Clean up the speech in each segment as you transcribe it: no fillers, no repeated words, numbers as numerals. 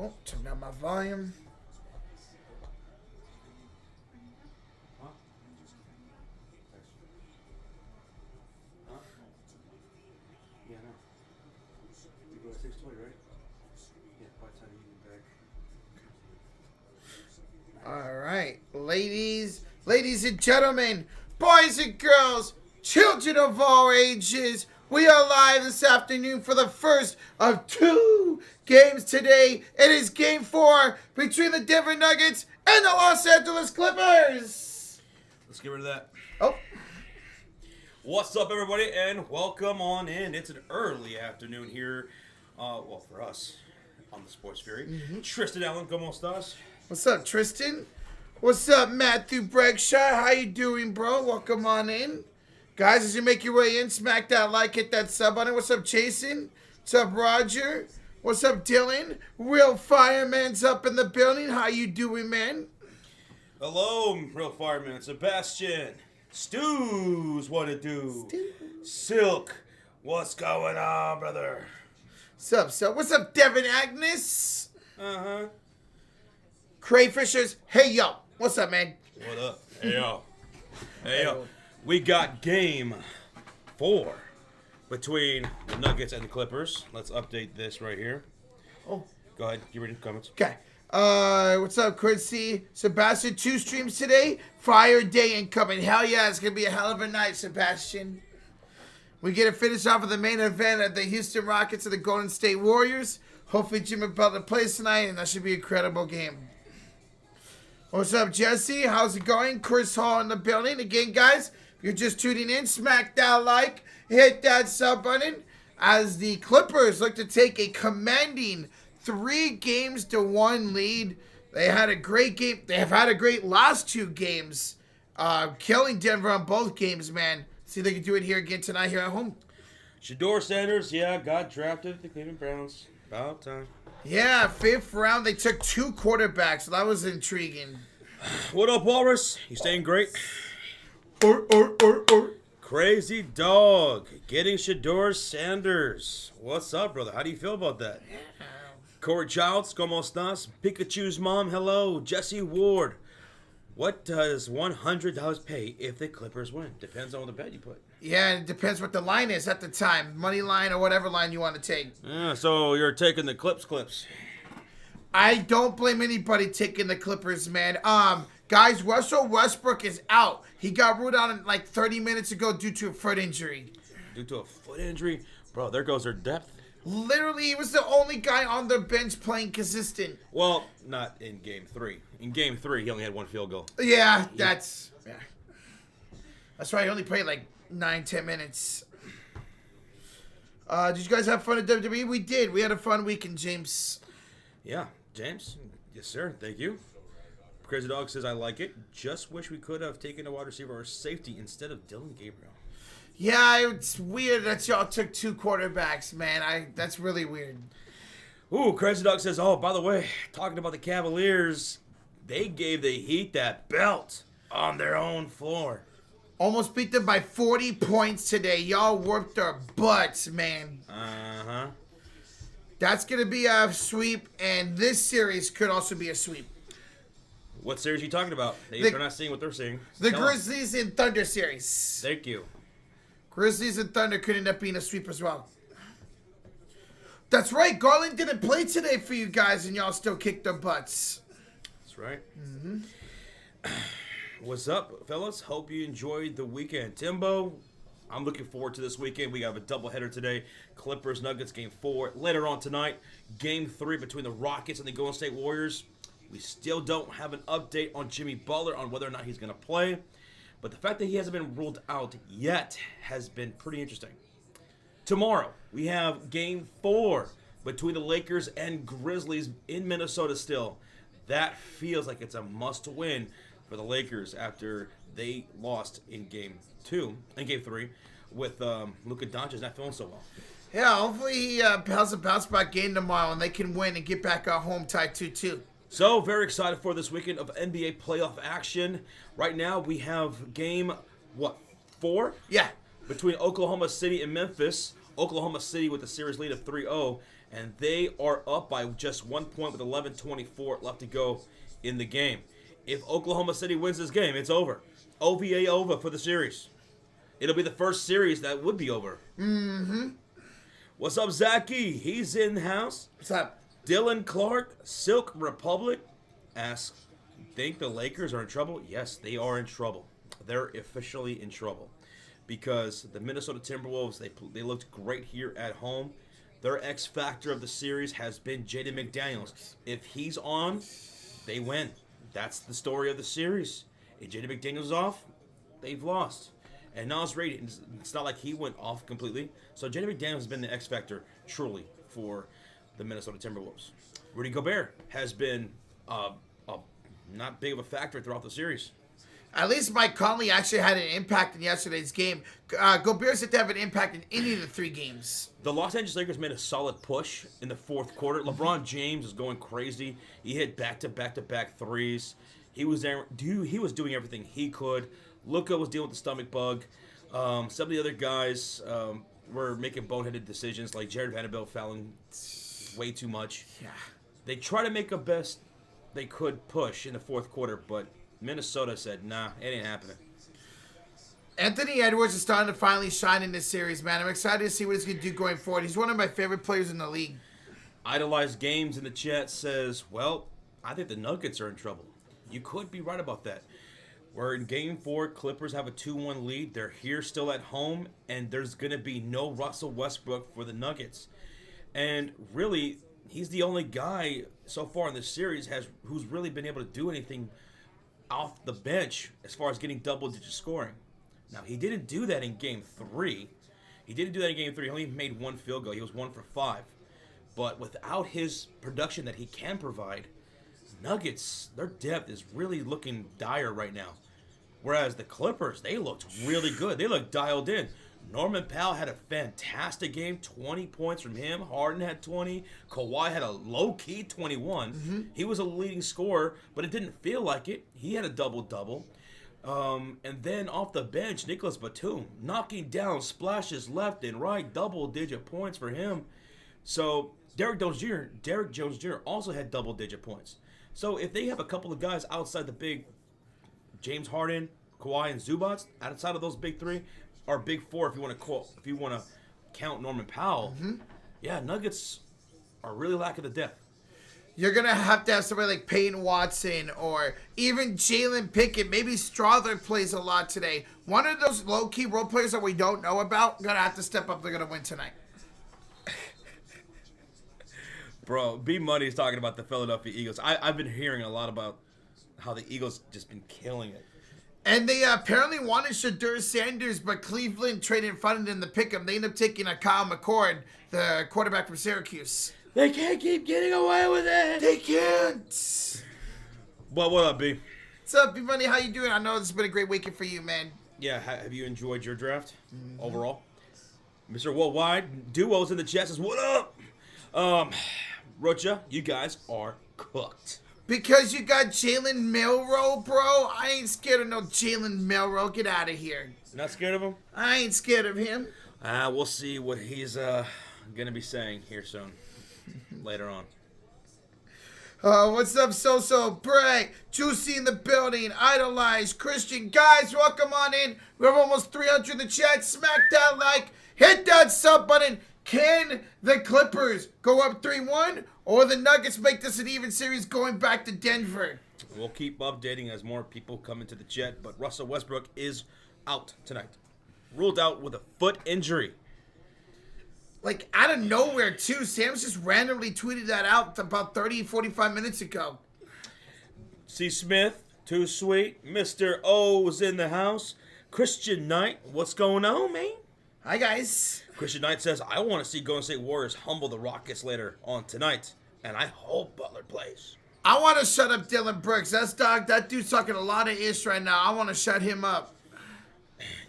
Oh, turn down my volume. Yeah, no. You go to 620, right? Yeah, by the time you get back. All right, ladies and gentlemen, boys and girls, children of all ages, we are live this afternoon for the first of two games today. It is game 4 between the Denver Nuggets and the Los Angeles Clippers. Let's get rid of that. Oh, What's up, everybody, and welcome on in. It's an early afternoon here, well, for us, on the Sports Fury. Tristan Allen, ¿cómo estás? what's up, Tristan? What's up, Matthew Bregshire? How you doing, bro? Welcome on in. Guys, as you make your way in, smack that like, hit that sub button. What's up, Jason? What's up, Roger? What's up, Dylan? Real Fireman's up in the building. How you doing, man? Hello, real fireman. Sebastian. Stews, what it do? Silk, what's going on, brother? What's up, Devin Agnes? Uh-huh. Crayfishers, hey, yo. What's up, man? What up? Hey, yo. Hey, yo. We got game 4 between the Nuggets and the Clippers. Let's update this right here. Oh. Go ahead. You read the comments. Okay. What's up, Quincy? Sebastian, 2 streams today. Fire day incoming. Hell yeah, it's going to be a hell of a night, Sebastian. We get to finish off with the main event at the Houston Rockets and the Golden State Warriors. Hopefully Jimmy Butler plays tonight, and that should be an incredible game. What's up, Jesse? How's it going? Chris Hall in the building. Again, guys, if you're just tuning in, smack that like, hit that sub button, as the Clippers look to take a commanding 3-1 lead. They had a great game. They have had a great last 2 games, killing Denver on both games, man. See if they can do it here again tonight here at home. Shador Sanders, yeah, got drafted at the Cleveland Browns. About time. Yeah, 5th round. They took 2 quarterbacks, so that was intriguing. What up, Walrus? You staying great? Crazy Dog getting Shador Sanders. What's up, brother? How do you feel about that? Corey Childs, ¿cómo estás? Pikachu's mom, hello. Jesse Ward. What does $100 pay if the Clippers win? Depends on the bet you put. Yeah, it depends what the line is at the time. Money line or whatever line you want to take. Yeah, so you're taking the Clips. I don't blame anybody taking the Clippers, man. Guys, Russell Westbrook is out. He got ruled out in like 30 minutes ago due to a foot injury. Due to a foot injury? Bro, there goes their depth. Literally, he was the only guy on their bench playing consistent. Well, not in Game 3. In Game 3, he only had 1 field goal. Yeah, that's right. He only played like 9-10 minutes. Did you guys have fun at WWE? We did. We had a fun weekend, James. Yeah, James. Yes, sir. Thank you. Crazy Dog says, I like it. Just wish we could have taken a wide receiver or safety instead of Dylan Gabriel. Yeah, it's weird that y'all took 2 quarterbacks, man. That's really weird. Ooh, Crazy Dog says, oh, by the way, talking about the Cavaliers, they gave the Heat that belt on their own floor. Almost beat them by 40 points today. Y'all worked their butts, man. Uh-huh. That's going to be a sweep, and this series could also be a sweep. What series are you talking about? They're not seeing what they're seeing. The Grizzlies and Thunder series. Thank you. Grizzlies and Thunder could end up being a sweep as well. That's right. Garland didn't play today for you guys, and y'all still kicked their butts. That's right. What's up, fellas? Hope you enjoyed the weekend. Timbo, I'm looking forward to this weekend. We have a doubleheader today. Clippers, Nuggets, Game 4. Later on tonight, Game 3 between the Rockets and the Golden State Warriors. We still don't have an update on Jimmy Butler on whether or not he's going to play. But the fact that he hasn't been ruled out yet has been pretty interesting. Tomorrow, we have Game 4 between the Lakers and Grizzlies in Minnesota still. That feels like it's a must-win for the Lakers after they lost in Game 3 with Luka Doncic not feeling so well. Yeah, hopefully he has a bounce-back game tomorrow, and they can win and get back at home tied 2-2. So, very excited for this weekend of NBA playoff action. Right now, we have game, 4? Yeah. Between Oklahoma City and Memphis. Oklahoma City with a series lead of 3-0. and they are up by just 1 point with 11:24 left to go in the game. If Oklahoma City wins this game, it's over. OVA over for the series. It'll be the first series that would be over. Mm-hmm. What's up, Zachy? He's in the house. What's up? Dylan Clark, Silk Republic, asks, think the Lakers are in trouble? Yes, they are in trouble. They're officially in trouble. Because the Minnesota Timberwolves, they looked great here at home. Their X factor of the series has been Jaden McDaniels. If he's on, they win. That's the story of the series. If Jaden McDaniels is off, they've lost. And Nas Reed, it's not like he went off completely. So Jaden McDaniels has been the X factor, truly, for the Minnesota Timberwolves. Rudy Gobert has been not big of a factor throughout the series. At least Mike Conley actually had an impact in yesterday's game. Gobert said to have an impact in any of the 3 games. The Los Angeles Lakers made a solid push in the fourth quarter. LeBron James is going crazy. He hit back-to-back threes. He was there. He was doing everything he could. Luka was dealing with the stomach bug. Some of the other guys were making boneheaded decisions, like Jared Vanderbilt fouling way too much. Yeah. They tried to make a best they could push in the fourth quarter, but Minnesota said, nah, it ain't happening. Anthony Edwards is starting to finally shine in this series, man. I'm excited to see what he's going to do going forward. He's one of my favorite players in the league. Idolized Games in the chat says, well, I think the Nuggets are in trouble. You could be right about that. We're in Game 4. Clippers have a 2-1 lead. They're here still at home, and there's going to be no Russell Westbrook for the Nuggets. And really, he's the only guy so far in this series who's really been able to do anything off the bench as far as getting double-digit scoring. Now, he didn't do that in Game 3. He only made 1 field goal. He was 1 for 5. But without his production that he can provide, Nuggets, their depth is really looking dire right now. Whereas the Clippers, they looked really good. They looked dialed in. Norman Powell had a fantastic game, 20 points from him. Harden had 20. Kawhi had a low-key 21. Mm-hmm. He was a leading scorer, but it didn't feel like it. He had a double-double. And then off the bench, Nicholas Batum knocking down splashes left and right, double-digit points for him. So Derrick Jones Jr. also had double-digit points. So if they have a couple of guys outside the big James Harden, Kawhi, and Zubats, outside of those big 3, or big 4 if you want to count Norman Powell, yeah, Nuggets are really lacking the depth. You're going to have somebody like Peyton Watson or even Jalen Pickett. Maybe Strawther plays a lot today. One of those low-key role players that we don't know about going to have to step up. They're going to win tonight. Bro, B Money's talking about the Philadelphia Eagles. I've been hearing a lot about how the Eagles just been killing it. And they apparently wanted Shadur Sanders, but Cleveland traded and funded in the pick'em. They ended up taking a Kyle McCord, the quarterback from Syracuse. They can't keep getting away with it. They can't. Well, what up, B? What's up, B Money? How you doing? I know this has been a great weekend for you, man. Yeah, have you enjoyed your draft overall? Mr. Worldwide Duos in the chat says, what up? Rocha, you guys are cooked. Because you got Jalen Milroe, bro? I ain't scared of no Jalen Milroe. Get out of here. Not scared of him? I ain't scared of him. We'll see what he's going to be saying here soon. Later on. What's up, So-So? Bray, Juicy in the building, Idolize, Christian. Guys, welcome on in. We have almost 300 in the chat. Smack that like. Hit that sub button. Can the Clippers go up 3-1 or the Nuggets make this an even series going back to Denver? We'll keep updating as more people come into the chat, but Russell Westbrook is out tonight. Ruled out with a foot injury. Like, out of nowhere, too. Sam's just randomly tweeted that out about 30, 45 minutes ago. C. Smith, Too Sweet, Mr. O's in the house. Christian Knight, what's going on, man? Hi, guys. Christian Knight says, I want to see Golden State Warriors humble the Rockets later on tonight, and I hope Butler plays. I want to shut up Dylan Brooks. That dude's talking a lot of ish right now. I want to shut him up.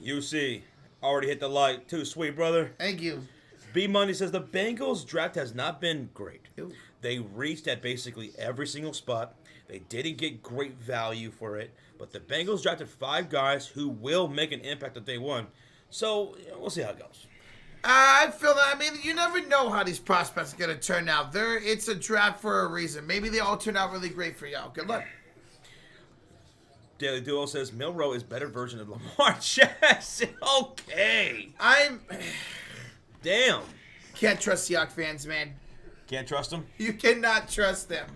UC, already hit the light. Too sweet, brother. Thank you. B Money says, the Bengals draft has not been great. Ew. They reached at basically every single spot. They didn't get great value for it, but the Bengals drafted 5 guys who will make an impact on day 1. So, we'll see how it goes. I feel that. I mean, you never know how these prospects are going to turn out. It's a draft for a reason. Maybe they all turn out really great for y'all. Good luck. Daily Duo says Milrow is better version of Lamar Jackson. Okay. Damn. Can't trust Seahawks fans, man. Can't trust him? You cannot trust them.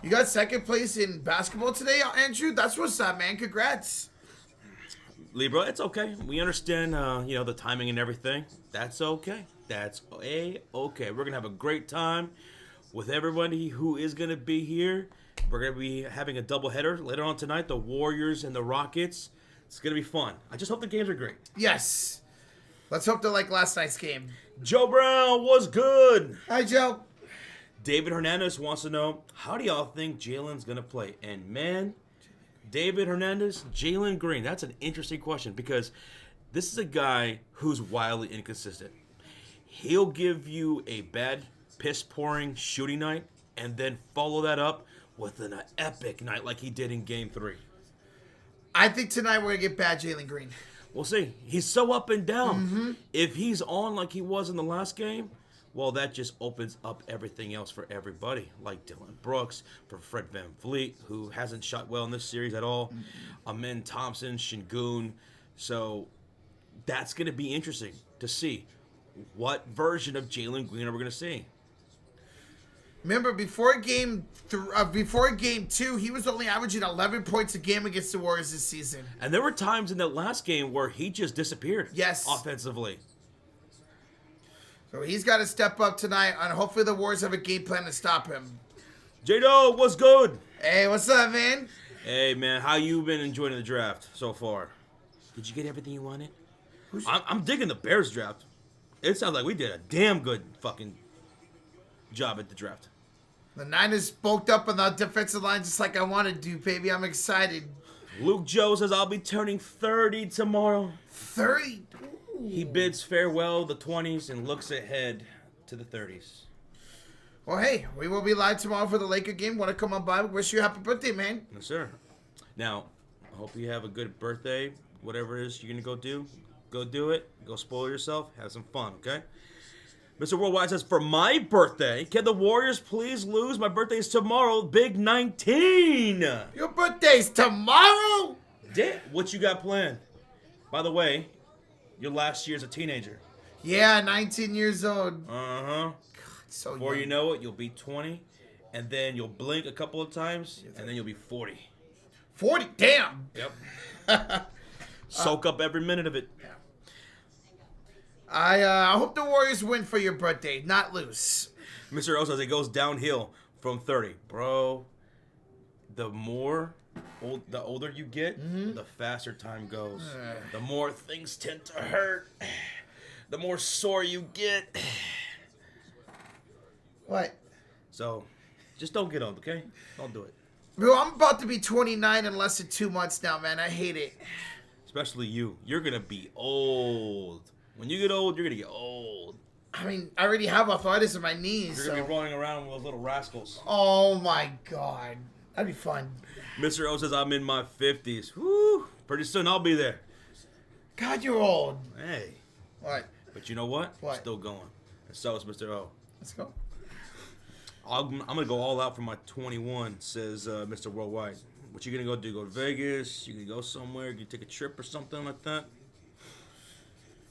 You got second place in basketball today, Andrew? That's what's up, man. Congrats. Libra, it's okay. We understand, the timing and everything. That's okay. That's okay. We're going to have a great time with everybody who is going to be here. We're going to be having a doubleheader later on tonight, the Warriors and the Rockets. It's going to be fun. I just hope the games are great. Yes. Let's hope they're like last night's game. Joe Brown, what's good? Hi, Joe. David Hernandez wants to know, how do y'all think Jalen's going to play? And, man, David Hernandez, Jalen Green, that's an interesting question because this is a guy who's wildly inconsistent. He'll give you a bad, piss-pouring shooting night and then follow that up with an epic night like he did in Game 3. I think tonight we're going to get bad Jalen Green. We'll see. He's so up and down. Mm-hmm. If he's on like he was in the last game, well, that just opens up everything else for everybody, like Dylan Brooks, for Fred VanVleet, who hasn't shot well in this series at all, Amin Thompson, Şengün. So that's going to be interesting to see. What version of Jalen Green are we going to see? Remember, before game 2, he was only averaging 11 points a game against the Warriors this season. And there were times in that last game where he just disappeared. Yes. Offensively. So he's got to step up tonight, and hopefully the Warriors have a game plan to stop him. J-Do, what's good? Hey, what's up, man? Hey, man, how you been enjoying the draft so far? Did you get everything you wanted? I'm digging the Bears draft. It sounds like we did a damn good fucking job at the draft. The Niners bulked up on the defensive line just like I wanted to, baby. I'm excited. Luke Joe says I'll be turning 30 tomorrow. 30? Ooh. He bids farewell the 20s and looks ahead to the 30s. Well, hey, we will be live tomorrow for the Laker game. Want to come on by? Wish you a happy birthday, man. Yes, sir. Now, I hope you have a good birthday. Whatever it is you're going to go do, go do it. Go spoil yourself. Have some fun, okay? Mr. Worldwide says, for my birthday, can the Warriors please lose? My birthday is tomorrow, big 19. Your birthday's tomorrow? Damn, what you got planned? By the way, your last year as a teenager. Yeah, 19 years old. Uh-huh. So Before young. you know it, you'll be 20, and then you'll blink a couple of times, and then you'll be 40. 40? Damn. Yep. Soak up every minute of it. I hope the Warriors win for your birthday, not lose. Mr. O says it goes downhill from 30. Bro, the older you get, the faster time goes. The more things tend to hurt. The more sore you get. What? So, just don't get old, okay? Don't do it. Bro, I'm about to be 29 in less than 2 months now, man. I hate it. Especially you. You're going to be old. When you get old, you're going to get old. I mean, I already have arthritis in my knees. You're going to be rolling around with those little rascals. Oh, my God. That'd be fun. Mr. O says I'm in my 50s. Woo! Pretty soon I'll be there. God, you're old. Hey. What? But you know what? What? Still going. And so is Mr. O. Let's go. I'm going to go all out for my 21, says Mr. Worldwide. What you going to go do? Go to Vegas? You going to go somewhere? You take a trip or something like that?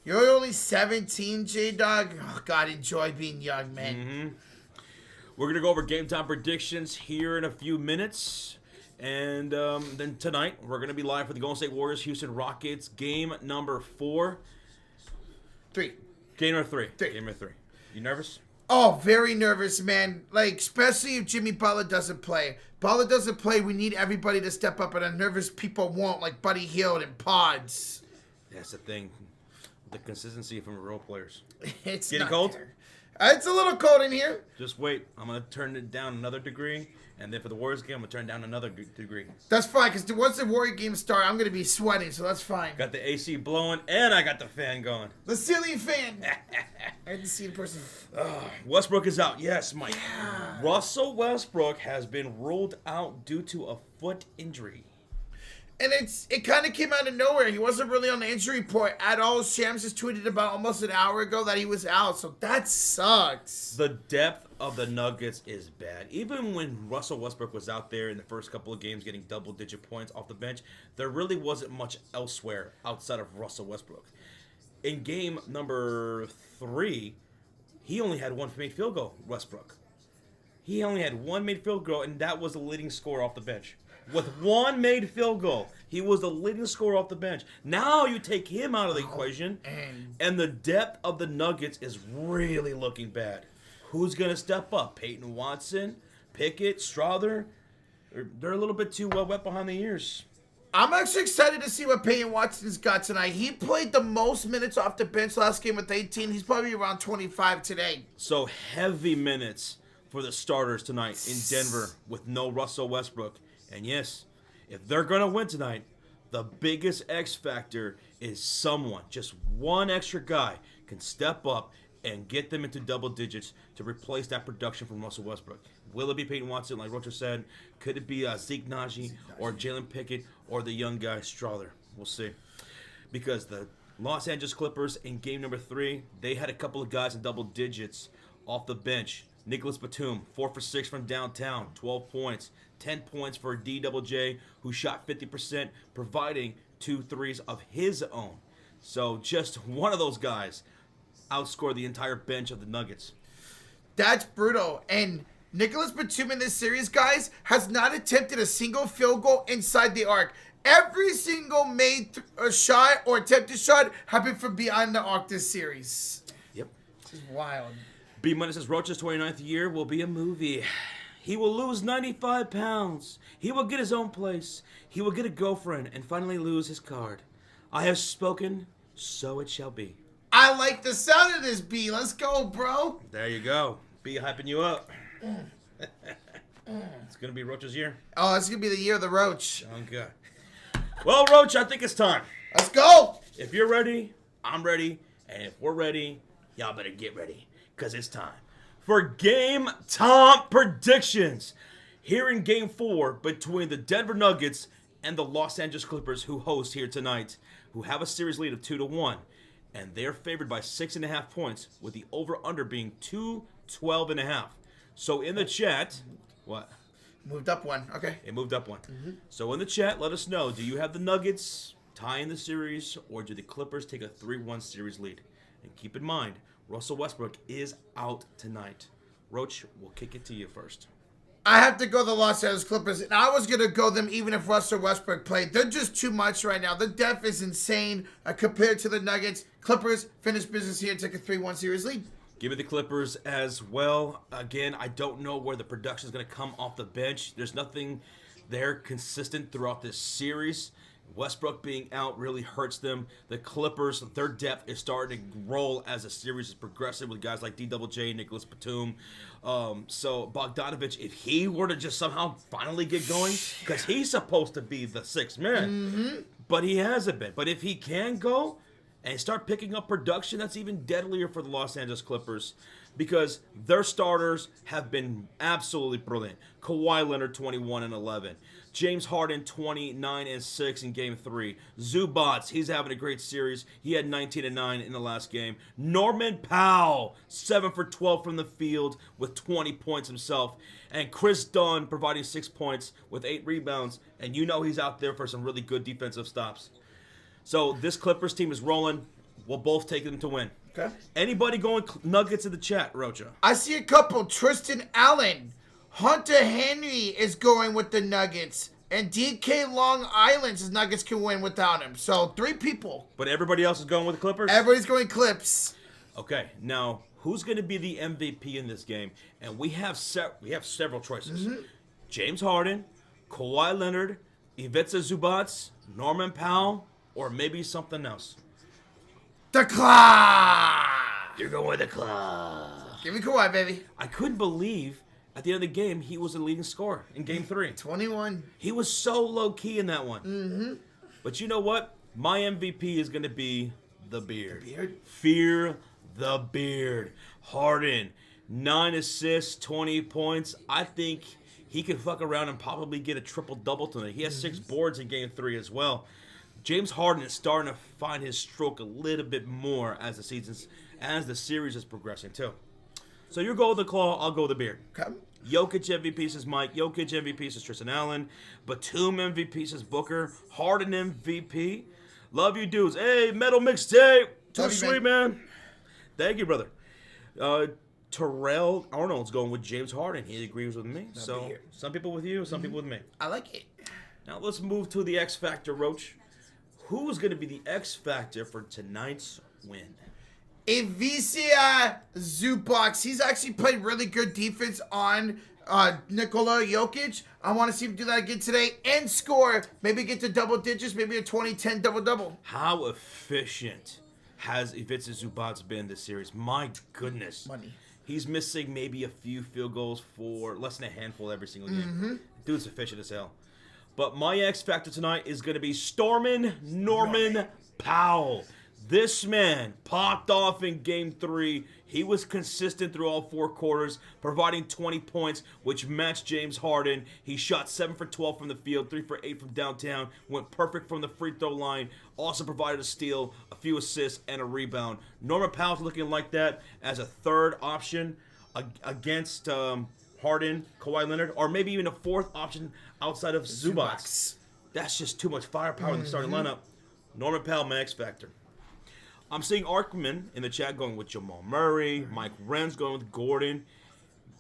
You're only 17, J-Dog. Oh, God, enjoy being young, man. Mm-hmm. We're going to go over game time predictions here in a few minutes. And then tonight, we're going to be live for the Golden State Warriors, Houston Rockets, game number 4. 3. Game number 3. 3. Game number 3. You nervous? Oh, very nervous, man. Like, especially if Jimmy Butler doesn't play. Butler doesn't play, we need everybody to step up, and the nervous people won't, like Buddy Hield and Pods. That's the thing. The consistency from role players. It's Getting not cold? there. It's a little cold in here. Just wait. I'm going to turn it down another degree. And then for the Warriors game, I'm going to turn down another degree. That's fine, because once the Warrior game starts, I'm going to be sweating, so that's fine. Got the AC blowing, and I got the fan going. The ceiling fan. I had to see the person. Westbrook is out. Yes, Mike. Russell Westbrook has been ruled out due to a foot injury. And it kind of came out of nowhere. He wasn't really on the injury report at all. Shams just tweeted about almost an hour ago that he was out, so that sucks. The depth of the Nuggets is bad. Even when Russell Westbrook was out there in the first couple of games getting double-digit points off the bench, there really wasn't much elsewhere outside of Russell Westbrook. In game number 3, he only had one made field goal, Westbrook. He only had one made field goal, and that was the leading scorer off the bench. With one made field goal, he was the leading scorer off the bench. Now you take him out of the equation, and the depth of the Nuggets is really looking bad. Who's going to step up? Peyton Watson, Pickett, Strother? They're a little bit too wet behind the ears. I'm actually excited to see what Peyton Watson's got tonight. He played the most minutes off the bench last game with 18. He's probably around 25 today. So heavy minutes for the starters tonight in Denver with no Russell Westbrook. And yes, if they're going to win tonight, the biggest X factor is someone, just one extra guy, can step up and get them into double digits to replace that production from Russell Westbrook. Will it be Peyton Watson, like Roger said? Could it be Zeke Naji or Jalen Pickett or the young guy Strother? We'll see. Because the Los Angeles Clippers in game number 3, they had a couple of guys in double digits off the bench. Nicholas Batum, 4 for 6 from downtown, 12 points. 10 points for DJJ, who shot 50%, providing 2 threes of his own. So just one of those guys outscored the entire bench of the Nuggets. That's brutal. And Nicholas Batum in this series, guys, has not attempted a single field goal inside the arc. Every single made shot or attempted shot happened from beyond the arc this series. Yep. This is wild. B-Money says Roach's 29th year will be a movie. He will lose 95 pounds. He will get his own place. He will get a girlfriend and finally lose his card. I have spoken, so it shall be. I like the sound of this, B. Let's go, bro. There you go. B hyping you up. It's going to be Roach's year. Oh, it's going to be the year of the Roach. Okay. Well, Roach, I think it's time. Let's go. If you're ready, I'm ready. And if we're ready, y'all better get ready. Because it's time for Game Time Predictions. Here in Game 4 between the Denver Nuggets and the Los Angeles Clippers, who host here tonight, who have a series lead of 2-1. And they're favored by 6.5 points, with the over-under being 212.5. So in the chat, what? Moved up one. Okay. It moved up one. Mm-hmm. So in the chat, let us know, do you have the Nuggets tying the series, or do the Clippers take a 3-1 series lead? And keep in mind, Russell Westbrook is out tonight. Roach, we'll kick it to you first. I have to go the Los Angeles Clippers, and I was going to go them even if Russell Westbrook played. They're just too much right now. The depth is insane compared to the Nuggets. Clippers finish business here, take a 3-1 series lead. Give me the Clippers as well. Again, I don't know where the production is going to come off the bench. There's nothing there consistent throughout this series. Westbrook being out really hurts them. The Clippers, their depth is starting to roll as the series is progressing with guys like DJJ, Nicholas Batum. So Bogdanovich, if he were to just somehow finally get going, because he's supposed to be the sixth man, but he hasn't been. But if he can go and start picking up production, that's even deadlier for the Los Angeles Clippers, because their starters have been absolutely brilliant. Kawhi Leonard, 21-11. James Harden, 29-6 in Game 3. Zubats, he's having a great series. He had 19-9 in the last game. Norman Powell, 7 for 12 from the field with 20 points himself. And Chris Dunn providing 6 points with 8 rebounds. And you know he's out there for some really good defensive stops. So this Clippers team is rolling. We'll both take them to win. Okay. Anybody going Nuggets in the chat, Rocha? I see a couple. Tristan Allen. Hunter Henry is going with the Nuggets. And DK Long Island says Nuggets can win without him. So 3 people. But everybody else is going with the Clippers? Everybody's going Clips. Okay. Now, who's going to be the MVP in this game? And we have several choices. James Harden, Kawhi Leonard, Ivica Zubats, Norman Powell, or maybe something else. The Claw! You're going with the Claw. Give me Kawhi, baby. I couldn't believe at the end of the game he was the leading scorer in Game 3. 21. He was so low-key in that one. But you know what? My MVP is going to be the Beard. The Beard? Fear the Beard. Harden, 9 assists, 20 points. I think he could fuck around and probably get a triple-double tonight. He has 6 boards in Game 3 as well. James Harden is starting to find his stroke a little bit more as the series is progressing too. So you go with the claw, I'll go with the beard. Okay. Jokic MVP says Mike. Jokic MVP says Tristan Allen. Batum MVP says Booker. Harden MVP. Love you dudes. Hey, Metal Mixtape. Too Love you, sweet, man. Thank you, brother. Terrell Arnold's going with James Harden. He agrees with me. So some people with you, some people with me. I like it. Now let's move to the X Factor, Roach. Who's going to be the X Factor for tonight's win? Ivica Zubac. He's actually played really good defense on Nikola Jokic. I want to see him do that again today and score. Maybe get to double digits. Maybe a 20-10 double-double. How efficient has Ivica Zubac been this series? My goodness. Money. He's missing maybe a few field goals for less than a handful every single game. Dude's efficient as hell. But my X Factor tonight is going to be Stormin' Norman Powell. This man popped off in Game 3. He was consistent through all 4 quarters, providing 20 points, which matched James Harden. He shot 7 for 12 from the field, 3 for 8 from downtown, went perfect from the free throw line, also provided a steal, a few assists, and a rebound. Norman Powell's looking like that as a third option against Harden, Kawhi Leonard, or maybe even a fourth option outside of Zubac. That's just too much firepower in the starting lineup. Norman Powell, my X Factor. I'm seeing Arkman in the chat going with Jamal Murray. Mike Wren's going with Gordon.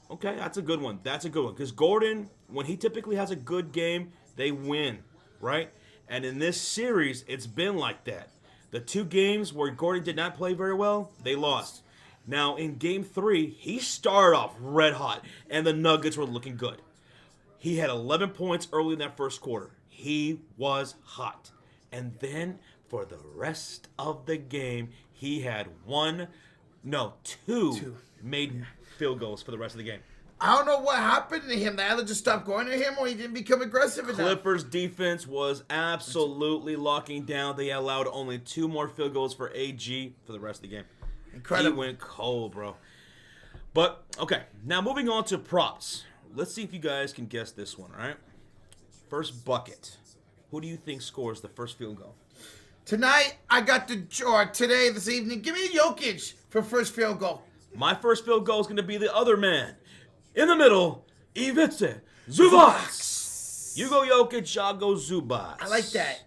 Okay, that's a good one. That's a good one. Because Gordon, when he typically has a good game, they win, right? And in this series, it's been like that. The 2 games where Gordon did not play very well, they lost. Now, in Game 3, he started off red hot, and the Nuggets were looking good. He had 11 points early in that first quarter. He was hot. And then for the rest of the game, he had 2 made field goals for the rest of the game. I don't know what happened to him. They either just stopped going to him or he didn't become aggressive enough. Clippers defense was absolutely locking down. They allowed only 2 more field goals for AG for the rest of the game. Incredible. He went cold, bro. But, okay, now moving on to props. Let's see if you guys can guess this one, all right? First bucket. Who do you think scores the first field goal? Tonight, this evening, give me Jokic for first field goal. My first field goal is going to be the other man. In the middle, Ivica Zubac. You go Jokic, I'll go Zubac. I like that.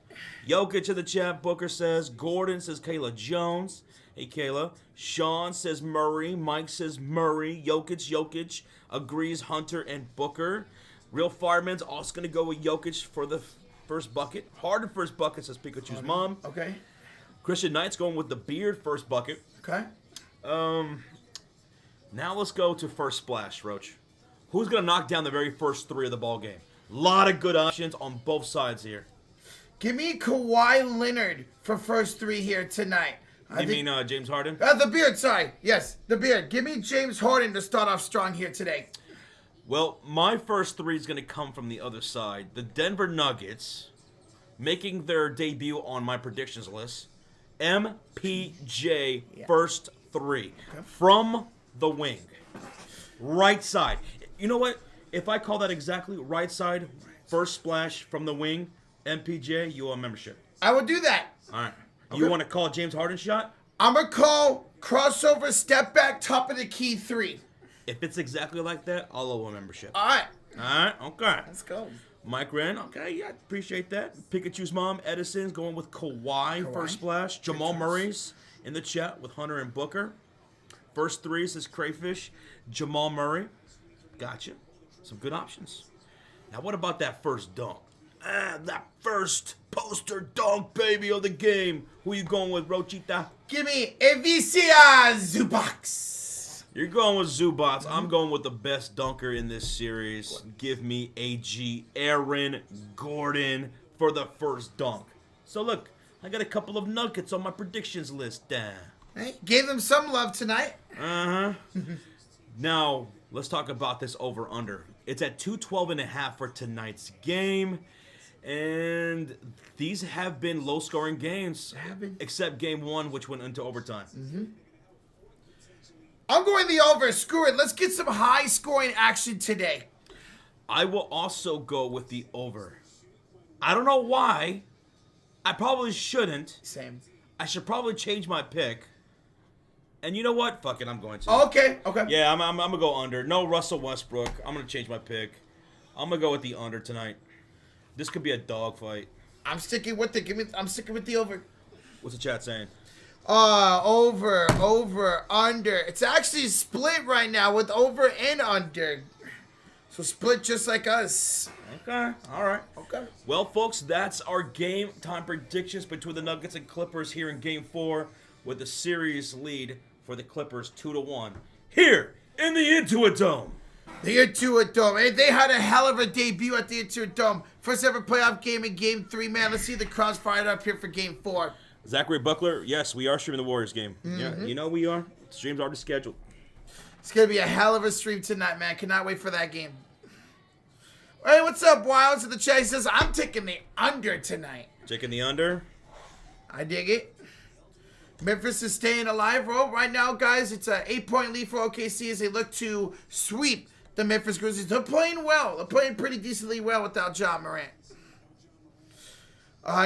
Jokic in the chat, Booker says. Gordon says Kayla Jones. Hey, Kayla. Sean says Murray. Mike says Murray. Jokic. Agrees Hunter and Booker. Real Fireman's also going to go with Jokic for the first bucket. Harden first bucket, says Pikachu's mom. Okay. Christian Knight's going with the beard first bucket. Okay. Now let's go to first splash, Roach. Who's going to knock down the very first 3 of the ball game? A lot of good options on both sides here. Give me Kawhi Leonard for first 3 here tonight. You mean James Harden? The beard, sorry. Yes, the beard. Give me James Harden to start off strong here today. Well, my first 3 is going to come from the other side. The Denver Nuggets, making their debut on my predictions list. MPJ first 3 from the wing. Right side. You know what? If I call that exactly right side, first splash from the wing, MPJ, you owe a membership. I will do that. All right. Okay. You want to call James Harden shot? I'm going to call crossover, step back, top of the key 3. If it's exactly like that, I'll owe a membership. All right. All right, okay. Let's go. Mike Wren, okay, yeah, appreciate that. Pikachu's mom, Edison's going with Kawhi first splash. Jamal Murray's in the chat with Hunter and Booker. First 3 says Crayfish. Jamal Murray. Gotcha. Some good options. Now, what about that first dunk? That first poster dunk, baby, of the game. Who you going with, Rochita? Give me Ivica Zubac. You're going with Zubac. I'm going with the best dunker in this series. Give me AG Aaron Gordon for the first dunk. So, look, I got a couple of nuggets on my predictions list. Hey, gave them some love tonight. Uh-huh. Now, let's talk about this over-under. It's at 212.5 for tonight's game. And these have been low-scoring games, except Game 1, which went into overtime. I'm going the over. Screw it. Let's get some high-scoring action today. I will also go with the over. I don't know why. I probably shouldn't. Same. I should probably change my pick. And you know what? Fuck it, I'm going to. Okay. Yeah, I'm going to go under. No Russell Westbrook. I'm going to change my pick. I'm going to go with the under tonight. This could be a dogfight. I'm sticking with it. I'm sticking with the over. What's the chat saying? Over, under. It's actually split right now with over and under. So split just like us. Okay, all right. Okay. Well, folks, that's our game time predictions between the Nuggets and Clippers here in Game 4 with the series lead for the Clippers 2-1 here in the Intuit Dome. The Intuit Dome. Hey, they had a hell of a debut at the Intuit Dome. First ever playoff game in Game 3, man. Let's see the crowds fired up here for Game 4. Zachary Buckler, yes, we are streaming the Warriors game. Yeah, you know we are. The stream's already scheduled. It's going to be a hell of a stream tonight, man. Cannot wait for that game. Hey, what's up, Wilds? In the chat, he says, I'm taking the under tonight. Taking the under? I dig it. Memphis is staying alive. Well, right now, guys, it's an 8-point lead for OKC as they look to sweep the Memphis Grizzlies. They're playing well. They're playing pretty decently well without Ja Morant.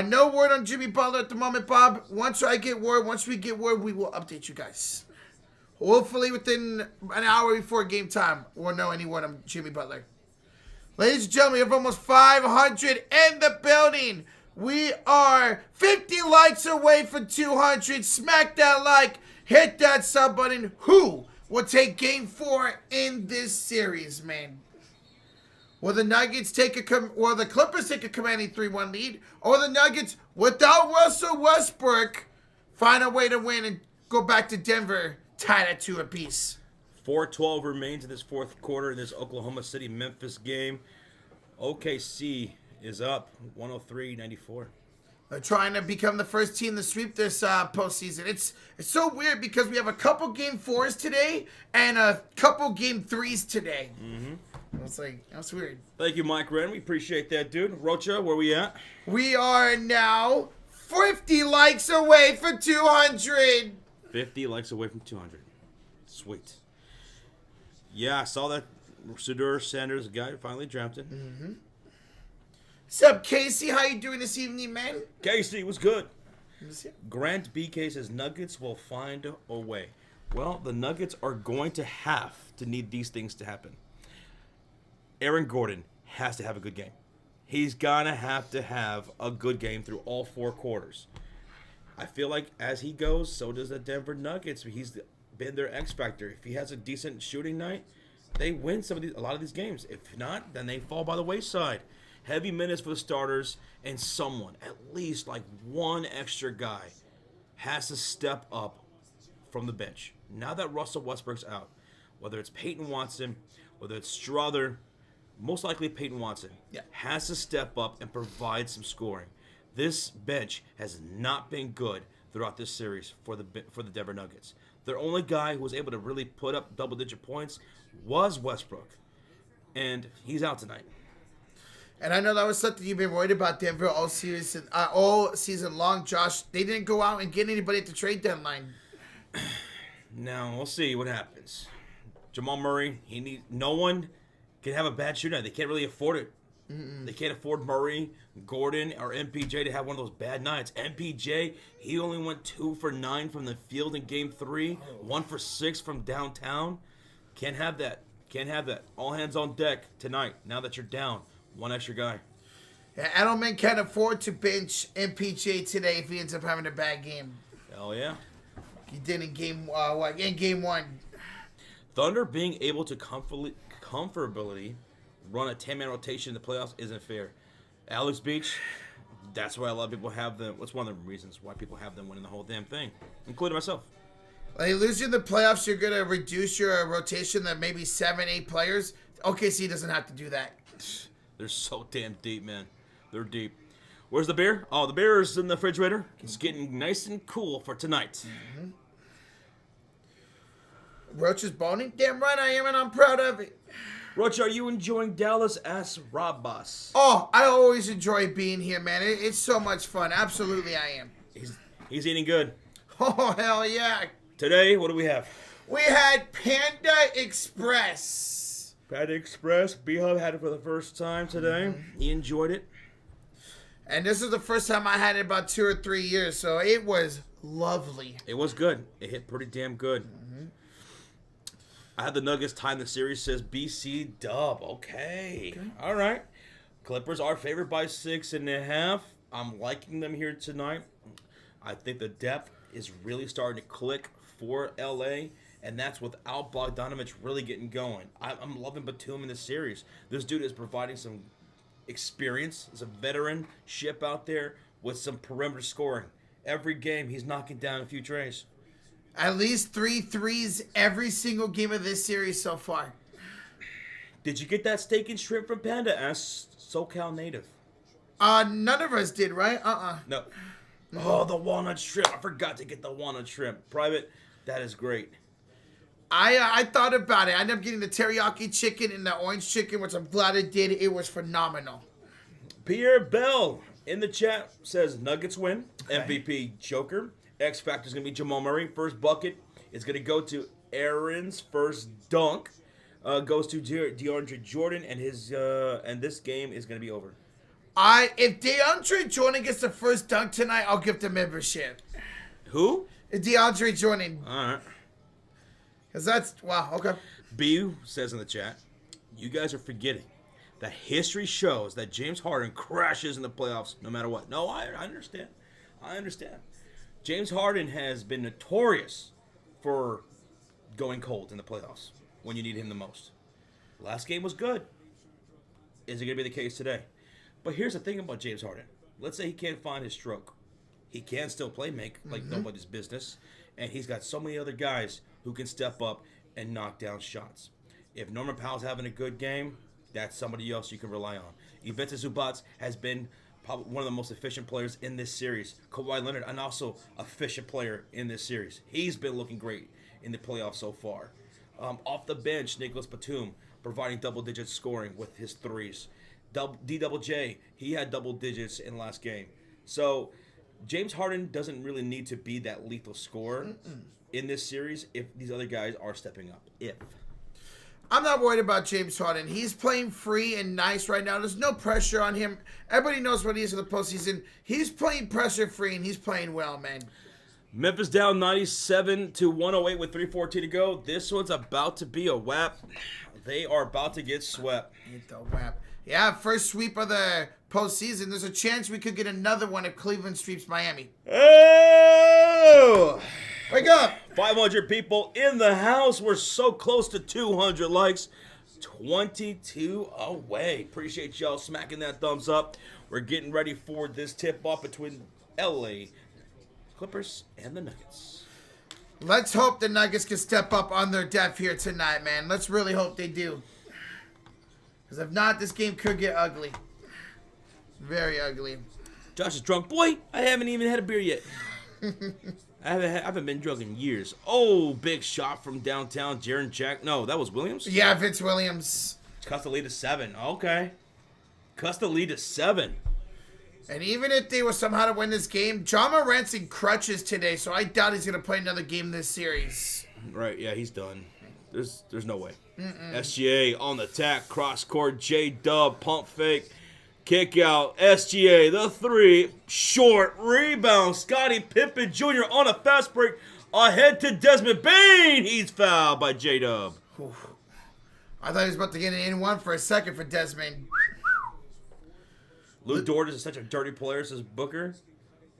No word on Jimmy Butler at the moment, Bob. Once we get word, we will update you guys. Hopefully within an hour before game time, we'll know any word on Jimmy Butler. Ladies and gentlemen, we have almost 500 in the building. We are 50 likes away from 200. Smack that like, hit that sub button. Who will take Game 4 in this series, man? Will the Nuggets will the Clippers take a commanding 3-1 lead, or the Nuggets, without Russell Westbrook, find a way to win and go back to Denver tied at 2 apiece? 4:12 remains in this fourth quarter in this Oklahoma City-Memphis game. OKC is up 103-94. They're trying to become the first team to sweep this postseason. It's so weird because we have a couple Game 4s today and a couple Game 3s today. It's like, that's weird. Thank you, Mike Wren. We appreciate that, dude. Rocha, where we at? We are now 50 likes away from 200. 50 likes away from 200. Sweet. Yeah, I saw that Sudur Sanders guy finally drafted. What's up, Casey? How you doing this evening, man? Casey was good. Grant BK says Nuggets will find a way. Well, the Nuggets are going to have to need these things to happen. Aaron Gordon has to have a good game. He's going to have a good game through all 4 quarters. I feel like as he goes, so does the Denver Nuggets. He's been their X factor. If he has a decent shooting night, they win a lot of these games. If not, then they fall by the wayside. Heavy minutes for the starters, and someone, at least like one extra guy, has to step up from the bench. Now that Russell Westbrook's out, whether it's Peyton Watson, whether it's Strother, most likely Peyton Watson, has to step up and provide some scoring. This bench has not been good throughout this series for the Denver Nuggets. Their only guy who was able to really put up double-digit points was Westbrook, and he's out tonight. And I know that was something you've been worried about Denver all season long, Josh. They didn't go out and get anybody at the trade deadline. Now we'll see what happens. Jamal Murray, no one can have a bad shooter. They can't really afford it. They can't afford Murray, Gordon, or MPJ to have one of those bad nights. MPJ, he only went 2 for 9 from the field in Game 3, 1 for 6 from downtown. Can't have that. Can't have that. All hands on deck tonight. Now that you're down, one extra guy. Yeah, Edelman can't afford to bench MPJ today if he ends up having a bad game. Hell yeah. He did in game 1. Thunder being able to comfortably run a 10-man rotation in the playoffs isn't fair. Alex Beach, that's why a lot of people have them. What's one of the reasons why people have them winning the whole damn thing, including myself. When you lose in the playoffs, you're going to reduce your rotation to maybe 7, 8 players. OKC doesn't have to do that. They're so damn deep, man. They're deep. Where's the beer? Oh, the beer is in the refrigerator. It's getting nice and cool for tonight. Roach is boning? Damn right I am, and I'm proud of it. Roach, are you enjoying Dallas? Ask Rob Boss. Oh, I always enjoy being here, man. It's so much fun. Absolutely I am. He's eating good. Oh, hell yeah. Today, what do we have? We had Panda Express. Panda Express. B-Hub had it for the first time today. He enjoyed it. And this is the first time I had it in about 2 or 3 years, so it was lovely. It was good. It hit pretty damn good. I had the Nuggets time the series, says BC Dub. Okay. All right. Clippers are favored by 6.5. I'm liking them here tonight. I think the depth is really starting to click for LA, and that's without Bogdanovich really getting going. I'm loving Batum in this series. This dude is providing some experience. He's a veteran ship out there with some perimeter scoring. Every game, he's knocking down a few trays. At least 3 threes every single game of this series so far. Did you get that steak and shrimp from Panda? Ask SoCal native. None of us did, right? No. Oh, the walnut shrimp. I forgot to get the walnut shrimp. Private, that is great. I thought about it. I ended up getting the teriyaki chicken and the orange chicken, which I'm glad I did. It was phenomenal. Pierre Bell in the chat says Nuggets win. Okay. MVP Joker. X Factor is going to be Jamal Murray. First bucket is going to go to Aaron's first dunk. Goes to DeAndre Jordan, and this game is going to be over. If DeAndre Jordan gets the first dunk tonight, I'll give the membership. Who? DeAndre Jordan. All right. Because that's, wow, okay. B says in the chat, you guys are forgetting that history shows that James Harden crashes in the playoffs no matter what. No, I understand. I understand. James Harden has been notorious for going cold in the playoffs when you need him the most. Last game was good. Is it going to be the case today? But here's the thing about James Harden. Let's say he can't find his stroke. He can still play make like nobody's business. And he's got so many other guys who can step up and knock down shots. If Norman Powell's having a good game, that's somebody else you can rely on. Ivica Zubac has been probably one of the most efficient players in this series. Kawhi Leonard, and also efficient player in this series. He's been looking great in the playoffs so far. Off the bench, Nicholas Batum providing double-digit scoring with his threes. D-Double-J, he had double digits in last game. So James Harden doesn't really need to be that lethal scorer in this series if these other guys are stepping up. I'm not worried about James Harden. He's playing free and nice right now. There's no pressure on him. Everybody knows what he is in the postseason. He's playing pressure free, and he's playing well, man. Memphis down 97-108 with 3:14 to go. This one's about to be a whap. They are about to get swept. Hit the whap. Yeah, first sweep of the postseason. There's a chance we could get another one if Cleveland sweeps Miami. Oh! Wake up! 500 people in the house. We're so close to 200 likes. 22 away. Appreciate y'all smacking that thumbs up. We're getting ready for this tip-off between LA Clippers and the Nuggets. Let's hope the Nuggets can step up on their depth here tonight, man. Let's really hope they do. Because if not, this game could get ugly. Very ugly. Josh is drunk. Boy, I haven't even had a beer yet. I haven't been drunk in years. Oh, big shot from downtown. Jaren Jack. No, that was Williams? Yeah, Vince Williams. Cuts the lead to 7. Okay. Cuts the lead to 7. And even if they were somehow to win this game, John Morant's in crutches today, so I doubt he's going to play another game this series. Right, yeah, he's done. There's no way. SGA on the attack, cross court, J-Dub, pump fake, kick out, SGA, the 3, short, rebound, Scottie Pippen Jr. on a fast break, ahead to Desmond Bane, he's fouled by J-Dub. I thought he was about to get an in-1 for a second for Desmond. Lou Dort is such a dirty player, says Booker.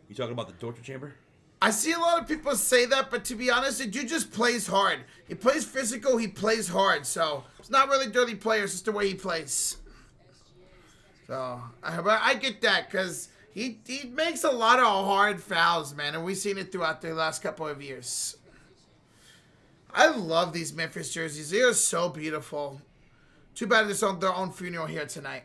You talking about the torture chamber? I see a lot of people say that, but to be honest, the dude just plays hard. He plays physical, he plays hard, so it's not really a dirty player, it's just the way he plays. So, I get that, because he makes a lot of hard fouls, man, and we've seen it throughout the last couple of years. I love these Memphis jerseys. They are so beautiful. Too bad it's on their own funeral here tonight.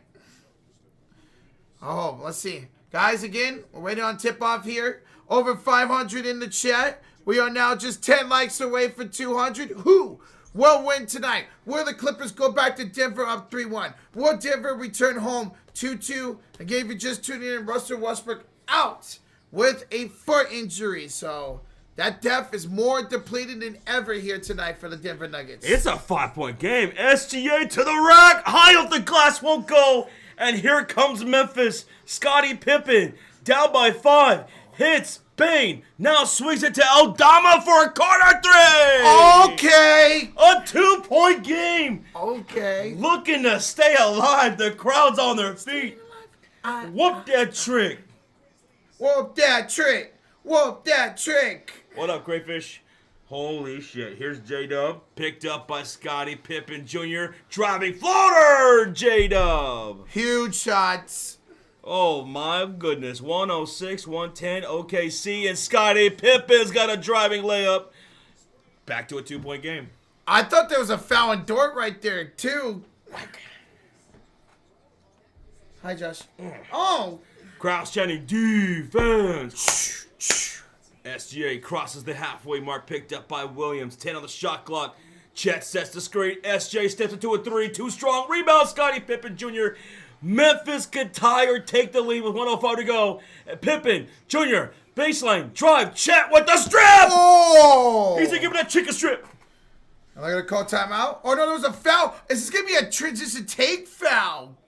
Oh, let's see. Guys, again, we're waiting on tip-off here. Over 500 in the chat. We are now just 10 likes away for 200. Who will win tonight? Will the Clippers go back to Denver up 3-1? Will Denver return home 2-2? Again, if you just tuned in, Russell Westbrook out with a foot injury. So That depth is more depleted than ever here tonight for the Denver Nuggets. It's a 5-point game. SGA to the rack. High off the glass, won't go. And here comes Memphis. Scottie Pippen down by 5. Hits. Bane now swings it to Aldama for a corner 3. Okay. A 2-point game. Okay. Looking to stay alive. The crowd's on their feet. Whoop that trick. Whoop that trick. Whoop that trick. What up, Crayfish? Holy shit. Here's J-Dub. Picked up by Scottie Pippen Jr. Driving floater. J-Dub. Huge shots. Oh my goodness. 106, 110, OKC, and Scottie Pippen's got a driving layup. Back to a 2-point game. I thought there was a foul in Dort right there, too. Hi, Josh. Oh. Kraus chanting defense. SGA crosses the halfway mark, picked up by Williams. 10 on the shot clock. Chet sets the screen. SJ steps into a 3. Too strong. Rebound, Scottie Pippen Jr. Memphis could tie or take the lead with 1:05 to go. And Pippen Jr. baseline drive. Chet with the strip. Oh. He's giving that chick a strip. Am I going to call timeout? Oh, no, there was a foul. Is this going to be a transition take foul?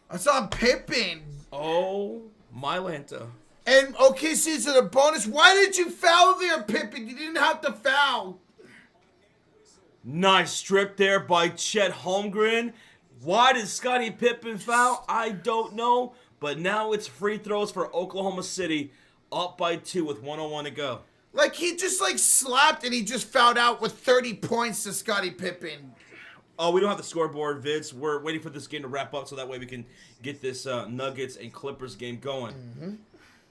I saw Pippen. Oh, my Lanta. And OKC's in a bonus. Why did you foul there, Pippen? You didn't have to foul. Nice strip there by Chet Holmgren. Why did Scottie Pippen foul? I don't know. But now it's free throws for Oklahoma City. Up by 2 with 1:01 to go. Like, he just, slapped and he just fouled out with 30 points to Scottie Pippen. Oh, we don't have the scoreboard, Vince. We're waiting for this game to wrap up so that way we can get this Nuggets and Clippers game going. Mm-hmm.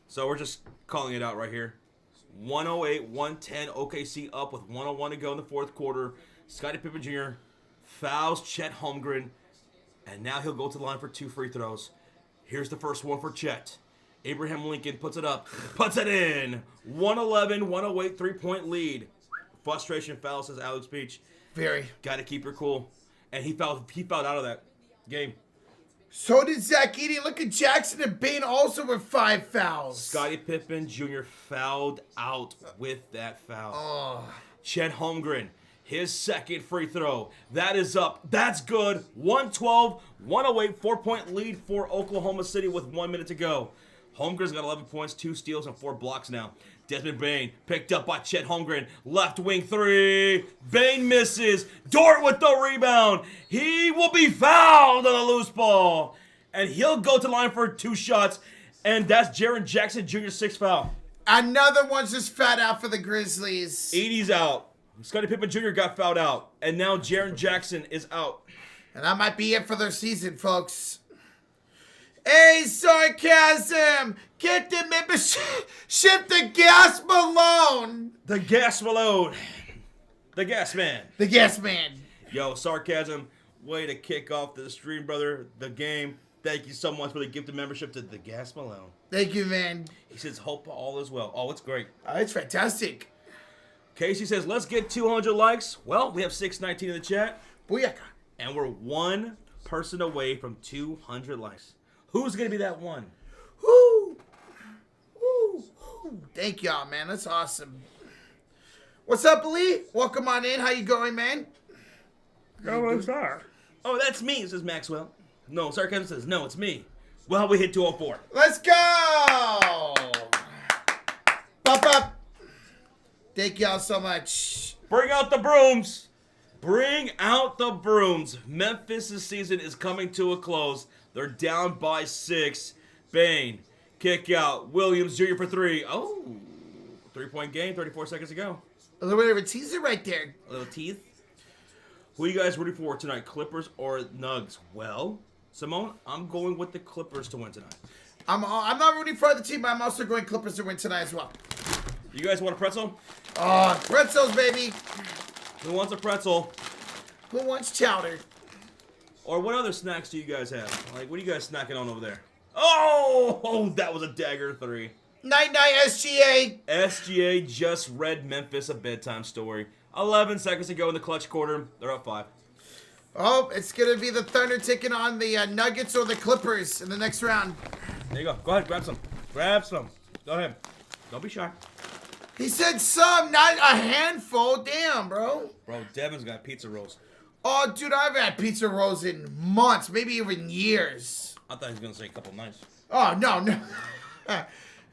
So we're just calling it out right here. 108, 110, OKC up with 1:01 to go in the fourth quarter. Scottie Pippen Jr. fouls Chet Holmgren, and now he'll go to the line for 2 free throws. Here's the first one for Chet. Abraham Lincoln puts it up, puts it in. 111, 108, 3-point lead. Frustration foul, says Alex Beach. Very. Got to keep her cool. And he fouled out of that game. So did Zach Edey. Look at Jackson and Bane also with 5 fouls. Scottie Pippen Jr. fouled out with that foul. Oh. Chet Holmgren, his second free throw. That is up. That's good. 112, 108, 4-point lead for Oklahoma City with 1 minute to go. Holmgren's got 11 points, 2 steals, and 4 blocks now. Desmond Bane picked up by Chet Holmgren. Left wing 3. Bane misses. Dort with the rebound. He will be fouled on a loose ball. And he'll go to the line for 2 shots. And that's Jaren Jackson Jr.'s 6th foul. Another one's just fat out for the Grizzlies. Edey's out. Scottie Pippen Jr. got fouled out. And now Jaren Jackson is out. And that might be it for their season, folks. Hey, sarcasm! Get the membership the gas Malone! The gas Malone. The gas man. The gas man. Yo, sarcasm. Way to kick off the stream, brother. The game. Thank you so much for the gift of membership to the Gas Malone. Thank you, man. He says, hope all is well. Oh, it's great. It's fantastic. Casey says, let's get 200 likes. Well, we have 619 in the chat. Booyaka. And we're 1 person away from 200 likes. Who's going to be that one? Woo! Woo! Woo! Thank y'all, man. That's awesome. What's up, Lee? Welcome on in. How you going, man? Oh, that's me, says Maxwell. No, sarcasm says, no, it's me. Well, we hit 204. Let's go! Pop up. Thank y'all so much. Bring out the brooms. Bring out the brooms. Memphis' season is coming to a close. They're down by 6. Bane, kick out. Williams Jr. for 3. Oh, 3-point game, 34 seconds to go. A little bit of a teaser right there. A little teeth. Who are you guys rooting for tonight, Clippers or Nugs? Well, Simone, I'm going with the Clippers to win tonight. I'm not rooting for the team, but I'm also going Clippers to win tonight as well. You guys want a pretzel? Oh, pretzels, baby. Who wants a pretzel? Who wants chowder? Or what other snacks do you guys have? Like, what are you guys snacking on over there? Oh, that was a dagger 3. Night-night, SGA. SGA just read Memphis a bedtime story. 11 seconds to go in the clutch quarter. They're up 5. Oh, it's going to be the Thunder taking on the Nuggets or the Clippers in the next round. There you go. Go ahead, grab some. Grab some. Go ahead. Don't be shy. He said some, not a handful. Damn, bro. Bro, Devin's got pizza rolls. Oh, dude, I've had pizza rolls in months, maybe even years. I thought he was going to say a couple nights. Oh, no.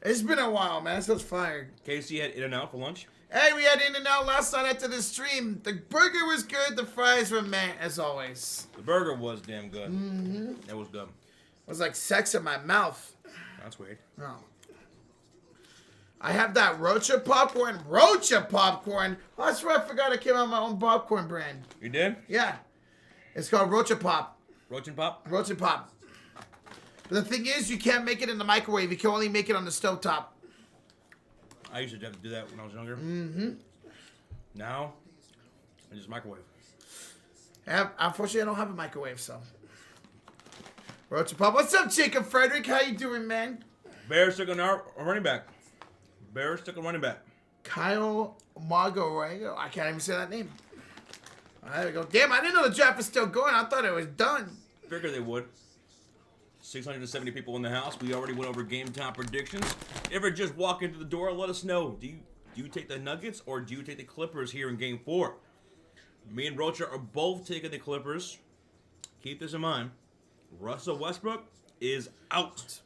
It's been a while, man. This was fired. Casey had In-N-Out for lunch. Hey, we had In-N-Out last night after the stream. The burger was good. The fries were meh, as always. The burger was damn good. It was good. It was like sex in my mouth. That's weird. Oh. I have that Rocha popcorn. Rocha popcorn? Oh, that's right. I forgot I came out with my own popcorn brand. You did? Yeah. It's called Rocha Pop. Roach and Pop? Rocha Pop. But the thing is, you can't make it in the microwave. You can only make it on the stovetop. I used to have to do that when I was younger. Now, I just microwave. Unfortunately, I don't have a microwave, so. Rocha Pop. What's up, Jacob Frederick? How you doing, man? Bears took a running back. Bears took a running back. Kyle Margarego. I can't even say that name. There we go. Damn, I didn't know the draft was still going. I thought it was done. Figured they would. 670 people in the house. We already went over game time predictions. Ever just walk into the door, let us know. Do you take the Nuggets or do you take the Clippers here in game 4? Me and Rocha are both taking the Clippers. Keep this in mind. Russell Westbrook is out.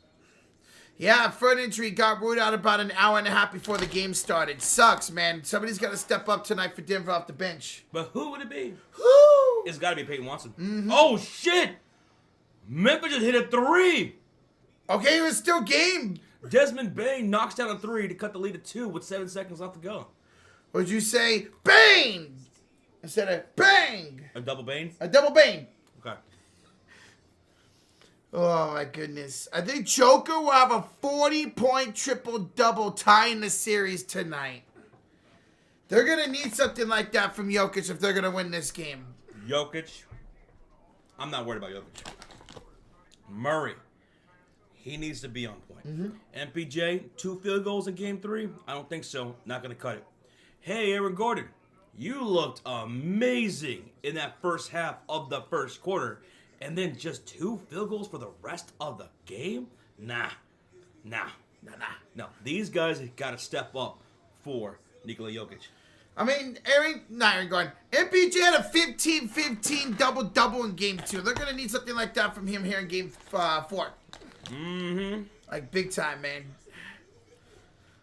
Yeah, foot injury got ruled out about an hour and a half before the game started. Sucks, man. Somebody's got to step up tonight for Denver off the bench. But who would it be? Woo! It's got to be Peyton Watson. Oh, shit! Memphis just hit a 3. Okay, it was still game. Desmond Bain knocks down a 3 to cut the lead to 2 with 7 seconds left to go. Would you say bang instead of bang? A double Bain? A double bang. Okay. Oh, my goodness. I think Joker will have a 40-point triple-double tying the series tonight. They're going to need something like that from Jokic if they're going to win this game. Jokic. I'm not worried about Jokic. Murray. He needs to be on point. MPJ, 2 field goals in game 3? I don't think so. Not going to cut it. Hey, Aaron Gordon. You looked amazing in that first half of the first quarter. And then just 2 field goals for the rest of the game? Nah. No. These guys got to step up for Nikola Jokic. I mean, Aaron Gordon. MPJ had a 15-15 double-double in game 2. They're going to need something like that from him here in game 4. Like, big time, man.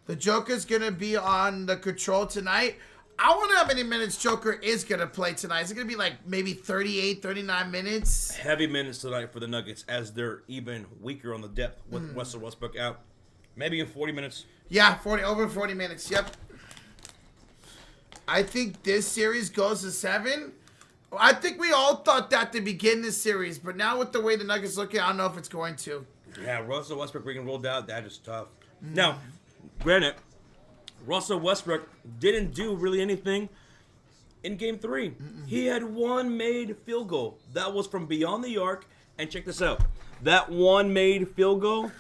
The Joker's going to be on the control tonight. I wonder how many minutes Joker is going to play tonight. Is it going to be like maybe 38, 39 minutes? Heavy minutes tonight for the Nuggets as they're even weaker on the depth with Russell Westbrook out. Maybe in 40 minutes. Yeah, over 40 minutes. Yep. I think this series goes to 7. I think we all thought that to begin this series, but now with the way the Nuggets looking, I don't know if it's going to. Yeah, Russell Westbrook being rolled out, that is tough. Now, granted, Russell Westbrook didn't do really anything in game 3. He had 1 made field goal. That was from beyond the arc. And check this out. That 1 made field goal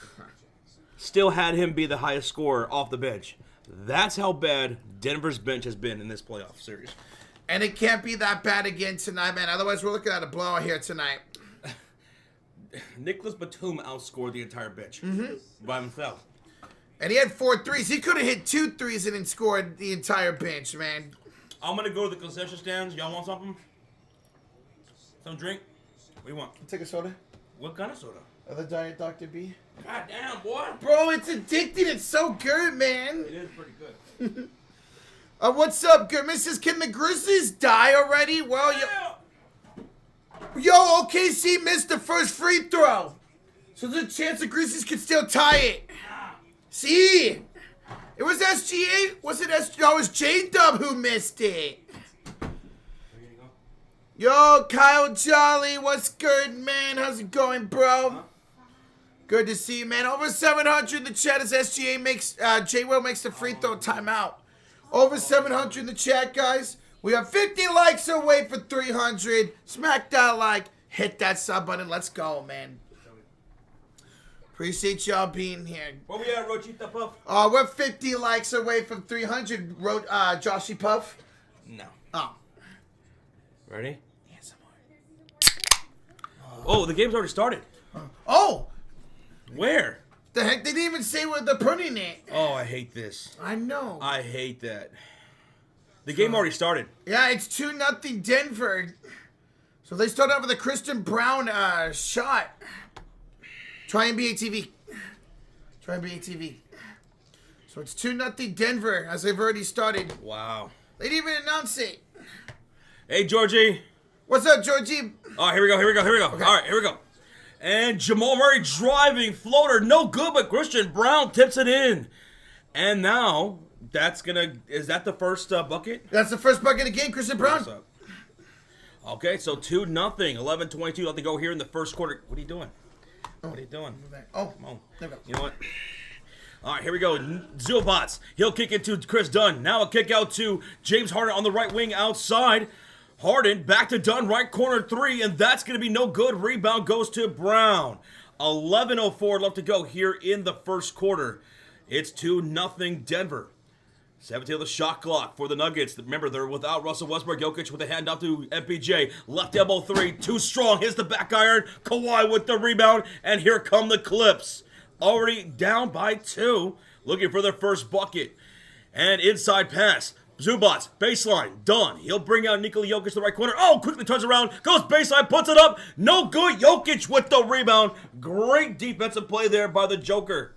still had him be the highest scorer off the bench. That's how bad Denver's bench has been in this playoff series. And it can't be that bad again tonight, man. Otherwise, we're looking at a blowout here tonight. Nicholas Batum outscored the entire bench by himself. And he had 4 threes. He could have hit 2 threes and then scored the entire bench, man. I'm going to go to the concession stands. Y'all want something? Some drink? What do you want? Take a soda. What kind of soda? The Diet Dr. B. God damn, boy. Bro, it's addicting. It's so good, man. It is pretty good. What's up, good missus? Can the Grizzlies die already? Well, Yo, OKC missed the first free throw. So there's a chance the Grizzlies could still tie it. See? It was SGA. Was it SGA? No, it was J-Dub who missed it. Yo, Kyle Jolly, what's good, man? How's it going, bro? Good to see you, man. Over 700 in the chat as SGA makes, J-Will makes the free throw timeout. Over 700 in the chat, guys. We are 50 likes away for 300. Smack that like. Hit that sub button. Let's go, man. Appreciate y'all being here. Where we at, Rochita Puff? We're 50 likes away from 300, Joshy Puff. No. Oh. Ready? Yeah, some more. Oh, the game's already started. Oh! Where? The heck? They didn't even say where they're putting it. Oh, I hate this. I know. I hate that. The game already started. Yeah, it's 2-0 Denver. So they start off with a Christian Brown shot. Try NBA TV. Try NBA TV. So it's 2-0 Denver, as they've already started. Wow. They didn't even announce it. Hey, Georgie. What's up, Georgie? Oh, here we go. Okay. All right, here we go. And Jamal Murray driving, floater, no good, but Christian Brown tips it in. And now, is that the first bucket? That's the first bucket of the game, Christian Brown. Okay, so 2-0, 11:22 left to go here in the first quarter. What are you doing? What are you doing? Oh, Come on. there we go. You know what? All right, here we go. Zubac. He'll kick it to Chris Dunn. Now a kick out to James Harden on the right wing outside. Harden back to Dunn, right corner three, and that's going to be no good. Rebound goes to Brown. 11:04 left to go here in the first quarter. It's 2-0 Denver. 17 on the shot clock for the Nuggets. Remember, they're without Russell Westbrook. Jokic with a handoff to MPJ. Left elbow three, too strong. Hits the back iron. Kawhi with the rebound, and here come the Clips. Already down by 2, looking for their first bucket. And inside pass. Zubac, baseline, done. He'll bring out Nikola Jokic to the right corner. Oh, quickly turns around, goes baseline, puts it up. No good. Jokic with the rebound. Great defensive play there by the Joker.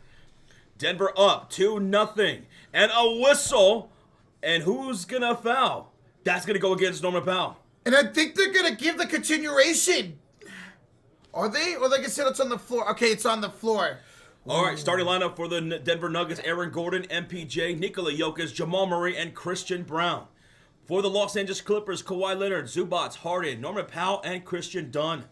Denver up 2-0. And a whistle. And who's going to foul? That's going to go against Norman Powell. And I think they're going to give the continuation. Are they? Or like I said, it's on the floor. Okay, it's on the floor. All right, starting lineup for the Denver Nuggets: Aaron Gordon, MPJ, Nikola Jokic, Jamal Murray, and Christian Brown. For the Los Angeles Clippers: Kawhi Leonard, Zubac, Harden, Norman Powell, and Christian Dunn.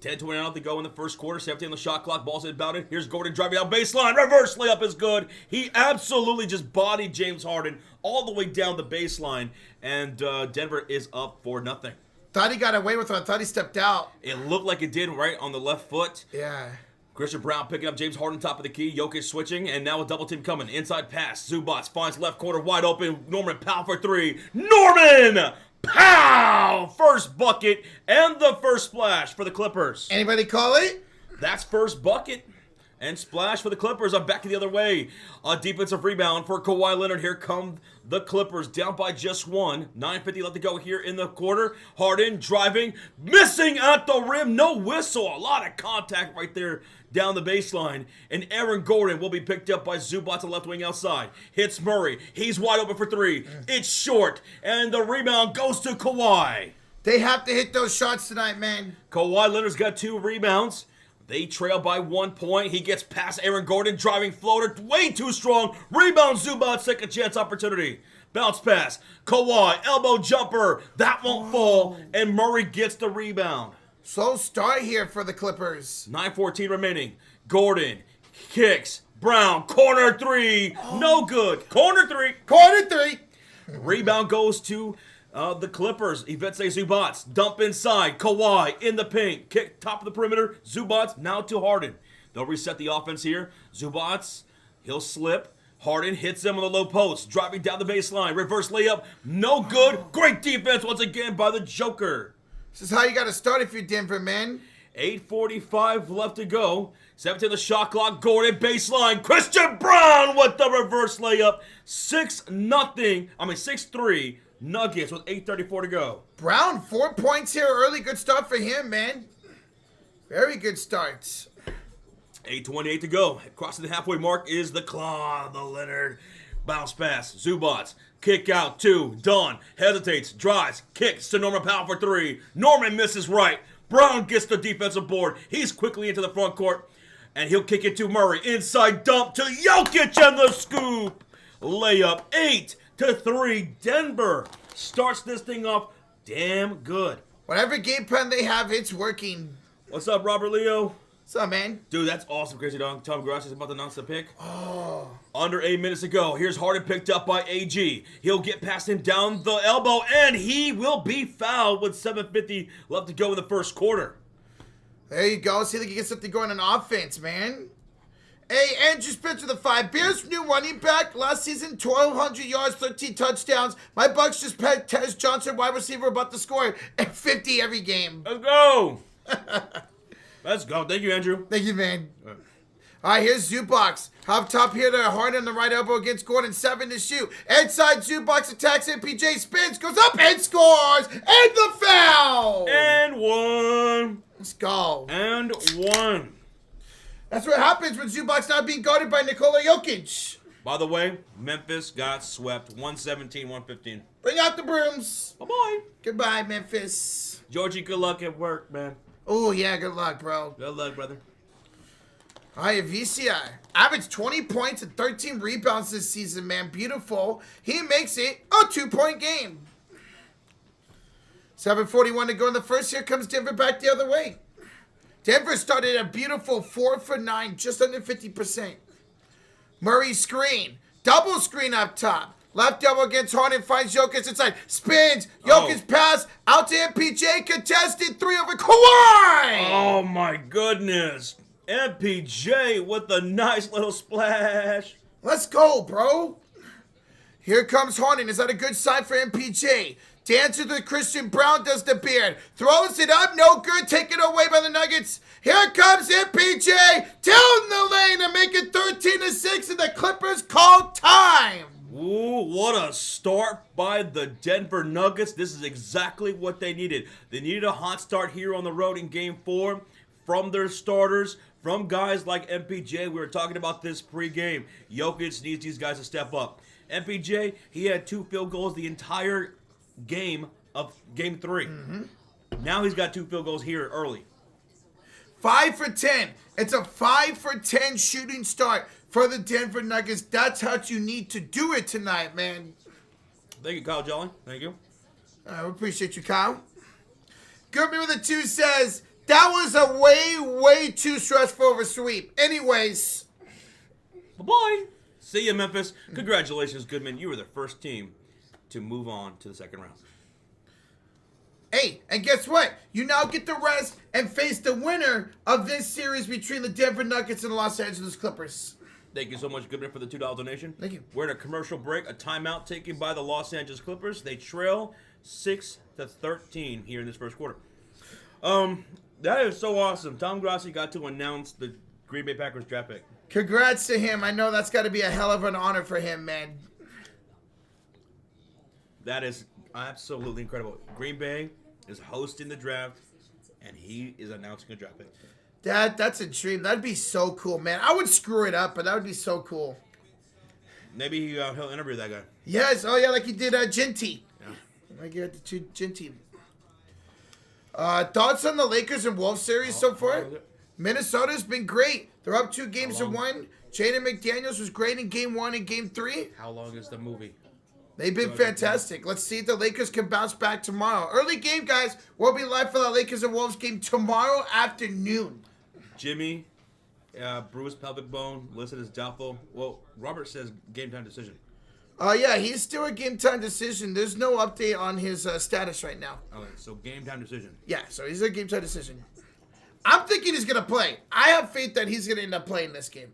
10:29 to go in the first quarter. 17 on the shot clock. Ball's inbounded. Here's Gordon driving out baseline. Reverse layup is good. He absolutely just bodied James Harden all the way down the baseline, and Denver is up 4-0. Thought he got away with it. I thought he stepped out. It looked like it did right on the left foot. Yeah. Christian Brown picking up James Harden, top of the key. Jokic switching, and now a double team coming. Inside pass. Zubac finds left corner wide open. Norman Powell for three. Norman Powell! First bucket and the first splash for the Clippers. Anybody call it? That's first bucket and splash for the Clippers. I'm back the other way. A defensive rebound for Kawhi Leonard. Here come the Clippers, down by just 1. 9:50 left to go here in the quarter. Harden driving, missing at the rim. No whistle. A lot of contact right there down the baseline. And Aaron Gordon will be picked up by Zubac to left wing outside. Hits Murray. He's wide open for 3. It's short. And the rebound goes to Kawhi. They have to hit those shots tonight, man. Kawhi Leonard's got 2 rebounds. They trail by 1 point. He gets past Aaron Gordon, driving floater, way too strong. Rebound Zubac, second chance opportunity. Bounce pass. Kawhi, elbow jumper. That won't fall. And Murray gets the rebound. Slow start here for the Clippers. 9:14 remaining. Gordon kicks. Brown, corner 3. No good. Corner 3. Corner 3. Rebound goes to the Clippers. Ivica Zubac, dump inside. Kawhi in the paint. Kick top of the perimeter. Zubac now to Harden. They'll reset the offense here. Zubac, he'll slip. Harden hits him on the low post. Driving down the baseline. Reverse layup. No good. Great defense once again by the Joker. This is how you got to start if you're Denver, man. 8:45 left to go. 17 the shot clock. Gordon baseline. Christian Brown with the reverse layup. 6-3 Nuggets with 8:34 to go. Brown, 4 points here early. Good start for him, man. Very good starts. 8:28 to go. Crossing the halfway mark is the claw, the Leonard. Bounce pass. Zubac. Kick out 2. Dunn hesitates, drives, kicks to Norman Powell for 3. Norman misses right. Brown gets the defensive board. He's quickly into the front court. And he'll kick it to Murray. Inside dump to Jokic and the scoop. Layup 8-3. Denver starts this thing off damn good. Whatever game plan they have, it's working. What's up, Robert Leo? What's up, man? Dude, that's awesome, Crazy Dog. Tom Grass is about to announce the pick. Oh. Under 8 minutes to go. Here's Harden picked up by AG. He'll get past him down the elbow, and he will be fouled with 7:50 left to go in the first quarter. There you go. See, like you get something going on offense, man. Hey, Andrew Spencer, the 5. Bears new running back. Last season, 1,200 yards, 13 touchdowns. My Bucks just pegged Tez Johnson, wide receiver, about to score at 50 every game. Let's go. Let's go. Thank you, Andrew. Thank you, man. All right, here's Zubox. Up top here to Harden on the right elbow against Gordon. 7 to shoot. Inside Zubox attacks MPJ. Spins. Goes up and scores. And the foul. And one. Let's go. And one. That's what happens when Zubox not being guarded by Nikola Jokic. By the way, Memphis got swept 117-115. Bring out the brooms. Bye-bye. Goodbye, Memphis. Georgie, good luck at work, man. Oh, yeah, good luck, bro. Good luck, brother. All right, VCI. Averaged 20 points and 13 rebounds this season, man. Beautiful. He makes it a 2-point game. 7:41 to go in the first. Here comes Denver back the other way. Denver started a beautiful 4 for 9, just under 50%. Murray screen. Double screen up top. Left double against Harden, finds Jokic inside. Spins. Jokic pass. Out to MPJ. Contested 3 over Kawhi. Oh, my goodness. MPJ with a nice little splash. Let's go, bro. Here comes Harden. Is that a good sign for MPJ? Dances with Christian Brown, does the beard. Throws it up, no good. Taken away by the Nuggets. Here comes MPJ. Down the lane to make it 13-6, and the Clippers call time. Ooh, what a start by the Denver Nuggets. This is exactly what they needed. They needed a hot start here on the road in Game 4 from their starters, from guys like MPJ. We were talking about this pregame. Jokic needs these guys to step up. MPJ, he had 2 field goals the entire game of Game 3. Now he's got 2 field goals here early. 5 for 10. It's a 5 for 10 shooting start for the Denver Nuggets. That's how you need to do it tonight, man. Thank you, Kyle Jolly. Thank you. We appreciate you, Kyle. Goodman with a 2 says, that was a way too stressful of a sweep. Anyways. Bye-bye. See you, Memphis. Congratulations, Goodman. You were the first team to move on to the second round. Hey, and guess what? You now get to rest and face the winner of this series between the Denver Nuggets and the Los Angeles Clippers. Thank you so much, Goodman, for the $2 donation. Thank you. We're in a commercial break, a timeout taken by the Los Angeles Clippers. They trail 6-13 here in this first quarter. That is so awesome. Tom Grassi got to announce the Green Bay Packers draft pick. Congrats to him. I know that's got to be a hell of an honor for him, man. That is absolutely incredible. Green Bay is hosting the draft, and he is announcing a draft pick. That's a dream. That'd be so cool, man. I would screw it up, but that would be so cool. Maybe he'll interview that guy. Yes. Oh, yeah, like he did Ginty. Yeah. Like he had the 2 Ginty. Thoughts on the Lakers and Wolves series so far? Minnesota's been great. They're up 2 games to 1. Jaden McDaniels was great in Game 1 and Game 3. How long is the movie? They've been fantastic. Let's see if the Lakers can bounce back tomorrow. Early game, guys. We'll be live for the Lakers and Wolves game tomorrow afternoon. Jimmy, bruised pelvic bone, listed as doubtful. Well, Robert says game time decision. Yeah, he's still a game time decision. There's no update on his status right now. Okay, so game time decision. Yeah, so he's a game time decision. I'm thinking he's going to play. I have faith that he's going to end up playing this game.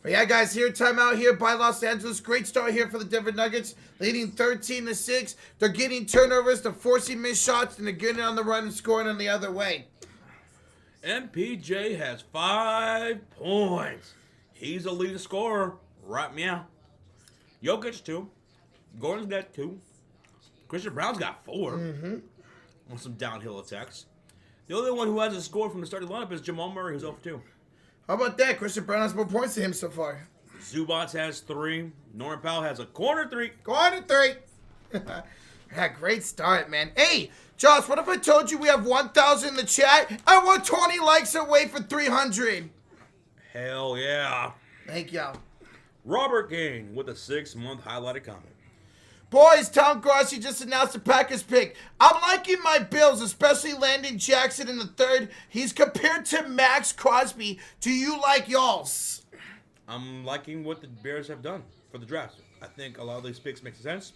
But yeah, guys, here, timeout here by Los Angeles. Great start here for the Denver Nuggets, leading 13-6. They're getting turnovers, they're forcing missed shots, and they're getting on the run and scoring on the other way. MPJ has 5 points. He's a leading scorer. Right meow. Jokic 2. Gordon's got 2. Christian Brown's got 4. On some downhill attacks. The only one who hasn't scored from the starting lineup is Jamal Murray, who's 0 for 2. How about that? Christian Brown has more points than him so far. Zubats has 3. Norman Powell has a corner 3. Corner 3. Yeah, great start, man. Hey, Josh, what if I told you we have 1,000 in the chat and we're 20 likes away for 300? Hell yeah. Thank y'all. Robert Gain with a 6-month highlighted comment. Boys, Tom Grossi just announced the Packers pick. I'm liking my Bills, especially Landon Jackson in the 3rd. He's compared to Max Crosby. Do you like y'all's? I'm liking what the Bears have done for the draft. I think a lot of these picks make sense.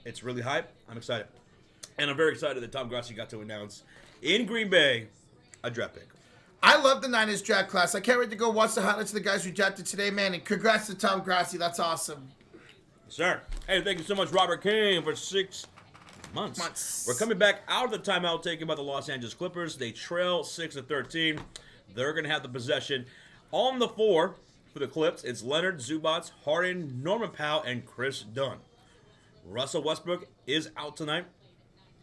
It's really hype. I'm excited. And I'm very excited that Tom Grossi got to announce in Green Bay a draft pick. I love the Niners draft class. I can't wait to go watch the highlights of the guys who drafted today, man. And congrats to Tom Grossi. That's awesome. Sir. Hey, thank you so much, Robert Kane, for 6 months. We're coming back out of the timeout taken by the Los Angeles Clippers. They trail 6-13. They're going to have the possession on the floor for the Clips. It's Leonard, Zubats, Harden, Norman Powell, and Chris Dunn. Russell Westbrook is out tonight.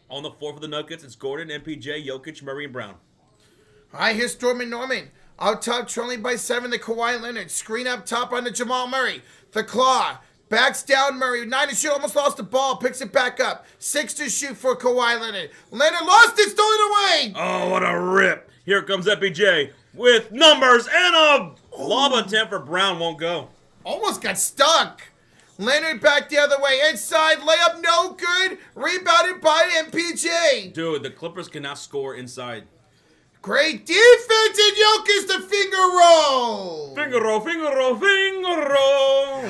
On the floor for the Nuggets, it's Gordon, MPJ, Jokic, Murray, and Brown. All right, here's Stormy Norman. Out top, trailing by 7, the Kawhi Leonard. Screen up top on the Jamal Murray. The Claw. Backs down Murray. 9 to shoot, almost lost the ball. Picks it back up. 6 to shoot for Kawhi Leonard. Leonard lost it, stole it away. Oh, what a rip. Here comes MPJ with numbers and a lob attempt for Brown. Won't go. Almost got stuck. Leonard back the other way. Inside, layup no good. Rebounded by MPJ. Dude, the Clippers cannot score inside. Great defense, and Jokic the finger roll. Finger roll, finger roll, finger roll.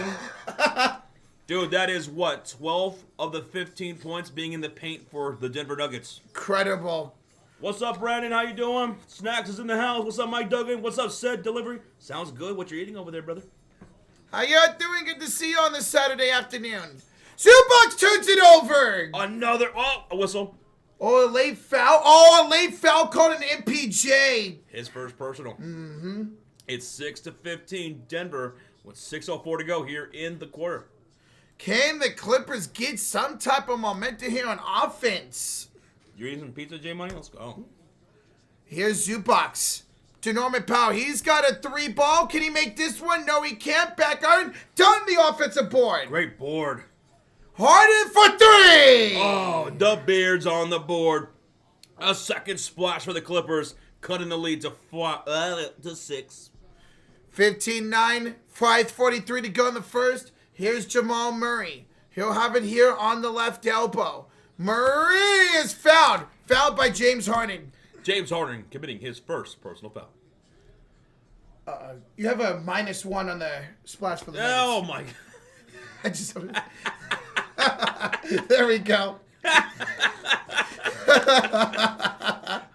Dude, that is what? 12 of the 15 points being in the paint for the Denver Nuggets. Incredible. What's up, Brandon? How you doing? Snacks is in the house. What's up, Mike Duggan? What's up, Said Delivery? Sounds good. What you're eating over there, brother? How you doing? Good to see you on this Saturday afternoon. Shoebox turns it over. Another, a whistle. Oh, a late foul. Oh, a late foul called an MPJ. His first personal. It's 6-15 Denver with 6:04 to go here in the quarter. Can the Clippers get some type of momentum here on offense? You eating some pizza, J Money? Let's go. Here's Zubox to Norman Powell. He's got a 3 ball. Can he make this one? No, he can't. Back iron. Done the offensive board. Great board. Harden for 3. Oh, the Beards on the board. A second splash for the Clippers, cutting the lead to 6. 15-9. 5:43 to go in the first. Here's Jamal Murray. He'll have it here on the left elbow. Murray is fouled. Fouled by James Harden. James Harden committing his first personal foul. You have a -1 on the splash for the Nuggets. Oh, my God. I just... There we go.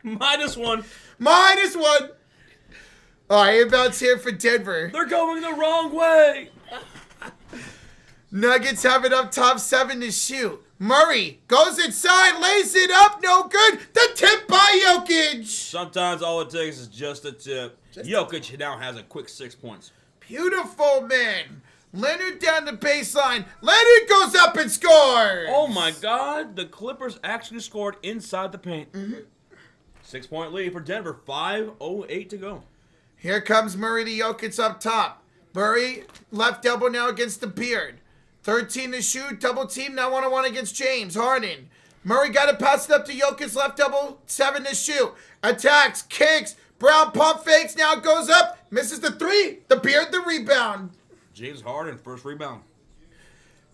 -1. -1. All right, inbounds here for Denver. They're going the wrong way. Nuggets have it up top, 7 to shoot. Murray goes inside, lays it up, no good. The tip by Jokic. Sometimes all it takes is just a tip. Jokic now has a quick 6 points. Beautiful, man. Leonard down the baseline. Leonard goes up and scores. Oh, my God. The Clippers actually scored inside the paint. 6-point lead for Denver. 5:08 to go. Here comes Murray to Jokic up top. Murray, left elbow now against the Beard. 13 to shoot, double team, now 1-on-1 against James Harden. Murray got to pass it up to Jokic, left elbow, 7 to shoot. Attacks, kicks, Brown pump fakes, now goes up, misses the 3. The Beard, the rebound. James Harden, first rebound.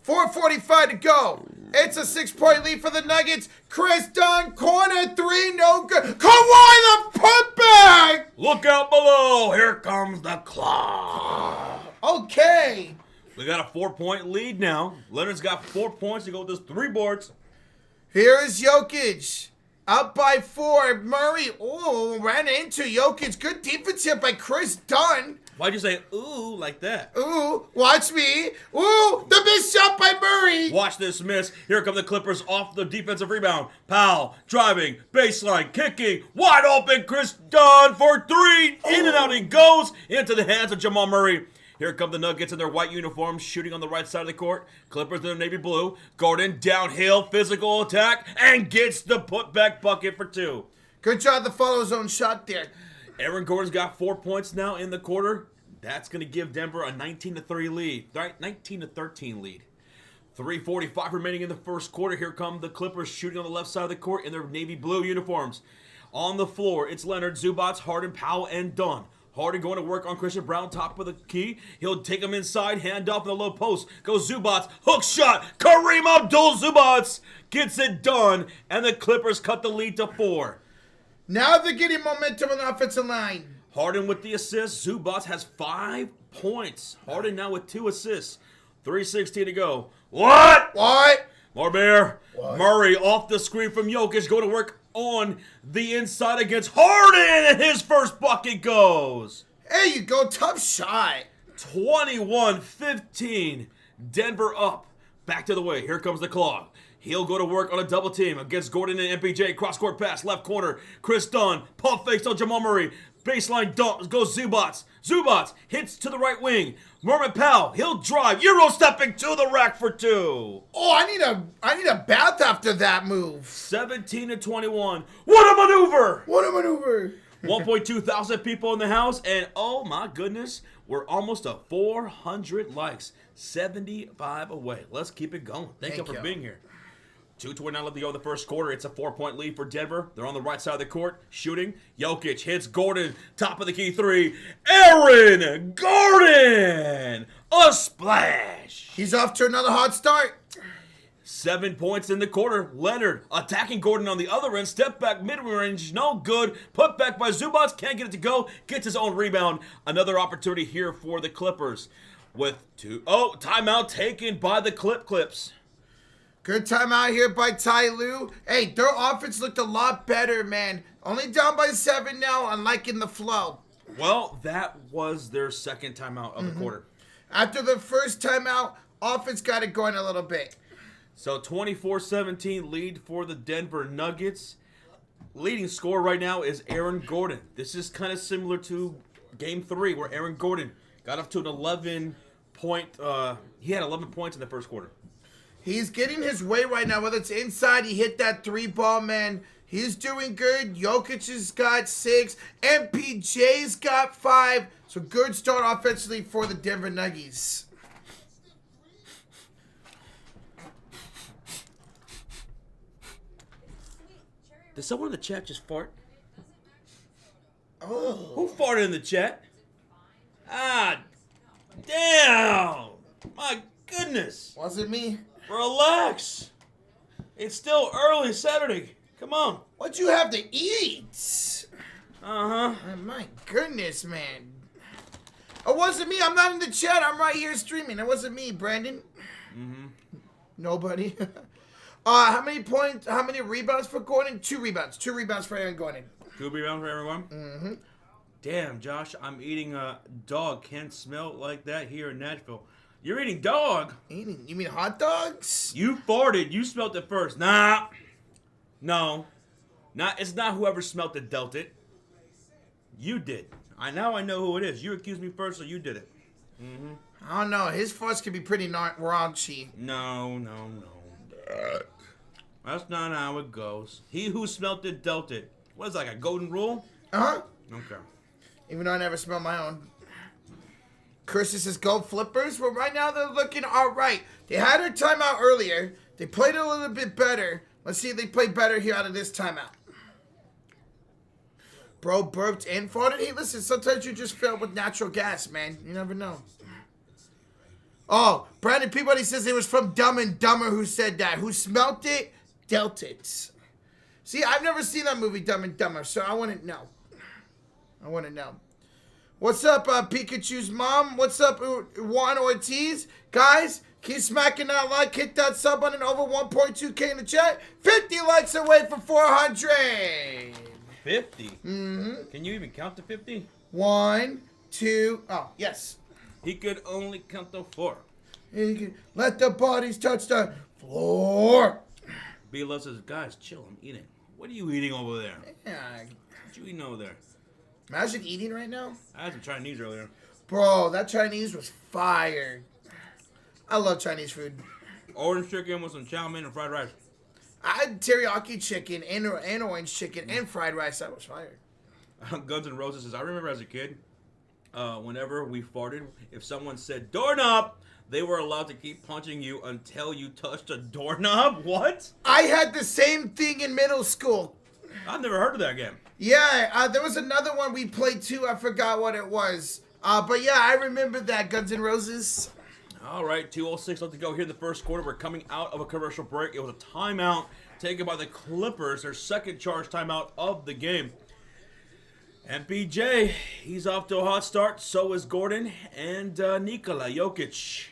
4:45 to go. It's a 6-point lead for the Nuggets. Chris Dunn, corner 3, no good. Kawhi the putback. Look out below. Here comes the claw. Okay. We got a 4-point lead now. Leonard's got 4 points to go with those 3 boards. Here is Jokic. Up by 4. Murray, ran into Jokic. Good defense here by Chris Dunn. Why'd you say, ooh, like that? Ooh, watch me. Ooh, the missed shot by Murray. Watch this miss. Here come the Clippers off the defensive rebound. Powell driving, baseline, kicking. Wide open, Chris Dunn for 3. In and out he goes into the hands of Jamal Murray. Here come the Nuggets in their white uniforms, shooting on the right side of the court. Clippers in their navy blue. Gordon downhill, physical attack, and gets the putback bucket for 2. Good job, the follow zone shot there. Aaron Gordon's got 4 points now in the quarter. That's going to give Denver a 19-3 lead. 19-13 lead. 3:45 remaining in the first quarter. Here come the Clippers shooting on the left side of the court in their navy blue uniforms. On the floor, it's Leonard, Zubats, Harden, Powell, and Dunn. Harden going to work on Christian Brown, top of the key. He'll take him inside, hand off in the low post. Goes Zubats, hook shot. Kareem Abdul-Zubats gets it done, and the Clippers cut the lead to 4. Now they're getting momentum on the offensive line. Harden with the assist. Zubats has 5 points. Harden now with 2 assists. 3:16 to go. What? More bear. What? Murray off the screen from Jokic. Going to work on the inside against Harden. And his first bucket goes. There you go. Tough shot. 21-15. Denver up. Back to the way. Here comes the clock. He'll go to work on a double team against Gordon and MPJ. Cross-court pass, left corner. Chris Dunn, pump fakes on Jamal Murray. Baseline dump, goes Zubats. Zubats hits to the right wing. Norman Powell, he'll drive. Euro stepping to the rack for 2. Oh, I need a bath after that move. 17-21. What a maneuver! What a maneuver. 1.2 thousand people in the house, and oh my goodness, we're almost to 400 likes. 75 away. Let's keep it going. Thank you for being here. 2:29 left to go in the first quarter. It's a 4-point lead for Denver. They're on the right side of the court, shooting. Jokic hits Gordon, top of the key 3. Aaron Gordon! A splash! He's off to another hot start. 7 points in the quarter. Leonard attacking Gordon on the other end. Step back mid-range. No good. Put back by Zubats. Can't get it to go. Gets his own rebound. Another opportunity here for the Clippers. With 2. Oh, timeout taken by the Clips. Good timeout here by Ty Lue. Hey, their offense looked a lot better, man. Only down by 7 now. I'm liking the flow. Well, that was their second timeout of the quarter. After the first timeout, offense got it going a little bit. So 24-17 lead for the Denver Nuggets. Leading scorer right now is Aaron Gordon. This is kind of similar to Game 3 where Aaron Gordon got up to an 11-point. He had 11 points in the first quarter. He's getting his way right now. Whether it's inside, he hit that 3-ball, man. He's doing good. Jokic has got 6. MPJ's got 5. So good start offensively for the Denver Nuggets. Did someone in the chat just fart? Oh. Who farted in the chat? Ah, damn! My goodness! Was it me? Relax. It's still early Saturday. Come on. What you have to eat? Uh-huh. Oh, my goodness, man. It wasn't me. I'm not in the chat. I'm right here streaming. It wasn't me, Brandon. Mm-hmm. Nobody. How many points? How many rebounds for Gordon? 2 rebounds. 2 rebounds for Aaron Gordon. 2 rebounds for everyone? Mm-hmm. Damn, Josh, I'm eating a dog. Can't smell like that here in Nashville. You're eating dog? Eating? You mean hot dogs? You farted. You smelled it first. Nah. No. It's not whoever smelled it dealt it. You did. Now I know who it is. You accused me first, so you did it. Mm-hmm. I don't know. His farts could be pretty raunchy. No. That's not how it goes. He who smelt it dealt it. What is that, like a golden rule? Uh-huh. Okay. Even though I never smelled my own. Chris says go Flippers. Well, right now they're looking all right. They had their timeout earlier. They played a little bit better. Let's see if they play better here out of this timeout. Bro burped and farted. Hey, listen, sometimes you just fill with natural gas, man. You never know. Oh, Brandon Peabody says it was from Dumb and Dumber who said that. Who smelt it, dealt it. See, I've never seen that movie, Dumb and Dumber, so I wouldn't know. What's up, Pikachu's mom? What's up, Juan Ortiz? Guys, keep smacking that like, hit that sub button, over 1.2K in the chat. 50 likes away from 400. 50? Mm-hmm. Can you even count to 50? 1, 2, oh, yes. He could only count to 4. Let the bodies touch the floor. B Love says, guys, chill, I'm eating. What are you eating over there? Yeah. What you eating over there? Imagine eating right now. I had some Chinese earlier. Bro, that Chinese was fire. I love Chinese food. Orange chicken with some chow mein and fried rice. I had teriyaki chicken and orange chicken and fried rice. That was fire. Guns N' Roses says, I remember as a kid, whenever we farted, if someone said doorknob, they were allowed to keep punching you until you touched a doorknob. What? I had the same thing in middle school. I've never heard of that game. Yeah, there was another one we played too. I forgot what it was. But yeah, I remember that, Guns N' Roses. All right, 2:06 left to go here in the first quarter. We're coming out of a commercial break. It was a timeout taken by the Clippers, their second charge timeout of the game. MPJ, he's off to a hot start. So is Gordon and Nikola Jokic.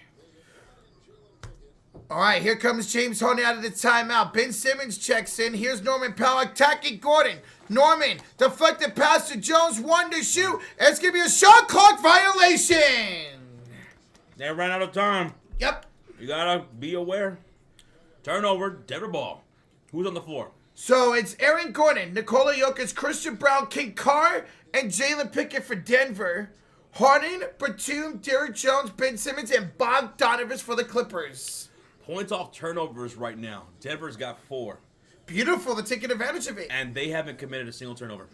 All right, here comes James Harden out of the timeout. Ben Simmons checks in. Here's Norman Powell attacking Gordon. Norman, deflected pass to Jones, 1 to shoot. It's going to be a shot clock violation. They ran out of time. Yep. You got to be aware. Turnover, Denver ball. Who's on the floor? So it's Aaron Gordon, Nikola Jokic, Christian Brown, King Carr, and Jalen Pickett for Denver. Harden, Batum, Derrick Jones, Ben Simmons, and Bogdanovich for the Clippers. Points off turnovers right now. Denver's got 4. Beautiful. They're taking advantage of it. And they haven't committed a single turnover.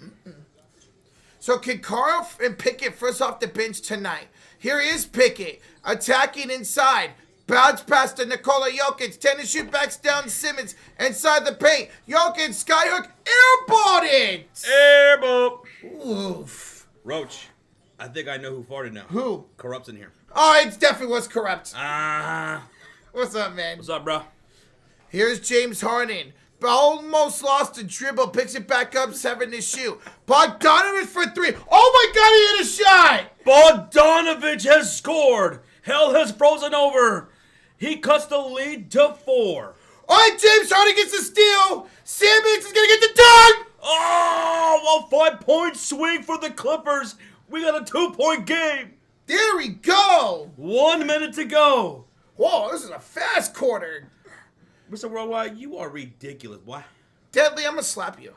So can Carl and Pickett first off the bench tonight. Here is Pickett attacking inside. Bounce pass to Nikola Jokic. 10 to shoot, backs down Simmons. Inside the paint. Jokic, skyhook, airballed it. Airball. Oof. Roach, I think I know who farted now. Who? Corrupt's in here. Oh, it definitely was corrupt. Ah. What's up, man? What's up, bro? Here's James Harden. Almost lost the dribble. Picks it back up. 7 to shoot. Bogdanovich for 3. Oh, my God, he hit a shot. Bogdanovich has scored. Hell has frozen over. He cuts the lead to 4. All right, James Harden gets the steal. Simmons is going to get the dunk. Oh, a 5-point swing for the Clippers. We got a 2-point game. There we go. 1 minute to go. Whoa, this is a fast quarter. Mr. Worldwide, you are ridiculous. Why? Deadly, I'm going to slap you.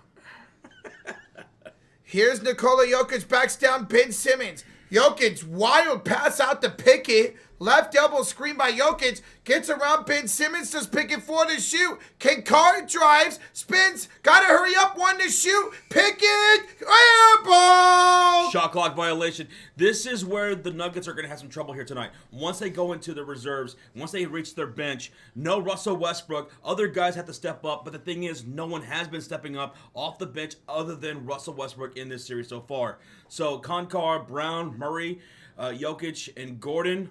Here's Nikola Jokic, backs down Ben Simmons. Jokic, wild pass out to Pickett. Left elbow screen by Jokic. Gets around Ben Simmons. Does Pickett 4 to shoot. King Carr drives. Spins. Gotta hurry up. 1 to shoot. Pickett. Airball. Shot clock violation. This is where the Nuggets are going to have some trouble here tonight. Once they go into the reserves, once they reach their bench, no Russell Westbrook. Other guys have to step up. But the thing is, no one has been stepping up off the bench other than Russell Westbrook in this series so far. So Carr, Brown, Murray, Jokic, and Gordon.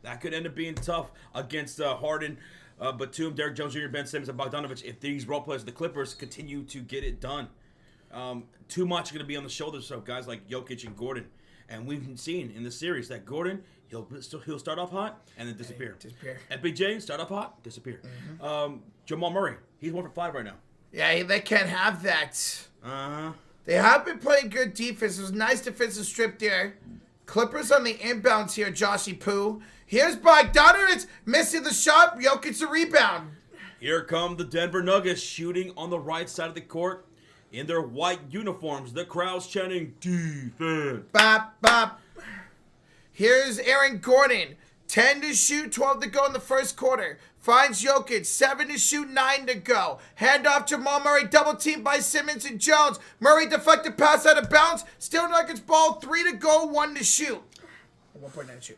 That could end up being tough against Harden, Batum, Derrick Jones Jr., Ben Simmons, and Bogdanovich if these role players, the Clippers, continue to get it done. Too much going to be on the shoulders of guys like Jokic and Gordon. And we've seen in the series that Gordon, he'll start off hot and then disappear. FBJ, start off hot, disappear. Jamal Murray, he's 1 for 5 right now. Yeah, they can't have that. Uh-huh. They have been playing good defense. It was a nice defensive strip there. Clippers on the inbounds here, Joshy Poo. Here's Bogdanovich missing the shot. Jokic the rebound. Here come the Denver Nuggets shooting on the right side of the court in their white uniforms. The crowd's chanting, defense. Bop, bop. Here's Aaron Gordon. 10 to shoot, 12 to go in the first quarter. Finds Jokic, 7 to shoot, 9 to go. Handoff Jamal Murray, double teamed by Simmons and Jones. Murray deflected pass out of bounds. Still Nuggets ball, 3 to go, 1 to shoot. 1.9 shoot.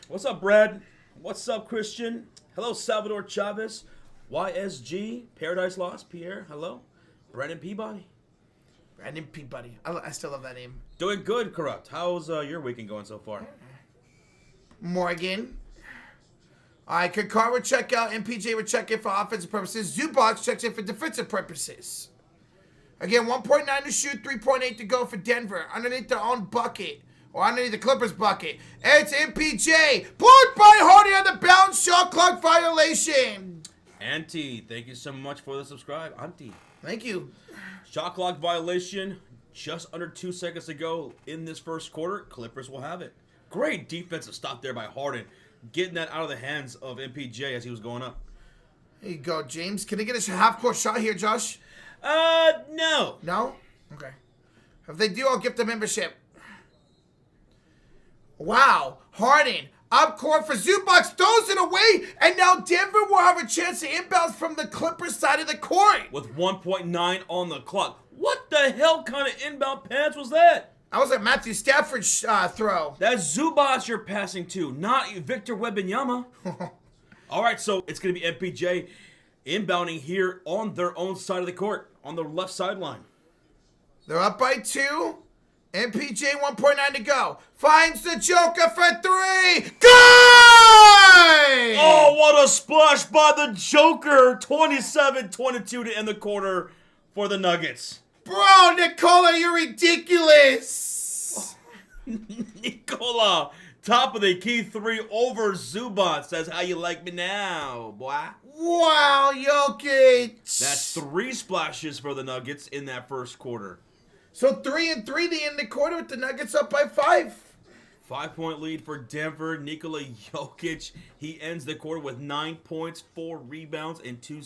What's up, Brad? What's up, Christian? Hello, Salvador Chavez. YSG, Paradise Lost, Pierre, hello. Brandon Peabody. Brandon Peabody. I still love that name. Doing good, Corrupt. How's your weekend going so far? Morgan. All right, Kakar would check out. MPJ would check in for offensive purposes. Zubac checks in for defensive purposes. Again, 1.9 to shoot, 3.8 to go for Denver. Underneath their own bucket. Or underneath the Clippers bucket. It's MPJ. Blocked by Hardy on the bounce. Shot clock violation. Auntie, thank you so much for the subscribe. Auntie. Thank you. Shot clock violation. Just under 2 seconds to go in this first quarter. Clippers will have it. Great defensive stop there by Harden. Getting that out of the hands of MPJ as he was going up. There you go, James. Can I get a half-court shot here, Josh? No. No? Okay. If they do, I'll gift the membership. Wow. Harden. Up court for Zubac. Throws it away. And now Denver will have a chance to inbound from the Clippers side of the court. With 1.9 on the clock. What the hell kind of inbound pass was that? That was a Matthew Stafford throw. That's Zubac you're passing to, not Victor Wembanyama. All right, so it's going to be MPJ inbounding here on their own side of the court, on the left sideline. They're up by 2. MPJ 1.9 to go. Finds the Joker for 3. Good! Oh, what a splash by the Joker. 27-22 to end the quarter for the Nuggets. Bro, Nikola, you're ridiculous. Nikola, top of the key 3 over Zubac. That's how you like me now, boy. Wow, Jokic. That's 3 splashes for the Nuggets in that first quarter. So 3 and 3 the end of the quarter with the Nuggets up by 5. 5-point lead for Denver. Nikola Jokic, he ends the quarter with 9 points, 4 rebounds, and 2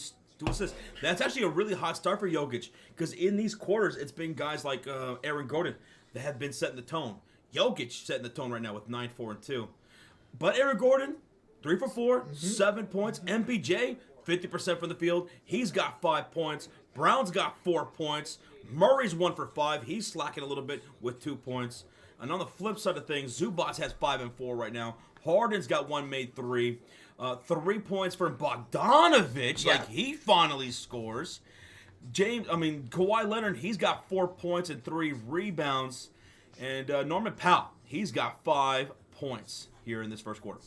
assists. That's actually a really hot start for Jokic because in these quarters, it's been guys like Aaron Gordon that have been setting the tone. Jokic setting the tone right now with 9, 4, and 2. But Aaron Gordon, 3 for 4, 7 points. MPJ, 50% from the field. He's got 5 points. Brown's got 4 points. Murray's 1 for 5. He's slacking a little bit with 2 points. And on the flip side of things, Zubac has 5 and 4 right now. Harden's got 1 made 3. 3 points for Bogdanovic. Yeah. Like, he finally scores. Kawhi Leonard, he's got 4 points and 3 rebounds. And Norman Powell, he's got 5 points here in this first quarter.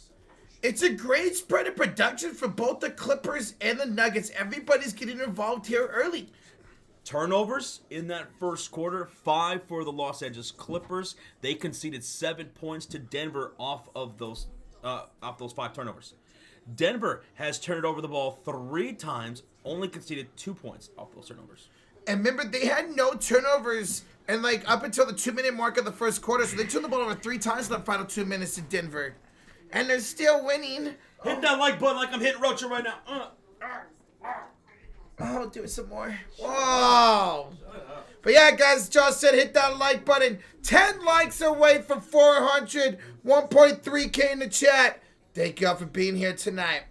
It's a great spread of production for both the Clippers and the Nuggets. Everybody's getting involved here early. Turnovers in that first quarter, 5 for the Los Angeles Clippers. They conceded 7 points to Denver off those 5 turnovers. Denver has turned over the ball 3 times, only conceded 2 points off those turnovers. And remember, they had no turnovers and up until the 2-minute mark of the first quarter, so they turned the ball over 3 times in the final 2 minutes to Denver. And they're still winning. Hit that like button like I'm hitting Rocha right now. Oh, do it some more. Whoa. But yeah, guys, Josh said hit that like button. 10 likes away from 400. 1.3K in the chat. Thank y'all for being here tonight.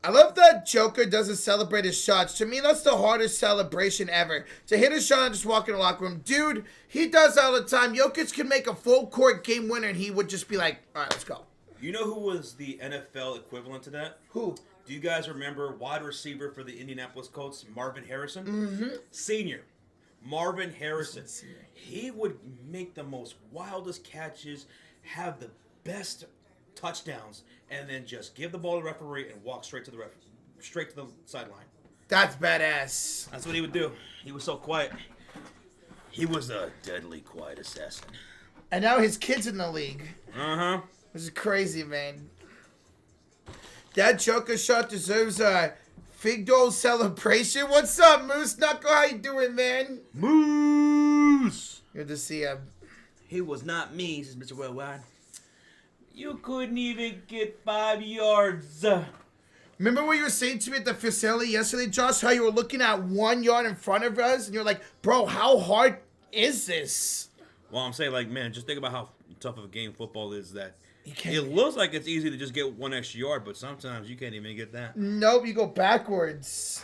I love that Joker doesn't celebrate his shots. To me, that's the hardest celebration ever. To hit a shot and just walk in the locker room. Dude, he does that all the time. Jokic can make a full court game winner and he would just be like, all right, let's go. You know who was the NFL equivalent to that? Who? Do you guys remember wide receiver for the Indianapolis Colts, Marvin Harrison? Mm-hmm. Senior. Marvin Harrison. He would make the most wildest catches, have the best touchdowns, and then just give the ball to the referee and walk straight to the sideline. That's badass. That's what he would do. He was so quiet. He was a deadly quiet assassin. And now his kid's in the league. Uh-huh. This is crazy, man. That Joker shot deserves a Figdole celebration. What's up, Moose Knuckle? How you doing, man? Moose! Good to see you. He was not me, says Mr. Worldwide. You couldn't even get 5 yards. Remember what you were saying to me at the facility yesterday, Josh? How you were looking at 1 yard in front of us, and you're like, bro, how hard is this? Well, I'm saying, man, just think about how tough of a game football is that can't. It looks like it's easy to just get 1 extra yard, but sometimes you can't even get that. Nope, you go backwards.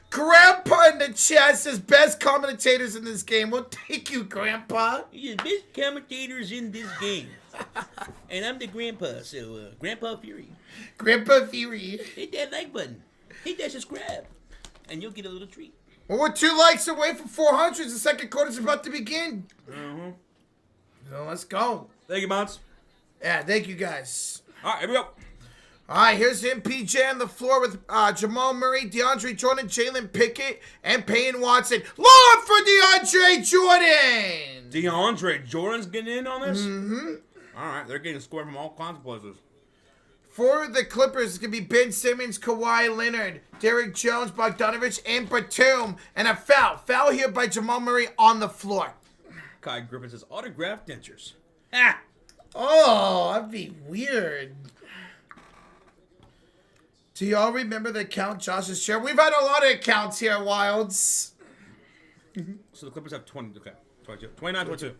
Grandpa in the chat says best commentators in this game. Well, thank you, Grandpa. You're the best commentators in this game. And I'm the grandpa, so Grandpa Fury. Grandpa Fury. Hit that like button. Hit that subscribe. And you'll get a little treat. Well, we're 2 likes away from 400. The second quarter's about to begin. Mm-hmm. So let's go. Thank you, Mounts. Yeah, thank you, guys. All right, here we go. All right, here's MPJ on the floor with Jamal Murray, DeAndre Jordan, Jalen Pickett, and Payne Watson. Long for DeAndre Jordan! DeAndre Jordan's getting in on this? Mm-hmm. All right, they're getting scored from all kinds of places. For the Clippers, it's going to be Ben Simmons, Kawhi Leonard, Derrick Jones, Bogdanovic, and Batum. And a foul. Foul here by Jamal Murray on the floor. Kai Griffin says autographed dentures. Ah! Oh, that'd be weird. Do y'all remember the account Josh has shared? We've had a lot of accounts here, Wilds. So the Clippers have 20, okay, 22, 29, 22.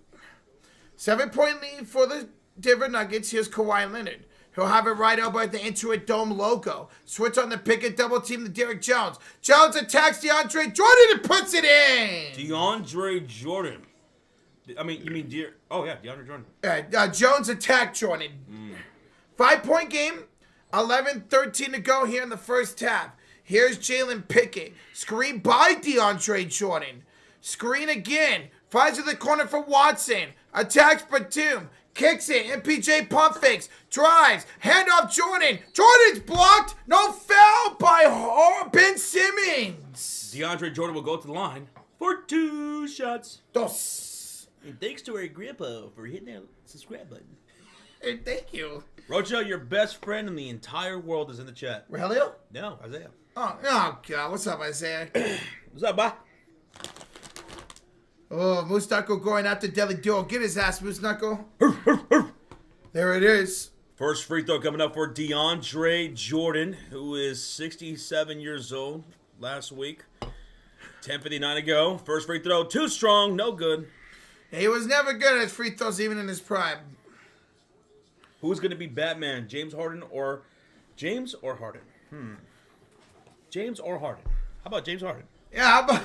7-point lead for the Denver Nuggets. Here's Kawhi Leonard. He'll have it right elbow at the Intuit Dome logo. Switch on the pick and double team to Derrick Jones. Jones attacks DeAndre Jordan and puts it in. DeAndre Jordan. I mean, you mean DeAndre Jordan. Jones attacked Jordan. 5-point game. 11:13 to go here in the first half. Here's Jalen Pickett. Screen by DeAndre Jordan. Screen again. Finds in the corner for Watson. Attacks Batum. Kicks it. MPJ pump fakes. Drives. Handoff Jordan. Jordan's blocked. No foul by Ben Simmons. DeAndre Jordan will go to the line for 2 shots. Dos. And thanks to our grandpa for hitting that subscribe button. Hey, thank you. Rojo, your best friend in the entire world is in the chat. Really? No, Isaiah. Oh God. What's up, Isaiah? What's up, bye? Oh, Moose Knuckle going after Deli Duo. Get his ass, Moose Knuckle. There it is. First free throw coming up for DeAndre Jordan, who is 67 years old last week. 10:59 to go. First free throw, too strong, no good. He was never good at free throws, even in his prime. Who's going to be Batman, James Harden or Harden? James or Harden? How about James Harden? Yeah, how about...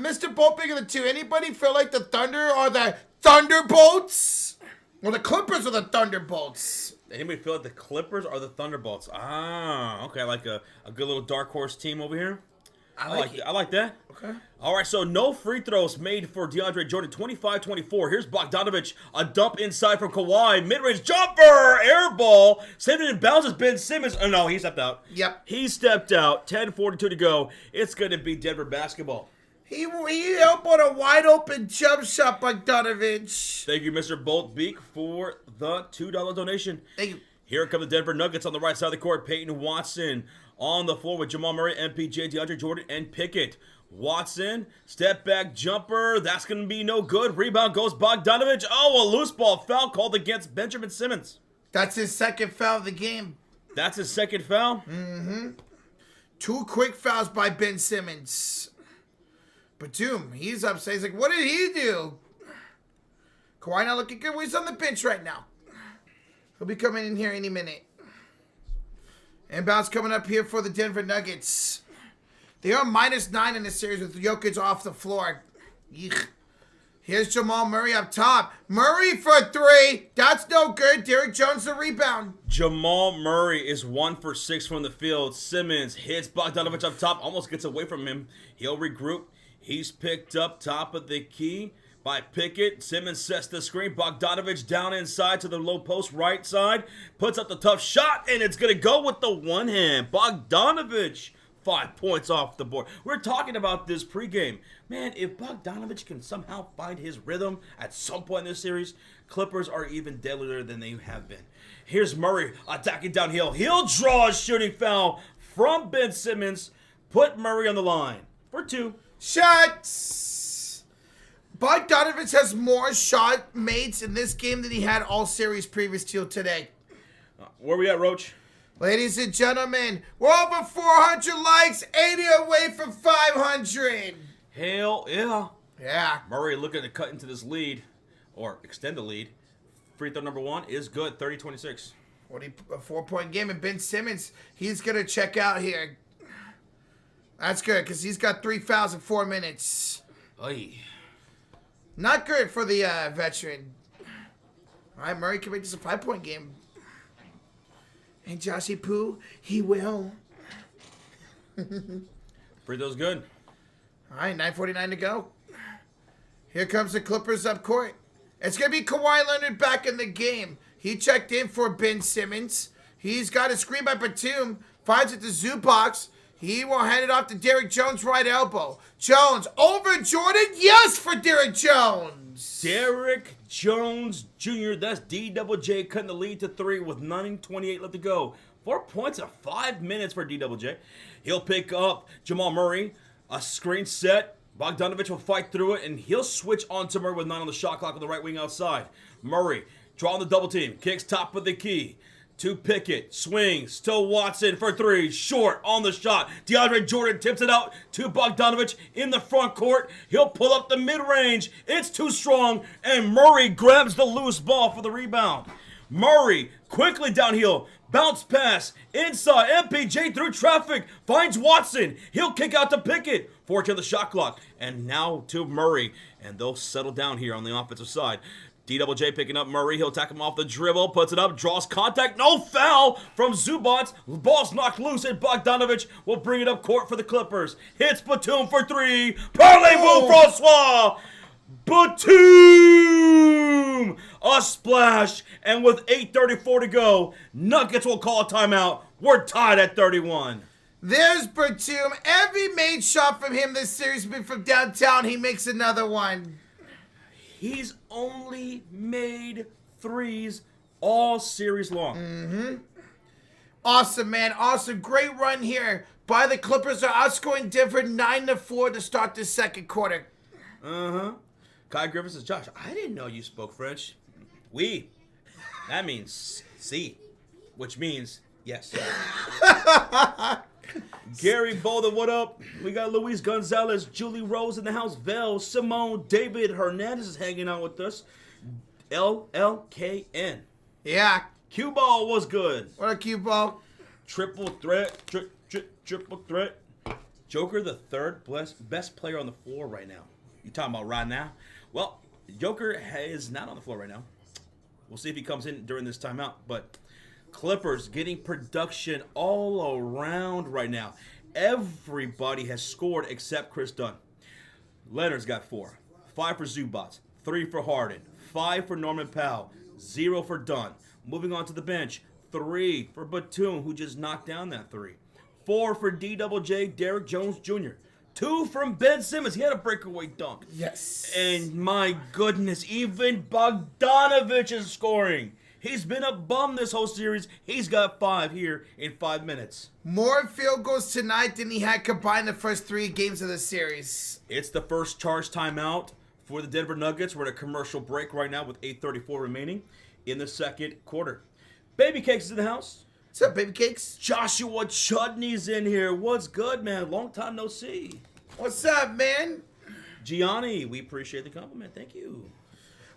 Mr. Boltbig of the two, anybody feel like the Thunder are the Thunderbolts? Or the Clippers are the Thunderbolts? Anybody feel like the Clippers are the Thunderbolts? Ah, okay, like a good little dark horse team over here. I like that. Okay. All right, so no free throws made for DeAndre Jordan. 25-24. Here's Bogdanovich. A dump inside from Kawhi. Mid-range jumper. Air ball. Saved it in bounds as Ben Simmons. Oh, no, he stepped out. Yep. He stepped out. 10:42 to go. It's going to be Denver basketball. He elbowed a wide open jump shot, Bogdanovich. Thank you, Mr. Boltbeek, for the $2 donation. Thank you. Here come the Denver Nuggets on the right side of the court. Peyton Watson on the floor with Jamal Murray, MPJ, DeAndre Jordan, and Pickett. Watson, step back jumper. That's going to be no good. Rebound goes Bogdanovich. Oh, a loose ball foul called against Benjamin Simmons. That's his second foul of the game. That's his second foul? Mm-hmm. 2 quick fouls by Ben Simmons. Batum, he's upset. He's like, what did he do? Kawhi not looking good. Well, he's on the bench right now. He'll be coming in here any minute. Inbounds coming up here for the Denver Nuggets. They are -9 in this series with Jokic off the floor. Yeesh. Here's Jamal Murray up top. Murray for 3. That's no good. Derrick Jones the rebound. Jamal Murray is 1 for 6 from the field. Simmons hits Bogdanovich up top. Almost gets away from him. He'll regroup. He's picked up top of the key by Pickett. Simmons sets the screen. Bogdanovich down inside to the low post right side. Puts up the tough shot, and it's going to go with the one hand. Bogdanovich, 5 points off the board. We're talking about this pregame. Man, if Bogdanovich can somehow find his rhythm at some point in this series, Clippers are even deadlier than they have been. Here's Murray attacking downhill. He'll draw a shooting foul from Ben Simmons. Put Murray on the line for 2. Shots! Bogdanovich has more shot mates in this game than he had all series previous to today. Where we at, Roach? Ladies and gentlemen, we're over 400 likes, 80 away from 500. Hell yeah. Yeah. Murray looking to cut into this lead, or extend the lead. Free throw number 1 is good, 30-26. A 4-point game, and Ben Simmons, he's going to check out here. That's good, because he's got 3 fouls in 4 minutes. Oy. Not good for the veteran. All right, Murray can make this a 5-point game. And Joshy Poo, he will. Free throw's good. All right, 9:49 to go. Here comes the Clippers up court. It's going to be Kawhi Leonard back in the game. He checked in for Ben Simmons. He's got a screen by Batum. Finds it to Zubac. He will hand it off to Derrick Jones, right elbow. Jones over Jordan. Yes, for Derrick Jones. Derrick Jones Jr. That's DJJ cutting the lead to 3 with 9:28 left to go. 4 points in 5 minutes for DJJ. He'll pick up Jamal Murray. A screen set. Bogdanovich will fight through it, and he'll switch on to Murray with 9 on the shot clock on the right wing outside. Murray drawing the double team. Kicks top of the key. To Pickett, swings to Watson for 3, short on the shot. DeAndre Jordan tips it out to Bogdanovich in the front court. He'll pull up the mid-range. It's too strong, and Murray grabs the loose ball for the rebound. Murray quickly downhill, bounce pass, inside, MPJ through traffic, finds Watson. He'll kick out to Pickett. 14 on the shot clock, and now to Murray, and they'll settle down here on the offensive side. DJJ picking up Murray. He'll attack him off the dribble. Puts it up. Draws contact. No foul from Zubac. Ball's knocked loose, and Bogdanovich will bring it up court for the Clippers. Hits Batum for 3. Parlez-vous, Francois! Batum! A splash. And with 8:34 to go, Nuggets will call a timeout. We're tied at 31. There's Batum. Every made shot from him this series has been from downtown. He makes another one. He's only made 3s all series long. Mm-hmm. Awesome, man. Awesome. Great run here But the Clippers are outscoring Denver 9-4 to start the second quarter. Uh-huh. Kai Griffin says, Josh, I didn't know you spoke French. Oui. That means si, which means yes. Gary Bolden, what up? We got Luis Gonzalez, Julie Rose in the house, Vel, Simone, David Hernandez is hanging out with us. LLKN. Yeah. Cue ball was good. What a cue ball. Triple threat. Triple threat. Joker, the third best player on the floor right now. You talking about right now? Well, Joker is not on the floor right now. We'll see if he comes in during this timeout. But Clippers getting production all around right now. Everybody has scored except Chris Dunn. Leonard's got 4. 5 for Zubats. 3 for Harden. 5 for Norman Powell. 0 for Dunn. Moving on to the bench. 3 for Batum, who just knocked down that 3. 4 for DJJ, Derrick Jones Jr. 2 from Ben Simmons. He had a breakaway dunk. Yes. And my goodness, even Bogdanovich is scoring. He's been a bum this whole series. He's got 5 here in 5 minutes. More field goals tonight than he had combined the first 3 games of the series. It's the first charge timeout for the Denver Nuggets. We're in a commercial break right now with 8:34 remaining in the second quarter. Baby Cakes is in the house. What's up, baby cakes? Joshua Chudney's in here. What's good, man? Long time no see. What's up, man? Gianni, we appreciate the compliment. Thank you.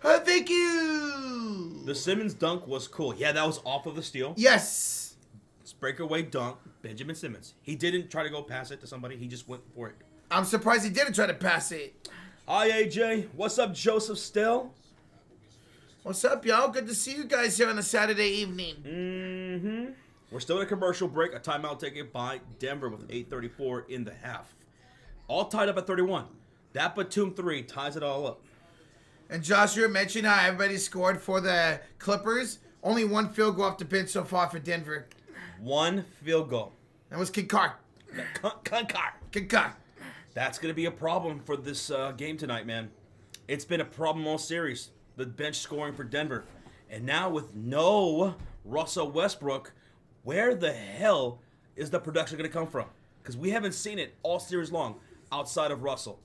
Thank you. The Simmons dunk was cool. Yeah, that was off of the steal. Yes. Breakaway dunk, Benjamin Simmons. He didn't try to go pass it to somebody. He just went for it. I'm surprised he didn't try to pass it. Hi, AJ. What's up, Joseph Stell? What's up, y'all? Good to see you guys here on a Saturday evening. Mm-hmm. We're still in a commercial break. A timeout taken by Denver with 8:34 in the half. All tied up at 31. That Batum 3 ties it all up. And Josh, you mentioned how everybody scored for the Clippers. Only 1 field goal off the bench so far for Denver. 1 field goal. That was Kinkar. Kinkar. That's going to be a problem for this game tonight, man. It's been a problem all series. The bench scoring for Denver. And now with no Russell Westbrook, where the hell is the production going to come from? Because we haven't seen it all series long outside of Russell.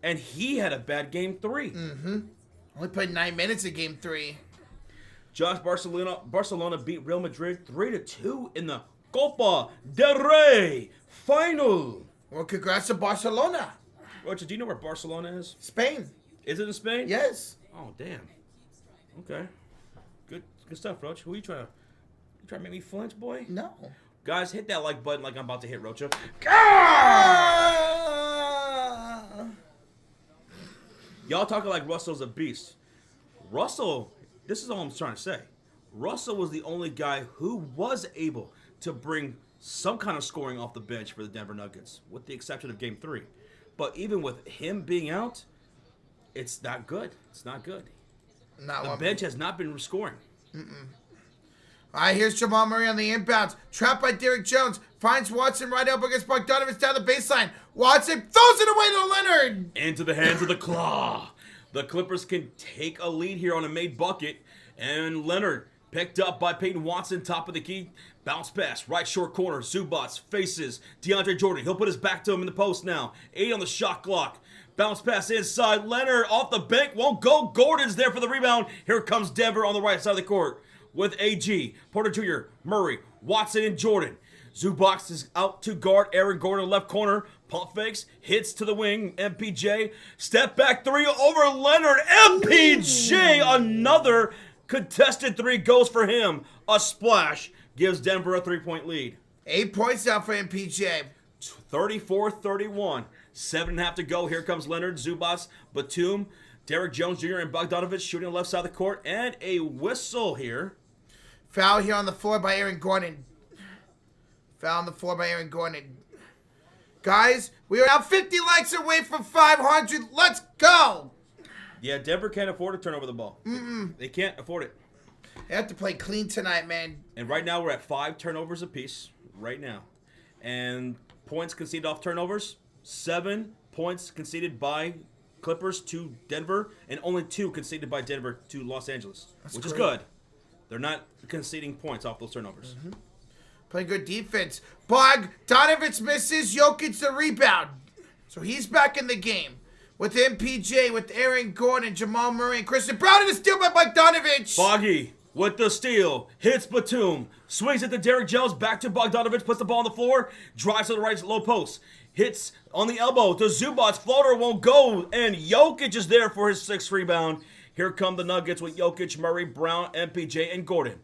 And he had a bad game 3. Mm-hmm. Only played 9 minutes in game 3. Josh, Barcelona beat Real Madrid 3-2 in the Copa del Rey final. Well, congrats to Barcelona. Roger, do you know where Barcelona is? Spain. Is it in Spain? Yes. Oh, damn. Okay. Good stuff, Roach. Who are you trying to make me flinch, boy? No. Guys, hit that like button like I'm about to hit Rocha. Y'all talking like Russell's a beast. Russell, this is all I'm trying to say. Russell was the only guy who was able to bring some kind of scoring off the bench for the Denver Nuggets, with the exception of Game 3. But even with him being out, it's not good. It's not good. The bench has not been scoring. All right, here's Jamal Murray on the inbounds. Trapped by Derrick Jones. Finds Watson right elbow against Bogdanovich down the baseline. Watson throws it away to Leonard. Into the hands of the Claw. The Clippers can take a lead here on a made bucket. And Leonard picked up by Peyton Watson, top of the key. Bounce pass, right short corner. Zubats faces DeAndre Jordan. He'll put his back to him in the post now. 8 on the shot clock. Bounce pass inside. Leonard off the bank. Won't go. Gordon's there for the rebound. Here comes Denver on the right side of the court with AG, Porter Jr., Murray, Watson, and Jordan. Zubats is out to guard Aaron Gordon, left corner. Pump fakes, hits to the wing. MPJ, step back 3 over Leonard. MPJ, another contested 3 goes for him. A splash gives Denver a 3-point lead. 8 points out for MPJ. 34-31. 7.5 to go. Here comes Leonard, Zubats, Batum, Derrick Jones Jr., and Bogdanovich shooting on the left side of the court. And a whistle here. Foul here on the floor by Aaron Gordon. Foul on the floor by Aaron Gordon. Guys, we are now 50 likes away from 500. Let's go. Yeah, Denver can't afford to turn over the ball. They can't afford it. They have to play clean tonight, man. And right now we're at 5 turnovers apiece. Right now. And points conceded off turnovers. 7 points conceded by Clippers to Denver. And only 2 conceded by Denver to Los Angeles. Which is good. They're not conceding points off those turnovers. Playing good defense. Bogdanovich misses. Jokic the rebound. So he's back in the game. With MPJ, with Aaron Gordon, Jamal Murray, and Christian Brown, and a steal by Bogdanovich. Boggy with the steal. Hits Batum. Swings it to Derek Jones. Back to Bogdanovich. Puts the ball on the floor. Drives to the right low post. Hits on the elbow to Zubac's. Floater won't go. And Jokic is there for his 6th rebound. Here come the Nuggets with Jokic, Murray, Brown, MPJ, and Gordon.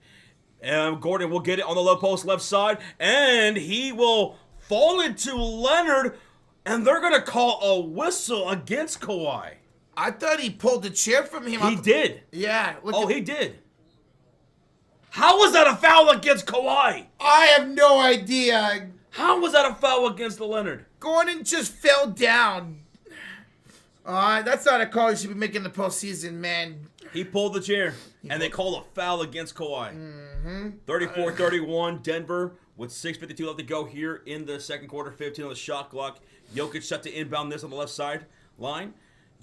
And Gordon will get it on the low post left side. And he will fall into Leonard. And they're going to call a whistle against Kawhi. I thought he pulled the chair from him. He did. Yeah. He did. How was that a foul against Kawhi? I have no idea. How was that a foul against the Leonard? Gordon just fell down. That's not a call you should be making in the postseason, man. He pulled the chair, and they called a foul against Kawhi. 34-31, Denver with 6:52 left to go here in the second quarter. 15 on the shot clock. Jokic set to inbound this on the left side line.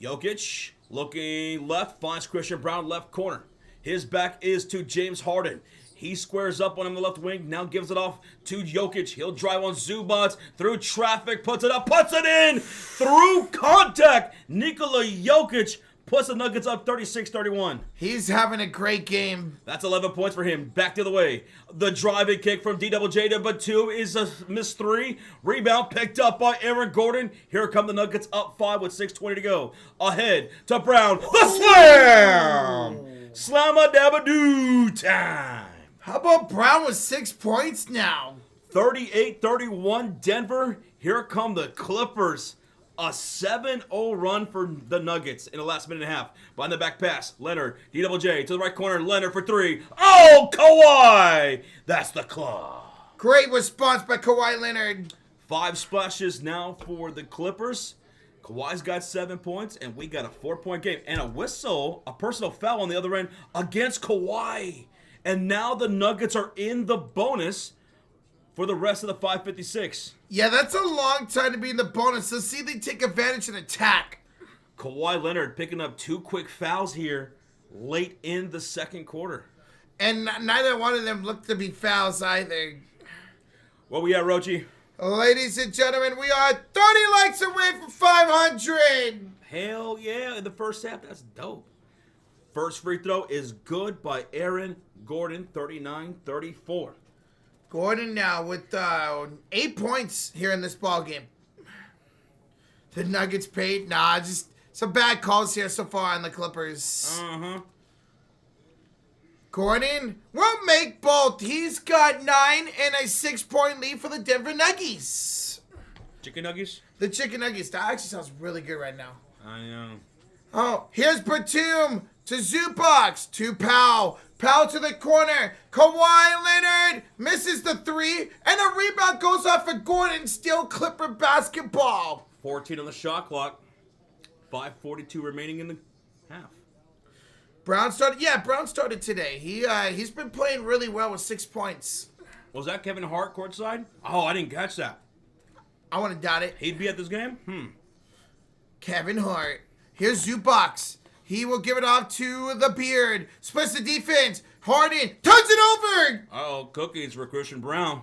Jokic looking left, finds Christian Brown left corner. His back is to James Harden. He squares up on him the left wing, now gives it off to Jokic. He'll drive on Zubac through traffic, puts it up, puts it in through contact. Nikola Jokic puts the Nuggets up 36-31. He's having a great game. That's 11 points for him. Back the other way. The driving kick from DJJ to Batum is a missed 3. Rebound picked up by Aaron Gordon. Here come the Nuggets up 5 with 6:20 to go. Ahead to Brown. The slam! Slam-a-dabba-doo time. How about Brown with 6 points now? 38-31 Denver. Here come the Clippers. A 7-0 run for the Nuggets in the last minute and a half. Behind the back pass, Leonard, DJJ to the right corner, Leonard for 3. Oh, Kawhi! That's the claw. Great response by Kawhi Leonard. 5 splashes now for the Clippers. Kawhi's got 7 points, and we got a 4-point game. And a whistle, a personal foul on the other end against Kawhi. And now the Nuggets are in the bonus for the rest of the 5:56. Yeah, that's a long time to be in the bonus. Let's see if they take advantage and attack. Kawhi Leonard picking up 2 quick fouls here late in the second quarter. And neither one of them look to be fouls either. What we at, Rochi? Ladies and gentlemen, we are 30 likes away from 500. Hell yeah, in the first half. That's dope. First free throw is good by Aaron Gordon, 39-34. Gordon now with 8 points here in this ball game. The Nuggets paid. Nah, just some bad calls here so far on the Clippers. Gordon will make both. He's got 9 and a 6-point lead for the Denver Nuggets. Chicken Nuggets? The Chicken Nuggets. That actually sounds really good right now. I know. Oh, here's Batum to Zubac to Powell. Powell to the corner. Kawhi Leonard misses the 3. And a rebound goes off for Gordon. Still Clipper basketball. 14 on the shot clock. 5:42 remaining in the half. Brown started today. He's been playing really well with 6 points. Was that Kevin Hart courtside? Oh, I didn't catch that. I want to doubt it. He'd be at this game? Kevin Hart. Here's Zubac. He will give it off to the Beard. Splits the defense. Harden turns it over. Uh-oh, cookies for Christian Brown.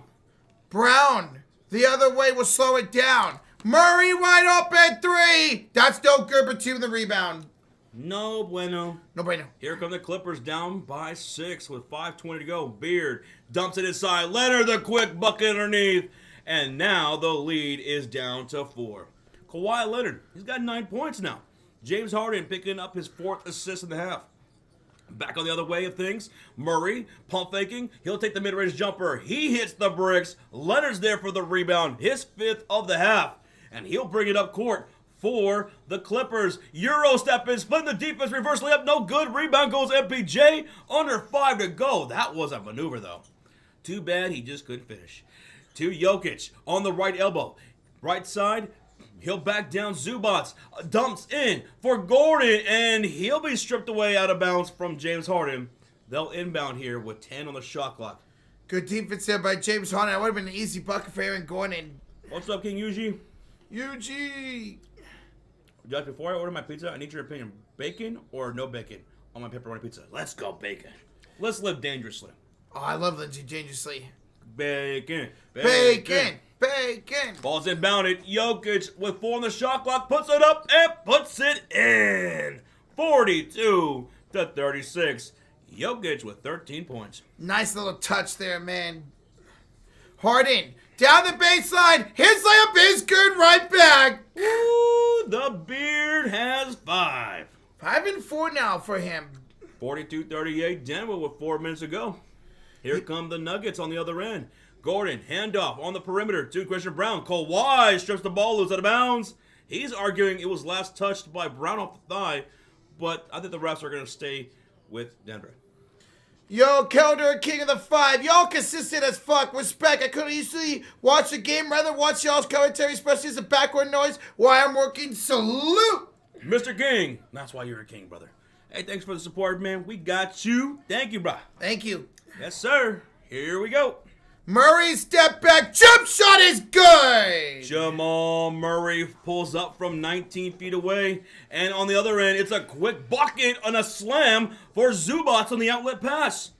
Brown the other way will slow it down. Murray wide open 3. That's no good, but 2 in the rebound. No bueno. No bueno. Here come the Clippers down by 6 with 5:20 to go. Beard dumps it inside. Leonard the quick bucket underneath. And now the lead is down to 4. Kawhi Leonard, he's got 9 points now. James Harden picking up his 4th assist in the half. Back on the other way of things, Murray, pump faking. He'll take the mid-range jumper. He hits the bricks. Leonard's there for the rebound. His 5th of the half. And he'll bring it up court for the Clippers. Euro step in, splitting the defense, reverse layup, no good. Rebound goes MPJ. Under 5 to go. That was a maneuver, though. Too bad he just couldn't finish. To Jokic on the right elbow. Right side. He'll back down Zubac, dumps in for Gordon, and he'll be stripped away out of bounds from James Harden. They'll inbound here with 10 on the shot clock. Good defense there by James Harden. That would have been an easy bucket for Aaron Gordon. What's up, King Yuji? UG. Just before I order my pizza, I need your opinion. Bacon or no bacon on my pepperoni pizza? Let's go bacon. Let's live dangerously. Oh, I love Lindsay dangerously. Bacon. Bacon. Bacon. Ball's inbounded. Jokic with 4 on the shot clock. Puts it up and puts it in. 42-36. Jokic with 13 points. Nice little touch there, man. Harden. Down the baseline. His layup is good right back. Woo, the Beard has 5. 5 and 4 now for him. 42-38, Denver with 4 minutes to go. Here come the Nuggets on the other end. Gordon, handoff on the perimeter to Christian Brown. Kawhi strips the ball loose out of bounds. He's arguing it was last touched by Brown off the thigh, but I think the refs are going to stay with Denver. Yo, Kelder, king of the 5. Y'all consistent as fuck. Respect. I could easily watch the game, rather watch y'all's commentary, especially as a background noise while I'm working. Salute! Mr. King. That's why you're a king, brother. Hey, thanks for the support, man. We got you. Thank you, bro. Thank you. Yes, sir. Here we go. Murray step back. Jump shot is good. Jamal Murray pulls up from 19 feet away. And on the other end, it's a quick bucket on a slam for Zubac on the outlet pass.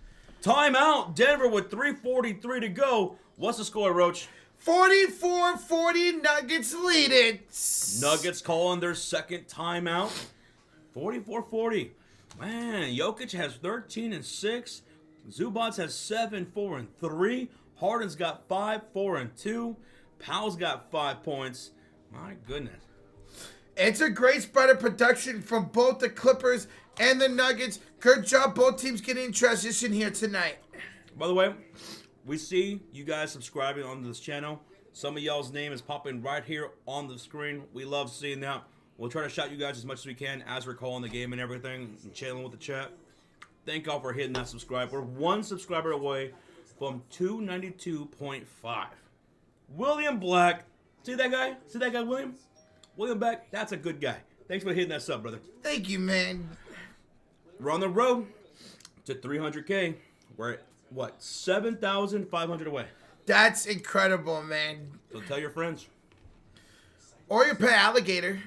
Timeout. Denver with 3:43 to go. What's the score, Roach? 44-40 Nuggets lead it. Nuggets calling their second timeout. 44-40. Man, Jokic has 13 and 6. Zubac has 7, 4, and 3. Harden's got 5, 4, and 2. Powell's got 5 points. My goodness. It's a great spread of production from both the Clippers and the Nuggets. Good job, both teams getting in transition here tonight. By the way, we see you guys subscribing on this channel. Some of y'all's name is popping right here on the screen. We love seeing that. We'll try to shout you guys as much as we can as we're calling the game and everything and chilling with the chat. Thank y'all for hitting that subscribe. We're 1 subscriber away from 292.5. William Black. See that guy? See that guy, William? William Black, that's a good guy. Thanks for hitting that sub, brother. Thank you, man. We're on the road to 300K. We're at, 7,500 away. That's incredible, man. So tell your friends. Or your pet alligator.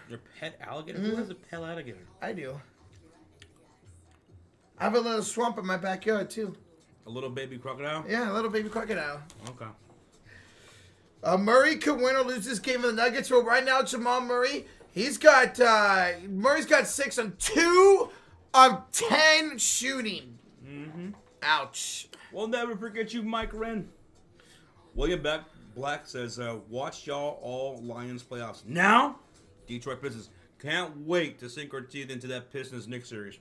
Your pet alligator? Who has a pet alligator? I do. I have a little swamp in my backyard, too. A little baby crocodile? Yeah, a little baby crocodile. Okay. Murray could win or lose this game for the Nuggets. Well, right now, Jamal Murray, Murray's got 6 on 2 of 10 shooting. Mm-hmm. Ouch. We'll never forget you, Mike Wren. William Black says, watch y'all all Lions playoffs. Now, Detroit Pistons. Can't wait to sink our teeth into that Pistons-Knicks series.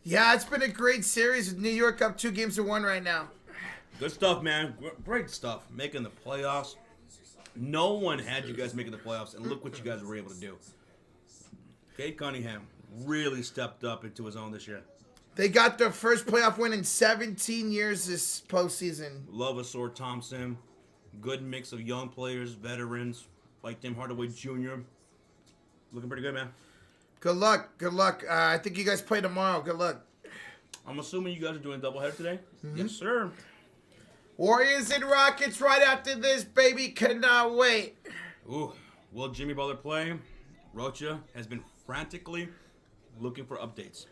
Yeah, it's been a great series with New York up 2-1 right now. Good stuff, man. Great stuff. Making the playoffs. No one had you guys making the playoffs, and look what you guys were able to do. Cade Cunningham really stepped up into his own this year. They got their first playoff win in 17 years this postseason. Love Asor Thompson. Good mix of young players, veterans, like Tim Hardaway Jr. Looking pretty good, man. Good luck. Good luck. I think you guys play tomorrow. Good luck. I'm assuming you guys are doing a doubleheader today? Mm-hmm. Yes, sir. Warriors and Rockets right after this, baby. Cannot wait. Ooh, will Jimmy Butler play? Rocha has been frantically looking for updates.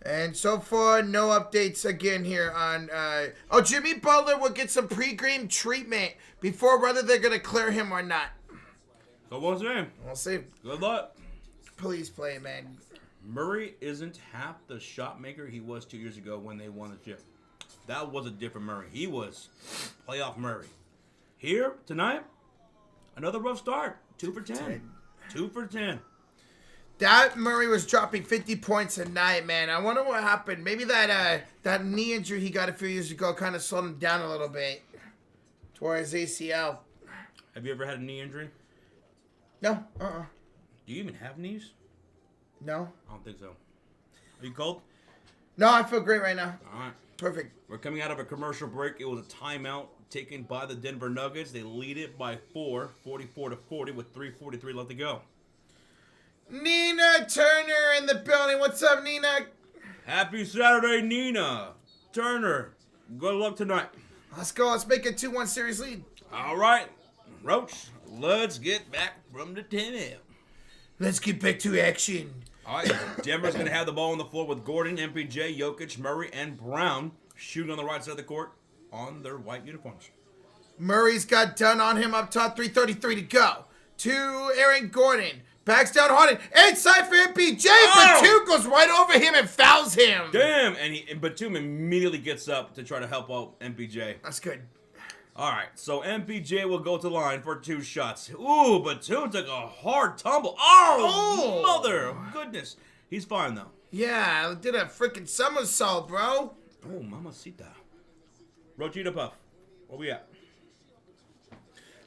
And so far, no updates again here on... Jimmy Butler will get some pre-game treatment before whether they're going to clear him or not. So we'll see. We'll see. Good luck. Please play, man. Murray isn't half the shot maker he was 2 years ago when they won the chip. That was a different Murray. He was playoff Murray. Here, tonight, another rough start. 2 for 10. 2 for 10. That Murray was dropping 50 points a night, man. I wonder what happened. Maybe that knee injury he got a few years ago kind of slowed him down a little bit. Tore his ACL. Have you ever had a knee injury? No. Do you even have knees? No. I don't think so. Are you cold? No, I feel great right now. All right. Perfect. We're coming out of a commercial break. It was a timeout taken by the Denver Nuggets. They lead it by 4, 44-40 with 3:43 left to go. Nina Turner in the building. What's up, Nina? Happy Saturday, Nina Turner. Good luck tonight. Let's go. Let's make a 2-1 series lead. All right. Roach, let's get back from the 10-0. Let's get back to action. All right. Denver's going to have the ball on the floor with Gordon, MPJ, Jokic, Murray, and Brown shooting on the right side of the court on their white uniforms. Murray's got done on him up top, 3:33 to go. To Aaron Gordon. Backs down Harden. Inside for MPJ, but two goes right over him and fouls him. Damn, and Batum immediately gets up to try to help out MPJ. That's good. All right, so MPJ will go to the line for 2 shots. Ooh, Batum took a hard tumble. Oh, mother of goodness. He's fine, though. Yeah, did a freaking somersault, bro. Oh, mamacita. Rochita Puff, where we at?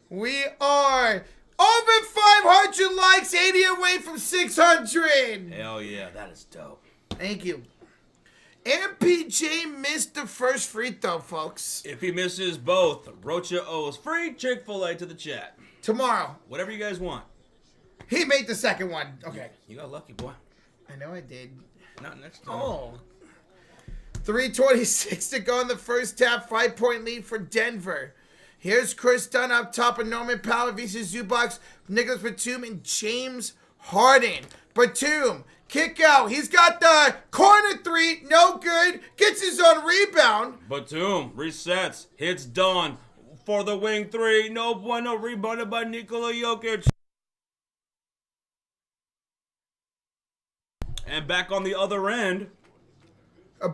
We are over 500 likes, 80 away from 600. Hell yeah, that is dope. Thank you. MPJ missed the first free throw, folks. If he misses both, Rocha owes free Chick-fil-A to the chat. Tomorrow. Whatever you guys want. He made the second one. Okay. You got lucky, boy. I know I did. Not next time. Oh. 3:26 to go in the first half. 5-point lead for Denver. Here's Chris Dunn up top of Norman Powell, versus Zubac, Nicholas Batum, and James Harden. Batum, kick out. He's got the corner 3, no good. Gets his own rebound. Batum resets, hits Dunn for the wing 3. No bueno, rebounded by Nikola Jokic. And back on the other end.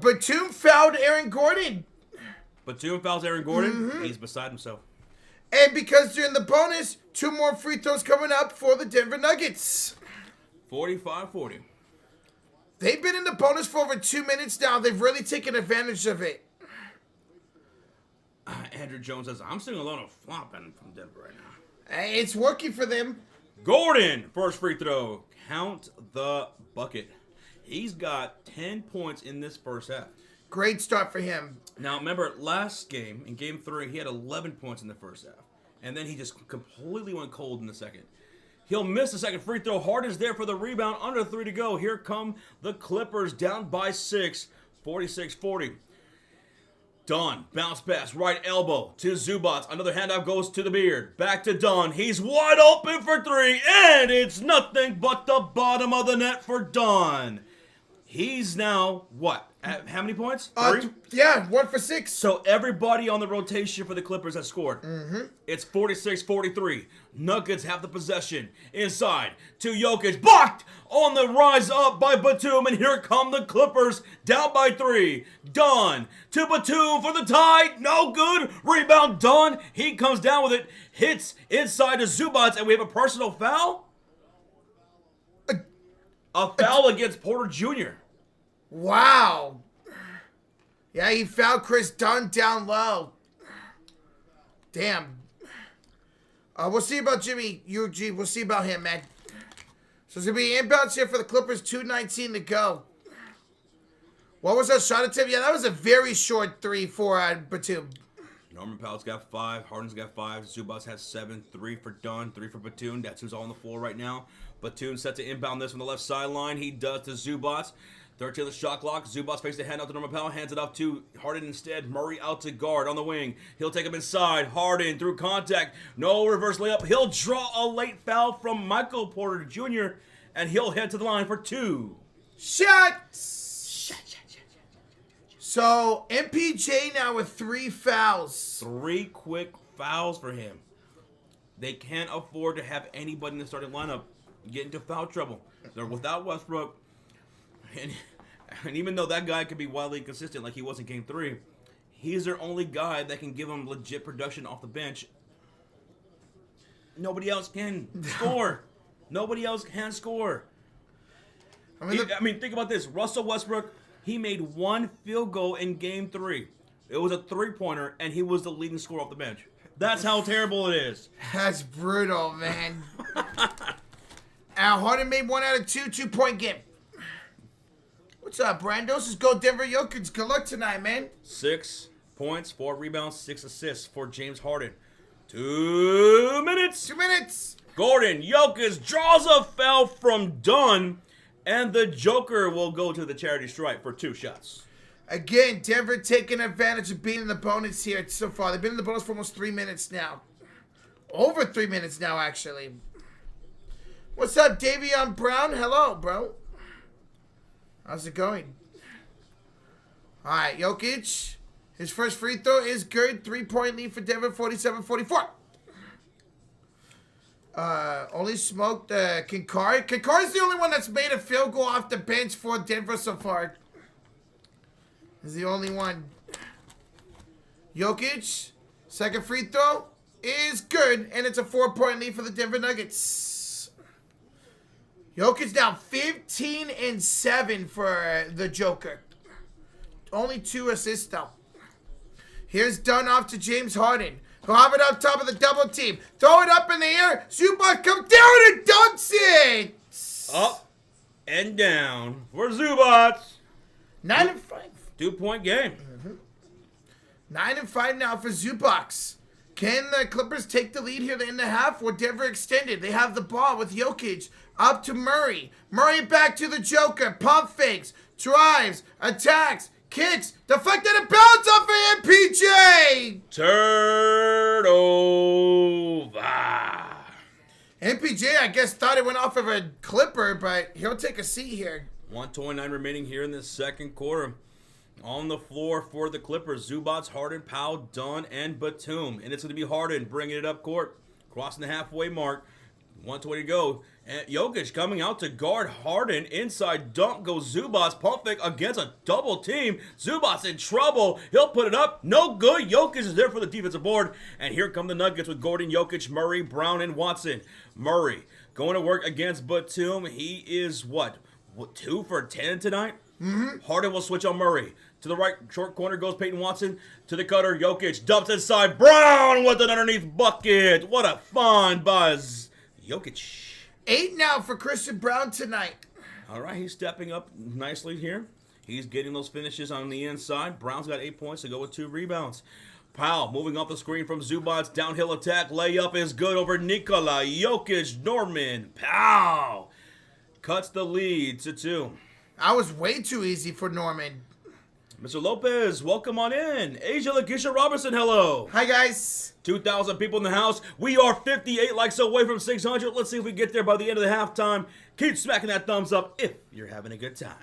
Batum fouled Aaron Gordon. Batum fouls Aaron Gordon. He's beside himself. And because during the bonus, 2 more free throws coming up for the Denver Nuggets. 45-40. They've been in the bonus for over 2 minutes now. They've really taken advantage of it. Andrew Jones says, I'm seeing a lot of flopping from Denver right now. Hey, it's working for them. Gordon, first free throw. Count the bucket. He's got 10 points in this first half. Great start for him. Now, remember, last game, in Game 3, he had 11 points in the first half. And then he just completely went cold in the second. He'll miss the second free throw. Harden's there for the rebound. Under 3 to go. Here come the Clippers down by 6. 46-40. Dunn, bounce pass, right elbow to Zubac. Another handoff goes to the beard. Back to Dunn. He's wide open for 3. And it's nothing but the bottom of the net for Dunn. He's now, what? At how many points? 3? Yeah, 1 for 6. So everybody on the rotation for the Clippers has scored. It's 46-43. Nuggets have the possession. Inside to Jokic. Blocked on the rise up by Batum. And here come the Clippers down by 3. Dunn to Batum for the tie. No good. Rebound Dunn. He comes down with it. Hits inside to Zubac. And we have a personal foul? A foul against Porter Jr. Wow. Yeah, he fouled Chris Dunn down low. Damn. We'll see about Jimmy UG. We'll see about him, man. So it's going to be inbounds here for the Clippers. 2:19 to go. What was that shot attempt? Yeah, that was a very short 3 for Batum. Norman Powell's got 5. Harden's got 5. Zubac has 7. 3 for Dunn. 3 for Batum. That's who's all on the floor right now. Batum set to inbound this from the left sideline. He does to Zubac. 13th shot clock. Zubac fakes the handout to Norman Powell. Hands it off to Harden instead. Murray out to guard on the wing. He'll take him inside. Harden through contact. No reverse layup. He'll draw a late foul from Michael Porter Jr. And he'll head to the line for 2 shots. So MPJ now with 3 fouls. 3 quick fouls for him. They can't afford to have anybody in the starting lineup get into foul trouble. They're without Westbrook. And even though that guy could be wildly consistent like he was in Game 3, he's their only guy that can give them legit production off the bench. Nobody else can score. Nobody else can score. I mean, think about this. Russell Westbrook, he made 1 field goal in Game 3. It was a 3-pointer, and he was the leading scorer off the bench. That's how terrible it is. That's brutal, man. Harden made 1 out of 2 2-point game. What's up, Brandos? Let's go Denver Jokic. Good luck tonight, man. 6 points, 4 rebounds, 6 assists for James Harden. 2 minutes. 2 minutes. Gordon, Jokic draws a foul from Dunn, and the Joker will go to the charity stripe for 2 shots. Again, Denver taking advantage of being in the bonus here so far. They've been in the bonus for almost 3 minutes now. Over 3 minutes now, actually. What's up, Davion Brown? Hello, bro. How's it going? All right, Jokic. His first free throw is good. 3-point lead for Denver, 47-44. Only smoked Kinkar. Kinkar's the only one that's made a field goal off the bench for Denver so far. He's the only one. Jokic, second free throw is good, and it's a 4-point lead for the Denver Nuggets. Jokic down 15-7 for the Joker. Only 2 assists though. Here's Dunn off to James Harden. He'll have it up top of the double team. Throw it up in the air. Zubac comes down and dunks it. Up and down for Zubac. 9-5. 2-point game. 9-5 now for Zubac. Can the Clippers take the lead here in the half or Denver extended? They have the ball with Jokic up to Murray. Murray back to the Joker. Pump fakes. Drives. Attacks. Kicks. Deflected and bounce off of MPJ. Turnover. MPJ, I guess, thought it went off of a Clipper, but he'll take a seat here. 1:29 remaining here in the second quarter. On the floor for the Clippers, Zubac, Harden, Powell, Dunn, and Batum. And it's going to be Harden bringing it up court, crossing the halfway mark. 1:20 to go. And Jokic coming out to guard Harden. Inside dunk goes Zubac. Pump fake against a double team. Zubac in trouble. He'll put it up. No good. Jokic is there for the defensive board. And here come the Nuggets with Gordon, Jokic, Murray, Brown, and Watson. Murray going to work against Batum. He is what 2 for 10 tonight? Harden will switch on Murray. To the right, short corner goes Peyton Watson. To the cutter, Jokic dumps inside. Brown with an underneath bucket. What a fun buzz. Jokic. 8 now for Christian Brown tonight. All right, he's stepping up nicely here. He's getting those finishes on the inside. Brown's got 8 points to go with 2 rebounds. Powell moving off the screen from Zubac's downhill attack. Layup is good over Nikola Jokic. Norman Powell cuts the lead to 2. That was way too easy for Norman. Mr. Lopez, welcome on in. Asia Lakeisha Robinson, hello. Hi, guys. 2,000 people in the house. We are 58 likes away from 600. Let's see if we get there by the end of the halftime. Keep smacking that thumbs up if you're having a good time.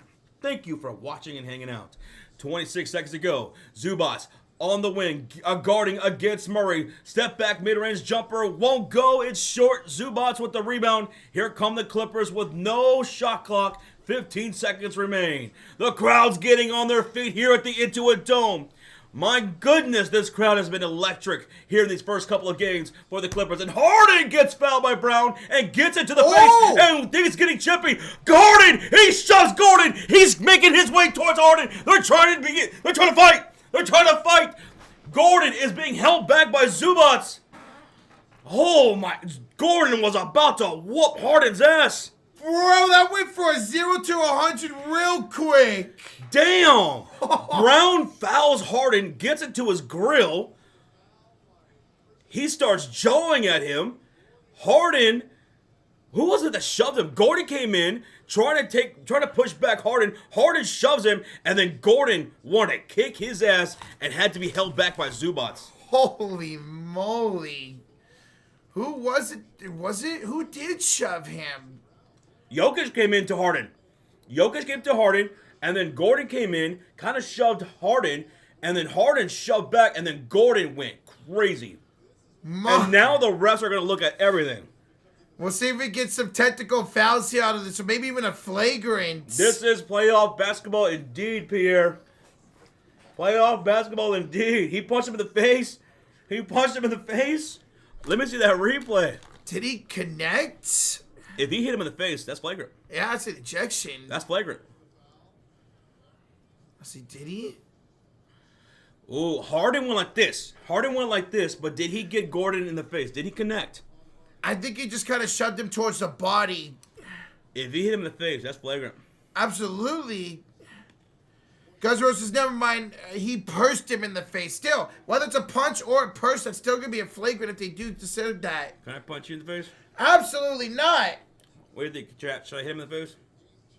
Thank you for watching and hanging out. 26 seconds to go. Zubac on the wing, guarding against Murray. Step back, mid-range jumper. Won't go. It's short. Zubac with the rebound. Here come the Clippers with no shot clock. 15 seconds remain. The crowd's getting on their feet here at the Intuit Dome. My goodness, this crowd has been electric here in these first couple of games for the Clippers. And Harden gets fouled by Brown and gets it to the face. And he's getting chippy. Gordon, he shoves Gordon. He's making his way towards Harden. They're trying to fight. They're trying to fight. Gordon is being held back by Zubac. Oh my, Gordon was about to whoop Harden's ass. Bro, that went for a 0 to 100 real quick. Damn. Brown fouls Harden, gets it to his grill. He starts jawing at him. Harden, who was it that shoved him? Gordon came in, trying to push back Harden. Harden shoves him, and then Gordon wanted to kick his ass and had to be held back by Zubac. Holy moly. Who was it? Who did shove him? Jokic came into Harden. And then Gordon came in, kind of shoved Harden, and then Harden shoved back, and then Gordon went crazy. And now the refs are going to look at everything. We'll see if we get some technical fouls here out of this, or maybe even a flagrant. This is playoff basketball indeed, Pierre. Playoff basketball indeed. He punched him in the face. Let me see that replay. Did he connect? If he hit him in the face, that's flagrant. Yeah, that's an ejection. That's flagrant. Let's see, did he? Ooh, Harden went like this. But did he get Gordon in the face? Did he connect? I think he just kind of shoved him towards the body. If he hit him in the face, that's flagrant. Absolutely. Gus Roses, never mind. He pursed him in the face. Still, whether it's a punch or a purse, that's still going to be a flagrant if they do consider that. Can I punch you in the face? Absolutely not. What do you think, chat? Should I hit him in the face?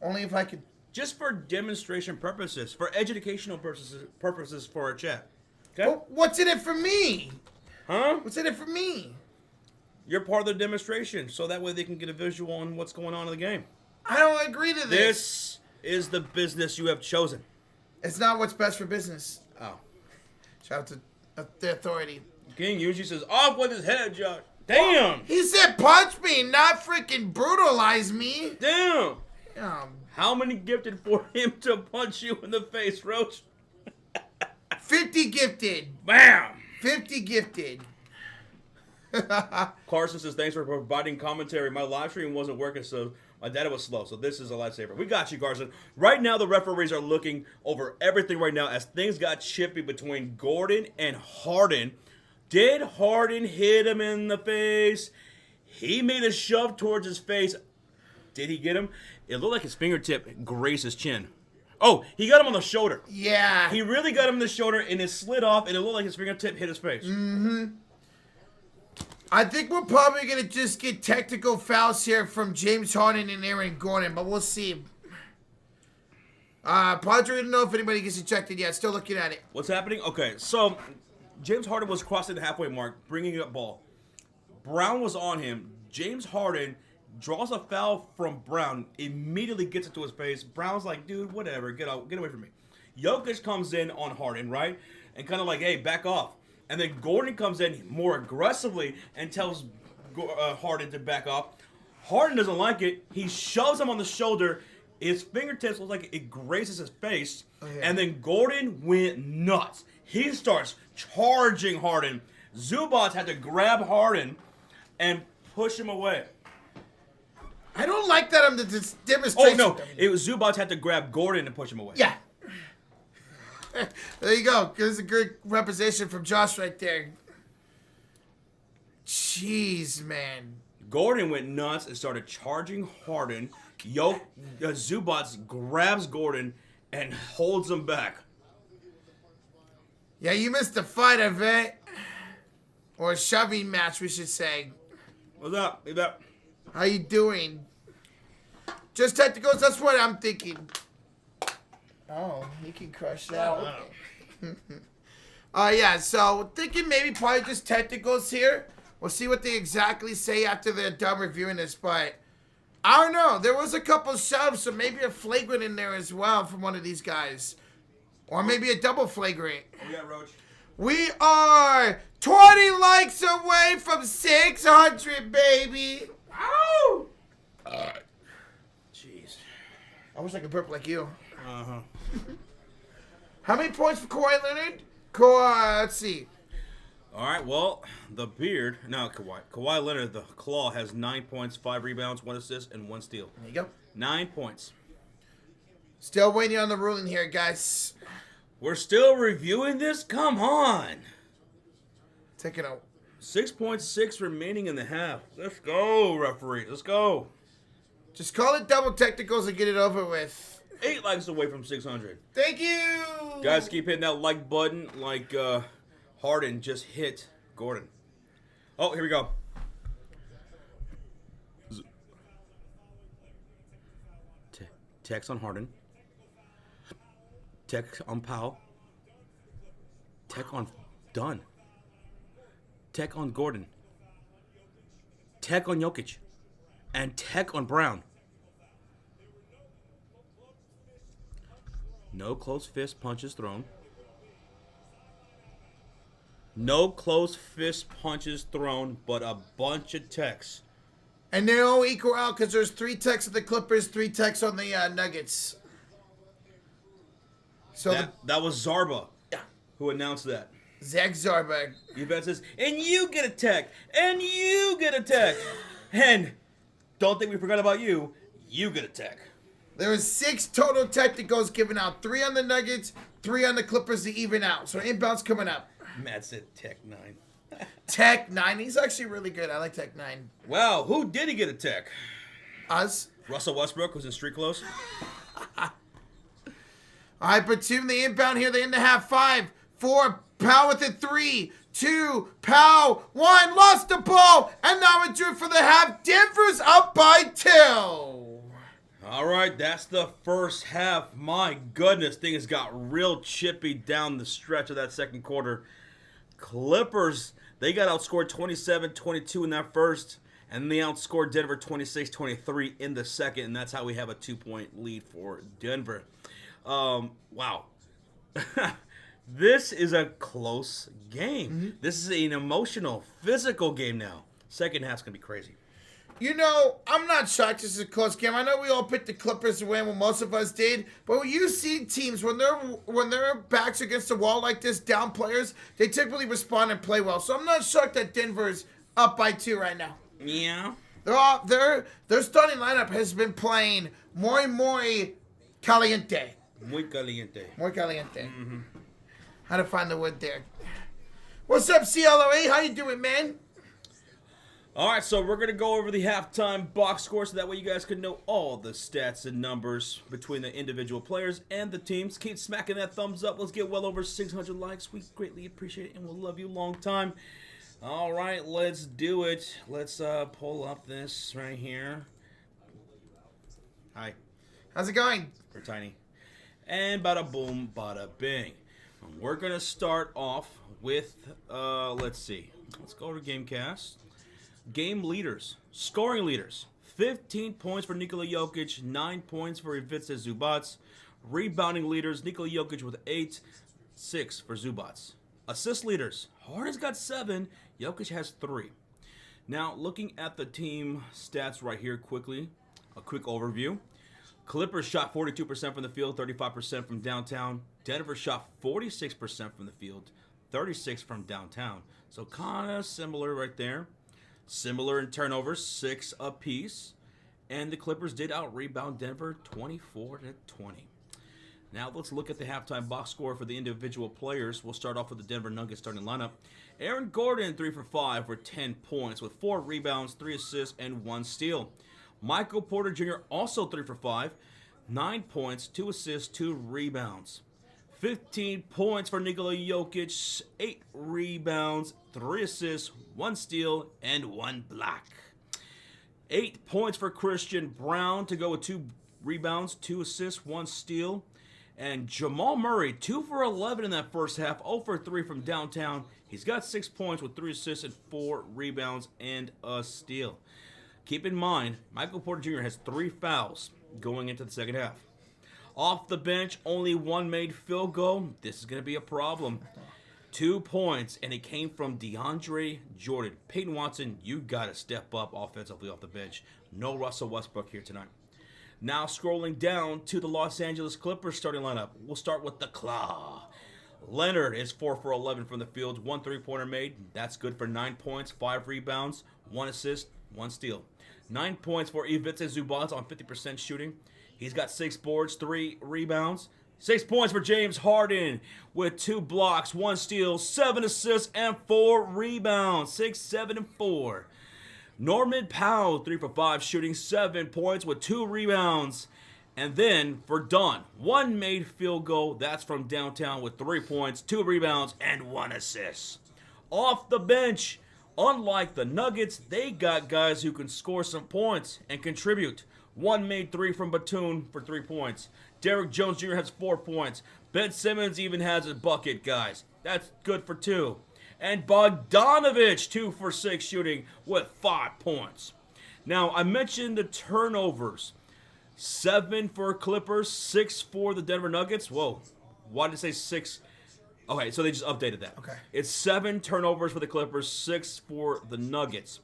Only if I could. Just for demonstration purposes, for educational purposes for our chat. Okay? Well, what's in it for me? Huh? What's in it for me? You're part of the demonstration, so that way they can get a visual on what's going on in the game. I don't agree to this. This is the business you have chosen. It's not what's best for business. Oh. Shout out to the authority. King usually says, off with his head, Josh. Damn. He said punch me, not freaking brutalize me. Damn. Damn. How many gifted for him to punch you in the face, Roach? 50 gifted. Bam. 50 gifted. Carson says, thanks for providing commentary. My live stream wasn't working, so my data was slow. So this is a lifesaver. We got you, Carson. Right now, the referees are looking over everything right now as things got chippy between Gordon and Harden. Did Harden hit him in the face? He made a shove towards his face. Did he get him? It looked like his fingertip grazed his chin. Oh, he got him on the shoulder. Yeah. He really got him in the shoulder, and it slid off, and it looked like his fingertip hit his face. Mm-hmm. I think we're probably going to just get technical fouls here from James Harden and Aaron Gordon, but we'll see. Padre didn't know if anybody gets ejected yet. Still looking at it. What's happening? Okay, so James Harden was crossing the halfway mark, bringing up ball. Brown was on him. James Harden draws a foul from Brown, immediately gets it to his face. Brown's like, dude, whatever, get away from me. Jokic comes in on Harden, right? And kind of like, hey, back off. And then Gordon comes in more aggressively and tells Harden to back off. Harden doesn't like it. He shoves him on the shoulder. His fingertips look like it grazes his face. Oh, yeah. And then Gordon went nuts. He starts charging Harden. Zubac had to grab Harden and push him away. I don't like that on the demonstration. Oh, no. It was Zubac had to grab Gordon and push him away. Yeah. There you go. There's a good representation from Josh right there. Jeez, man. Gordon went nuts and started charging Harden. Zubac grabs Gordon and holds him back. Yeah, you missed the fight event. Or a shoving match, we should say. What's up? Leave that. How you doing? Just technicals, that's what I'm thinking. Oh, he can crush that. Yeah, so thinking maybe probably just technicals here. We'll see what they exactly say after they're done reviewing this, but I don't know. There was a couple shoves, so maybe a flagrant in there as well from one of these guys. Or maybe a double flagrant. Oh, yeah, Roach. We are 20 likes away from 600, baby. Ow! Jeez. I wish I could burp like you. Uh-huh. How many points for Kawhi Leonard? Let's see. All right, well, the beard. No, Kawhi Leonard, the claw, has 9 points, 5 rebounds, 1 assist, and 1 steal. There you go. 9 points. Still waiting on the ruling here, guys. We're still reviewing this? Come on. Take it out. 6.6 remaining in the half. Let's go, referee. Let's go. Just call it double technicals and get it over with. 8 likes away from 600. Thank you. Guys, keep hitting that like button like Harden just hit Gordon. Oh, here we go. Text on Harden. Tech on Powell. Tech on Dunn. Tech on Gordon. Tech on Jokic. And tech on Brown. No close fist punches thrown. No close fist punches thrown, but a bunch of techs. And they all equal out because there's 3 techs on the Clippers, 3 techs on the Nuggets. So that was Zarba, yeah, who announced that. Zach Zarba. Yvette says, and you get a tech, and you get a tech. And don't think we forgot about you. You get a tech. There was 6 total technicals given out. 3 on the Nuggets, 3 on the Clippers to even out. So inbound's coming up. Matt said Tech 9. Tech 9. He's actually really good. I like Tech 9. Wow, who did he get a tech? Us. Russell Westbrook, who's in street clothes. All right, Batum, the inbound here. They're in the half. 5, 4, Powell with it. 3, 2, Powell, 1, lost the ball. And now it's due for the half. Denver's up by 2. All right, that's the first half. My goodness, things got real chippy down the stretch of that second quarter. Clippers, they got outscored 27-22 in that first, and they outscored Denver 26-23 in the second, and that's how we have a 2-point lead for Denver. Wow. This is a close game. This is an emotional, physical game now. Second half's going to be crazy. You know, I'm not shocked this is a close game. I know we all picked the Clippers to win, what most of us did. But when you see teams, when their backs against the wall like this, down players, they typically respond and play well. So I'm not shocked that Denver's up by 2 right now. Yeah. Their starting lineup has been playing muy caliente. Muy caliente. Muy caliente. How to find the word there. What's up, CLOA? How you doing, man? All right, so we're going to go over the halftime box score so that way you guys can know all the stats and numbers between the individual players and the teams. Keep smacking that thumbs up. Let's get well over 600 likes. We greatly appreciate it, and we'll love you a long time. All right, let's do it. Let's pull up this right here. Hi. How's it going? We're tiny. And bada boom, bada bing. We're going to start off with, let's see. Let's go over Gamecast. Game leaders, scoring leaders, 15 points for Nikola Jokic, 9 points for Ivica Zubac. Rebounding leaders, Nikola Jokic with 8, 6 for Zubac. Assist leaders, Harden's got 7, Jokic has 3. Now, looking at the team stats right here quickly, a quick overview. Clippers shot 42% from the field, 35% from downtown. Denver shot 46% from the field, 36% from downtown. So kind of similar right there. Similar in turnovers, 6 apiece. And the Clippers did out-rebound Denver 24-20. Now let's look at the halftime box score for the individual players. We'll start off with the Denver Nuggets starting lineup. Aaron Gordon, 3 for 5 for 10 points with 4 rebounds, 3 assists, and 1 steal. Michael Porter Jr. also 3 for 5, 9 points, 2 assists, 2 rebounds. 15 points for Nikola Jokic, 8 rebounds, 3 assists, 1 steal, and 1 block. 8 points for Christian Brown to go with 2 rebounds, 2 assists, 1 steal. And Jamal Murray, 2 for 11 in that first half, 0 for 3 from downtown. He's got 6 points with 3 assists and 4 rebounds and a steal. Keep in mind, Michael Porter Jr. has 3 fouls going into the second half. Off the bench, only 1 made field goal. This is going to be a problem. 2 points, and it came from DeAndre Jordan. Peyton Watson, you got to step up offensively off the bench. No Russell Westbrook here tonight. Now scrolling down to the Los Angeles Clippers starting lineup. We'll start with the Claw. Leonard is 4 for 11 from the field. 1 3-pointer made. That's good for 9 points, 5 rebounds, 1 assist, 1 steal. 9 points for Ivica Zubac on 50% shooting. He's got 6 boards, 3 rebounds. 6 points for James Harden with 2 blocks, 1 steal, 7 assists, and 4 rebounds. 6, 7, and 4. Norman Powell, 3 for 5, shooting 7 points with 2 rebounds. And then for Dunn, 1 made field goal. That's from downtown with 3 points, 2 rebounds, and 1 assist. Off the bench, unlike the Nuggets, they got guys who can score some points and contribute. 1 made 3 from Batum for 3 points. Derrick Jones Jr. has 4 points. Ben Simmons even has a bucket, guys. That's good for 2. And Bogdanovich, 2 for 6 shooting with 5 points. Now, I mentioned the turnovers. 7 for Clippers, 6 for the Denver Nuggets. Whoa, why did it say 6? Okay, so they just updated that. Okay. It's 7 turnovers for the Clippers, 6 for the Nuggets.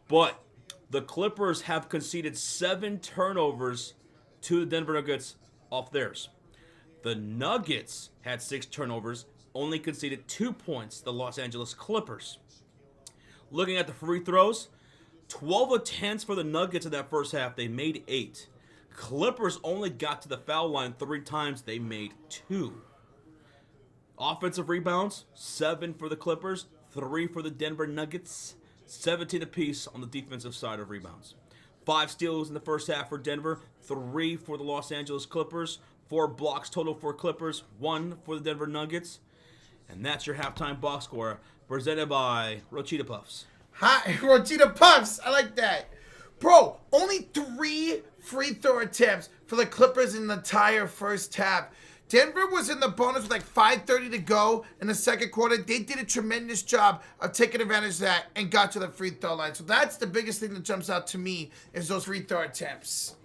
But the Clippers have conceded 7 turnovers to the Denver Nuggets off theirs. The Nuggets had 6 turnovers, only conceded 2 points to the Los Angeles Clippers. Looking at the free throws, 12 attempts for the Nuggets in that first half. They made 8. Clippers only got to the foul line 3 times. They made 2. Offensive rebounds, 7 for the Clippers, 3 for the Denver Nuggets. 17 apiece on the defensive side of rebounds. 5 steals in the first half for Denver, 3 for the Los Angeles Clippers, 4 blocks total for Clippers, 1 for the Denver Nuggets. And that's your halftime box score presented by Rochita Puffs. Hi, Rochita Puffs. I like that. Bro, only 3 free throw attempts for the Clippers in the entire first half. Denver was in the bonus with like 5:30 to go in the second quarter. They did a tremendous job of taking advantage of that and got to the free throw line. So that's the biggest thing that jumps out to me is those free throw attempts.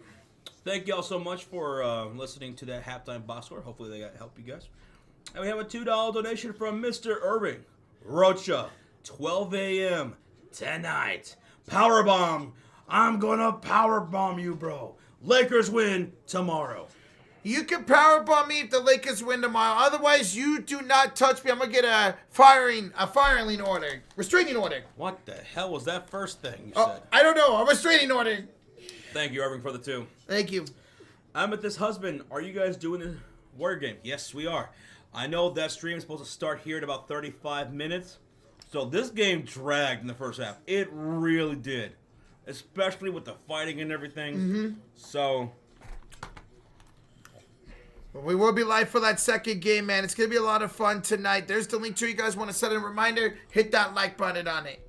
Thank you all so much for listening to that halftime box score. Hopefully they got help you guys. And we have a $2 donation from Mr. Irving. Rocha, 12 a.m. tonight. Powerbomb. I'm gonna powerbomb you, bro. Lakers win tomorrow. You can powerbomb me if the Lakers win tomorrow. Otherwise, you do not touch me. I'm gonna get a firing order, restraining order. What the hell was that first thing you Oh, said? I don't know. A restraining order. Thank you, Irving, for the 2. Thank you. I'm at this husband. Are you guys doing the Warrior game? Yes, we are. I know that stream is supposed to start here in about 35 minutes. So this game dragged in the first half. It really did. Especially with the fighting and everything. Mm-hmm. So But we will be live for that second game, man. It's going to be a lot of fun tonight. There's the link to you guys want to set a reminder. Hit that like button on it.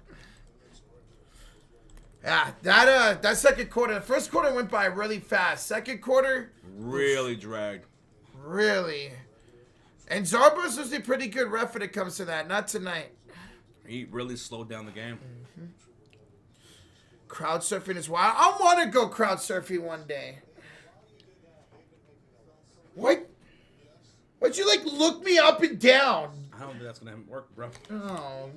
Yeah, that second quarter. The first quarter went by really fast. Second quarter. really dragged. Really. And Zarba's was a pretty good ref when it comes to that. Not tonight. He really slowed down the game. Mm-hmm. Crowd surfing is wild. I want to go crowd surfing one day. What? Why'd you like look me up and down? I don't think that's gonna work, bro. Oh.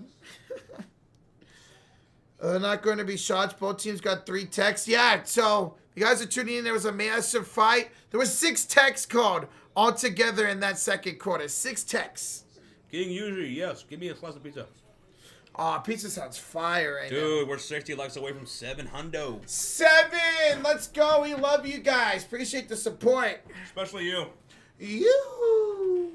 Not going to be shots. Both teams got 3 techs. Yeah, so you guys are tuning in. There was a massive fight. There was 6 techs called altogether in that second quarter. 6 techs. King usually, yes. Give me a slice of pizza. Oh, pizza sounds fire right now. Dude, we're 60 likes away from 700. 7! Let's go. We love you guys. Appreciate the support. Especially you. You.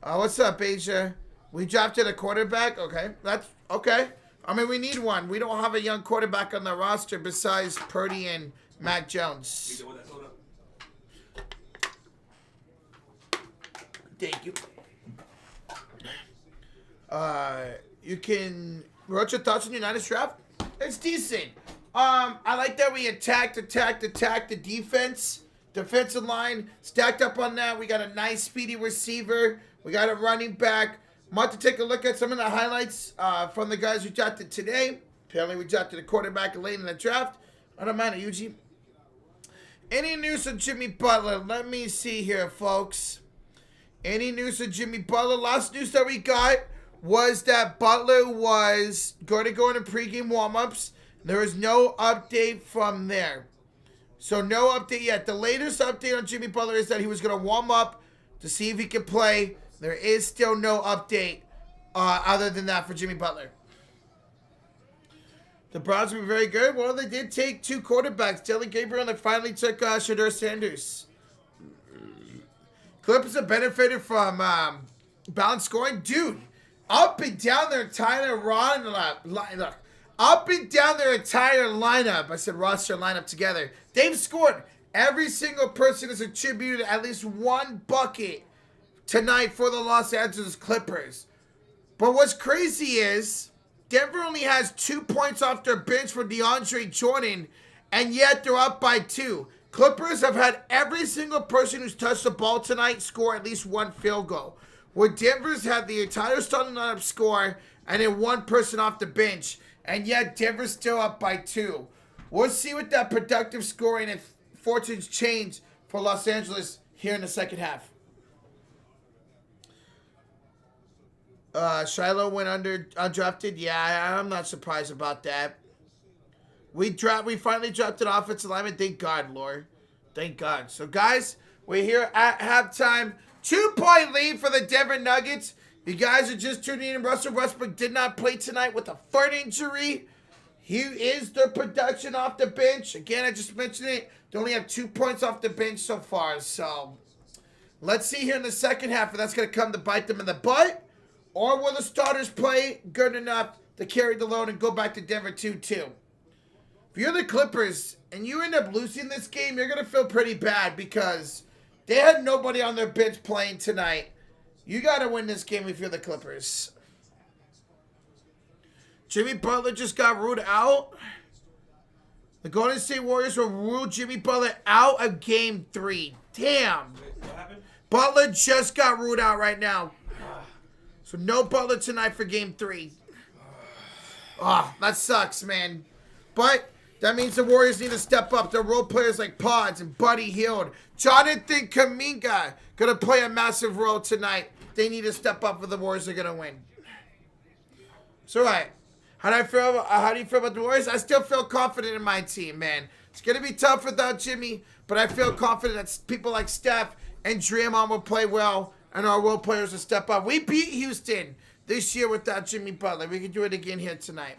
What's up, Asia? We drafted a quarterback. Okay, that's okay. I mean, we need one. We don't have a young quarterback on the roster besides Purdy and Mac Jones. Thank you. You can. What's your thoughts on United's draft? It's decent. I like that we attacked the defense. Defensive line stacked up on that. We got a nice speedy receiver. We got a running back. I'm about to take a look at some of the highlights from the guys we drafted today. Apparently we drafted a quarterback late in the draft. I don't mind it, Yuji. Any news on Jimmy Butler? Let me see here, folks. Any news on Jimmy Butler? Last news that we got was that Butler was going to go into pregame warmups. There is no update from there. So no update yet. The latest update on Jimmy Butler is that he was going to warm up to see if he could play. There is still no update other than that for Jimmy Butler. The Browns were very good. Well, they did take 2 quarterbacks. Dylan Gabriel, and they finally took Shedeur Sanders. Clippers have benefited from balanced scoring. Dude, up and down their entire lineup. Up and down their entire lineup. I said roster lineup together. They've scored. Every single person has attributed at least 1 bucket tonight for the Los Angeles Clippers. But what's crazy is Denver only has 2 points off their bench for DeAndre Jordan, and yet they're up by 2. Clippers have had every single person who's touched the ball tonight score at least 1 field goal. Where Denver's had the entire starting lineup score and then 1 person off the bench, and yet Denver's still up by 2. We'll see what that productive scoring if fortunes change for Los Angeles here in the second half. Shiloh went undrafted. Yeah, I'm not surprised about that. We finally drafted offensive lineman. Thank God, Lord. Thank God. So, guys, we're here at halftime. 2-point lead for the Denver Nuggets. You guys are just tuning in. Russell Westbrook did not play tonight with a foot injury. He is their production off the bench. Again, I just mentioned it. They only have 2 points off the bench so far. So, let's see here in the second half if that's going to come to bite them in the butt. Or will the starters play good enough to carry the load and go back to Denver 2-2? If you're the Clippers and you end up losing this game, you're going to feel pretty bad because they had nobody on their bench playing tonight. You got to win this game if you're the Clippers. Jimmy Butler just got ruled out. The Golden State Warriors will rule Jimmy Butler out of Game 3. Damn. What happened? Butler just got ruled out right now. So no Butler tonight for Game 3. Oh, that sucks, man. But That means the Warriors need to step up. Their role players like Pods and Buddy Hield. Jonathan Kuminga going to play a massive role tonight. They need to step up, or the Warriors are going to win. So, right. How do you feel about the Warriors? I still feel confident in my team, man. It's going to be tough without Jimmy, but I feel confident that people like Steph and Draymond will play well, and our role players will step up. We beat Houston this year without Jimmy Butler. We can do it again here tonight.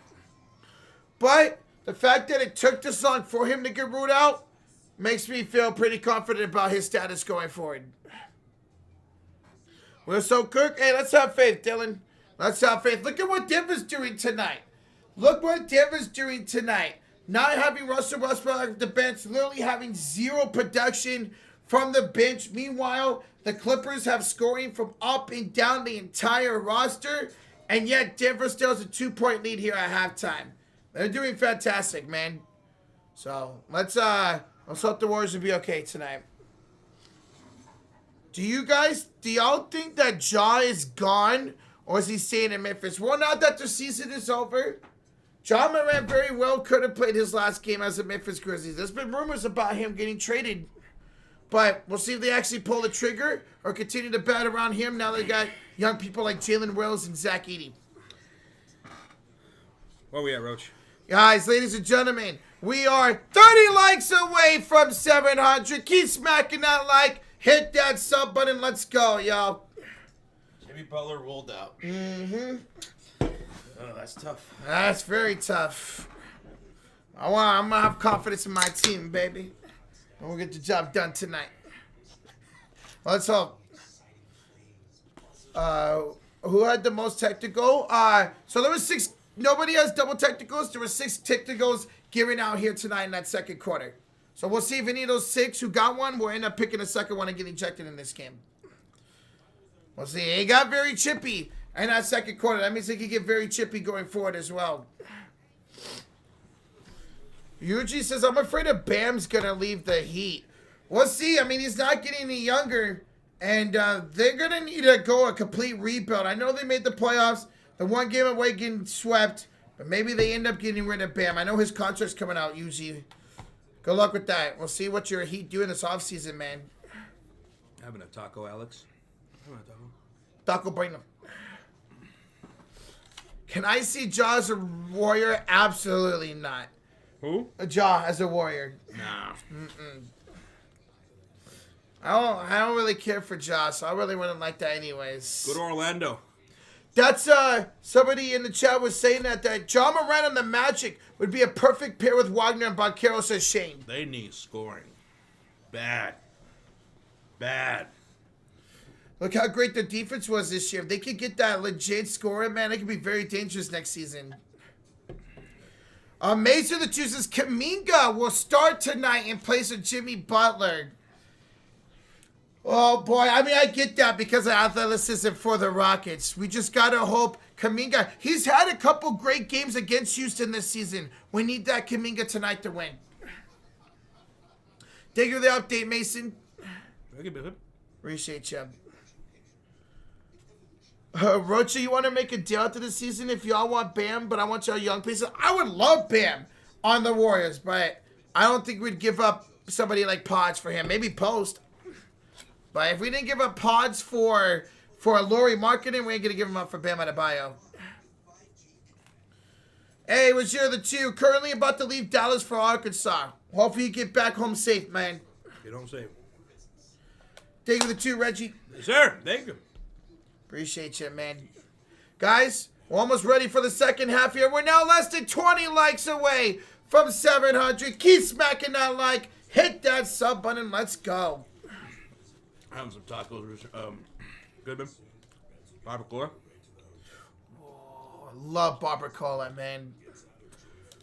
But the fact that it took this long for him to get ruled out makes me feel pretty confident about his status going forward. We're so Cook. Hey, let's have faith, Dylan. Let's have faith. Look at what Denver's doing tonight. Look what Denver's doing tonight. Not having Russell Westbrook off the bench, literally having zero production from the bench. Meanwhile, the Clippers have scoring from up and down the entire roster, and yet Denver still has a 2-point lead here at halftime. They're doing fantastic, man. So let's hope the Warriors will be okay tonight. Do y'all think that Ja is gone, or is he staying in Memphis? Well, now that the season is over, Ja Morant very well could have played his last game as a Memphis Grizzlies. There's been rumors about him getting traded, but we'll see if they actually pull the trigger or continue to bat around him. Now they got young people like Jalen Wills and Zach Edey. Where are we at, Roach? Guys, ladies and gentlemen, we are 30 likes away from 700. Keep smacking that like. Hit that sub button. Let's go, y'all. Jimmy Butler rolled out. Mm-hmm. Oh, that's tough. That's very tough. I'm going to have confidence in my team, baby. And we'll get the job done tonight. Let's hope. Who had the most technical? So there was 6. Nobody has double technicals. There were 6 technicals given out here tonight in that second quarter. So we'll see if any of those 6 who got one will end up picking a second one and get ejected in this game. We'll see. He got very chippy in that second quarter. That means he could get very chippy going forward as well. Yuji says, I'm afraid that Bam's going to leave the Heat. We'll see. I mean, he's not getting any younger. And they're going to need to go a complete rebuild. I know they made the playoffs. The one game away getting swept. But maybe they end up getting rid of Bam. I know his contract's coming out, Yuji. Good luck with that. We'll see what your Heat doing this offseason, man. Having a taco, Alex. Having a taco. Taco Bueno. Can I see Ja as a Warrior? Absolutely not. Who? Ja as a Warrior. Nah. I don't really care for Ja, so I really wouldn't like that anyways. Go to Orlando. That's somebody in the chat was saying that Ja Morant and the Magic would be a perfect pair with Wagner and Banchero, says Shane. They need scoring. Bad. Bad. Look how great the defense was this year. If they could get that legit scorer, man, it could be very dangerous next season. Mason that chooses Kuminga will start tonight in place of Jimmy Butler. Oh, boy. I mean, I get that because of athleticism for the Rockets. We just got to hope Kuminga. He's had a couple great games against Houston this season. We need that Kuminga thank to win. Thank you for the update, Mason. Appreciate you. Rocha, you want to make a deal after the season if y'all want Bam, but I want y'all young pieces? I would love Bam on the Warriors, but I don't think we'd give up somebody like Pods for him. Maybe Post. But if we didn't give up Pods for Laurie Marketing, we ain't going to give him up for Bam Adebayo. Hey, was here the 2. Currently about to leave Dallas for Arkansas. Hopefully you get back home safe, man. Get home safe. Thank you for the 2, Reggie. Yes, sir. Thank you. Appreciate you, man. Guys, we're almost ready for the second half here. We're now less than 20 likes away from 700. Keep smacking that like. Hit that sub button. Let's go. Having some tacos. Goodman. Barbacoa. Oh, I love barbacoa, man.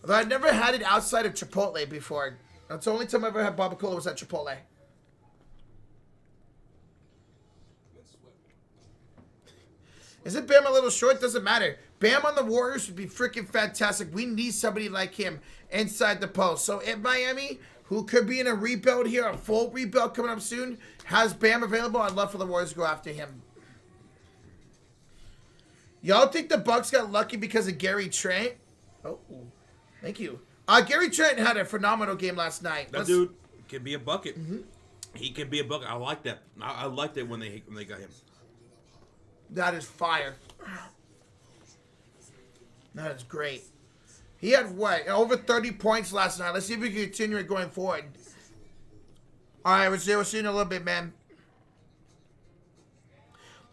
Although I've never had it outside of Chipotle before. That's the only time I ever had barbacoa was at Chipotle. Isn't Bam a little short? Doesn't matter. Bam on the Warriors would be freaking fantastic. We need somebody like him inside the post. So in Miami, who could be in a rebuild here, a full rebuild coming up soon, has Bam available. I'd love for the Warriors to go after him. Y'all think the Bucks got lucky because of Gary Trent? Oh, thank you. Gary Trent had a phenomenal game last night. That dude can be a bucket. He can be a bucket. I like that. I like that when they got him. That is fire. That is great. He had what? Over 30 points last night. Let's see if we can continue it going forward. All right, we'll see you in a little bit, man.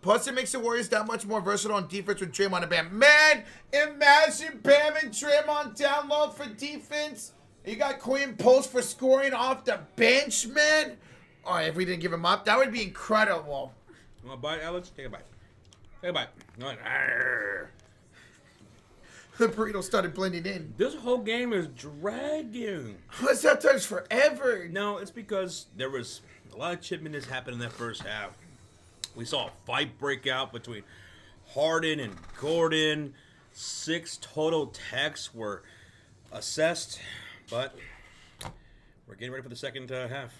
Plus, it makes the Warriors that much more versatile on defense with Draymond and Bam. Man, imagine Bam and Draymond down low for defense. You got Quinn Post for scoring off the bench, man. All right, if we didn't give him up, that would be incredible. You want a bite, Alex? Take a bite. Take a bite. The burrito started blending in. This whole game is dragging. What's that touch forever? No, it's because there was a lot of chipminess happening in that first half. We saw a fight break out between Harden and Gordon. 6 total techs were assessed, but we're getting ready for the second half.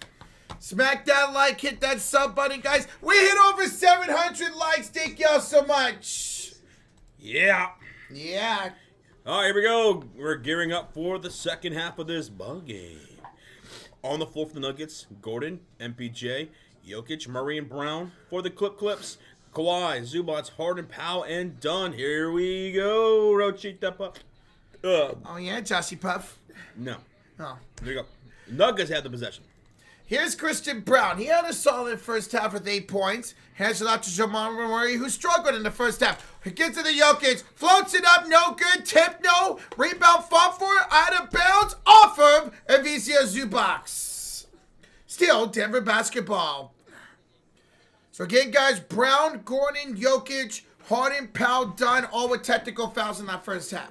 Smack that like, hit that sub button, guys. We hit over 700 likes. Thank y'all so much. Yeah. Yeah. All right, here we go. We're gearing up for the second half of this ball game. On the floor for the Nuggets, Gordon, MPJ, Jokic, Murray, and Brown. For the Clips, Kawhi, Zubats, Harden, Powell, and Dunn. Here we go. Rochita Puff. Oh, yeah, Joshy Puff. No. Oh. There you go. Nuggets have the possession. Here's Christian Brown. He had a solid first half with 8 points. Hands it out to Jamal Murray, who struggled in the first half. He gets to the Jokic, floats it up, no good, tip, no. Rebound, fought for it, out of bounds, off of Avicii Zubac. Still, Denver basketball. So again, guys, Brown, Gordon, Jokic, Harden, Powell, Dunn, all with technical fouls in that first half.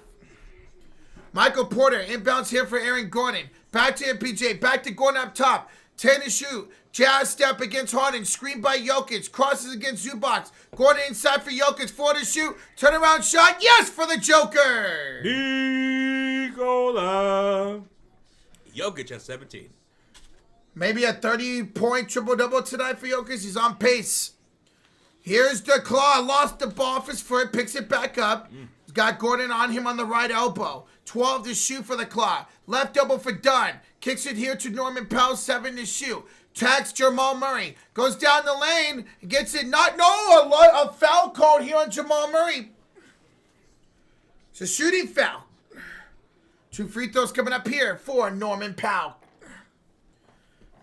Michael Porter, inbounds here for Aaron Gordon. Back to MPJ, back to Gordon up top. 10 to shoot. Jazz step against Harden. Screen by Jokic. Crosses against Zubac. Gordon inside for Jokic. 4 to shoot. Turnaround shot. Yes, for the Joker. Nikola. Jokic has 17. Maybe a 30-point triple-double tonight for Jokic. He's on pace. Here's the claw. Lost the ball off his foot. Picks it back up. He's got Gordon on him on the right elbow. 12 to shoot for the claw. Left elbow for Dunn. Kicks it here to Norman Powell. 7 to shoot. Tags Jamal Murray. Goes down the lane. Gets it. A foul called here on Jamal Murray. It's a shooting foul. 2 free throws coming up here for Norman Powell.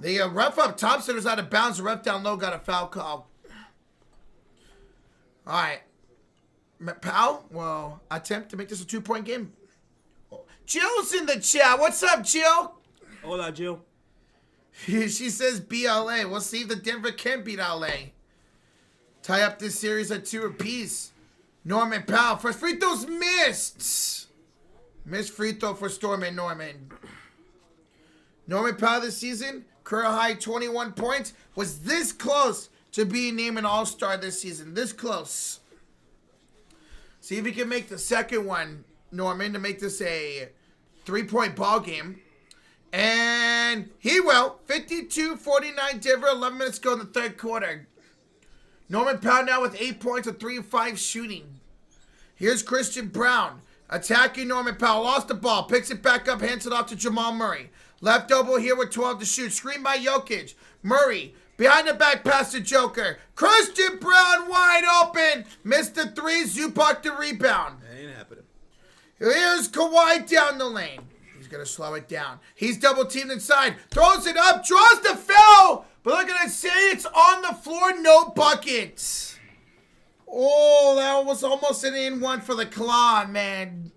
The ref up top said it was out of bounds. The ref down low got a foul call. All right. Powell will attempt to make this a 2-point game. Jill's in the chat. What's up, Jill? Hola, Jill. She says BLA. We'll see if the Denver can beat LA. Tie up this series at 2 apiece. Norman Powell. First free throw's missed. Missed free throw for Storm and Norman. Norman Powell this season, career high 21 points, was this close to being named an All-Star this season. This close. See if he can make the second one, Norman, to make this a 3-point ball game. And he will. 52-49 Denver, 11 minutes to go in the third quarter. Norman Powell now with 8 points of 3 of 5 shooting. Here's Christian Brown attacking Norman Powell. Lost the ball. Picks it back up. Hands it off to Jamal Murray. Left elbow here with 12 to shoot. Screen by Jokic. Murray behind the back pass to Joker. Christian Brown wide open. Missed the 3. Zubac the rebound. That ain't happening. Here's Kawhi down the lane. He's going to slow it down. He's double teamed inside. Throws it up. Draws the foul. But look at it. Say it's on the floor. No buckets. Oh, that was almost an in-1 for the Claw, man.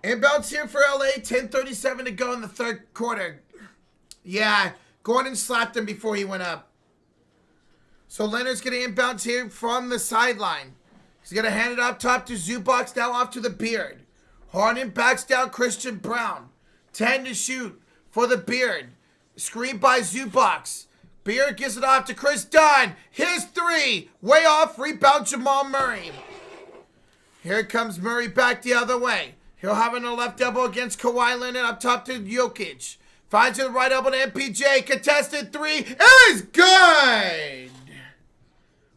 Inbounds here for LA. 10:37 to go in the third quarter. Yeah, Gordon slapped him before he went up. So Leonard's going to inbound here from the sideline. He's going to hand it up top to Zubac. Now off to the Beard. Harden backs down Christian Brown. 10 to shoot for the Beard. Screen by Zubac. Beard gives it off to Chris Dunn. His 3. Way off. Rebound Jamal Murray. Here comes Murray back the other way. He'll have it on the left elbow against Kawhi Leonard up top to Jokic. Finds it the right elbow to MPJ. Contested 3 is good.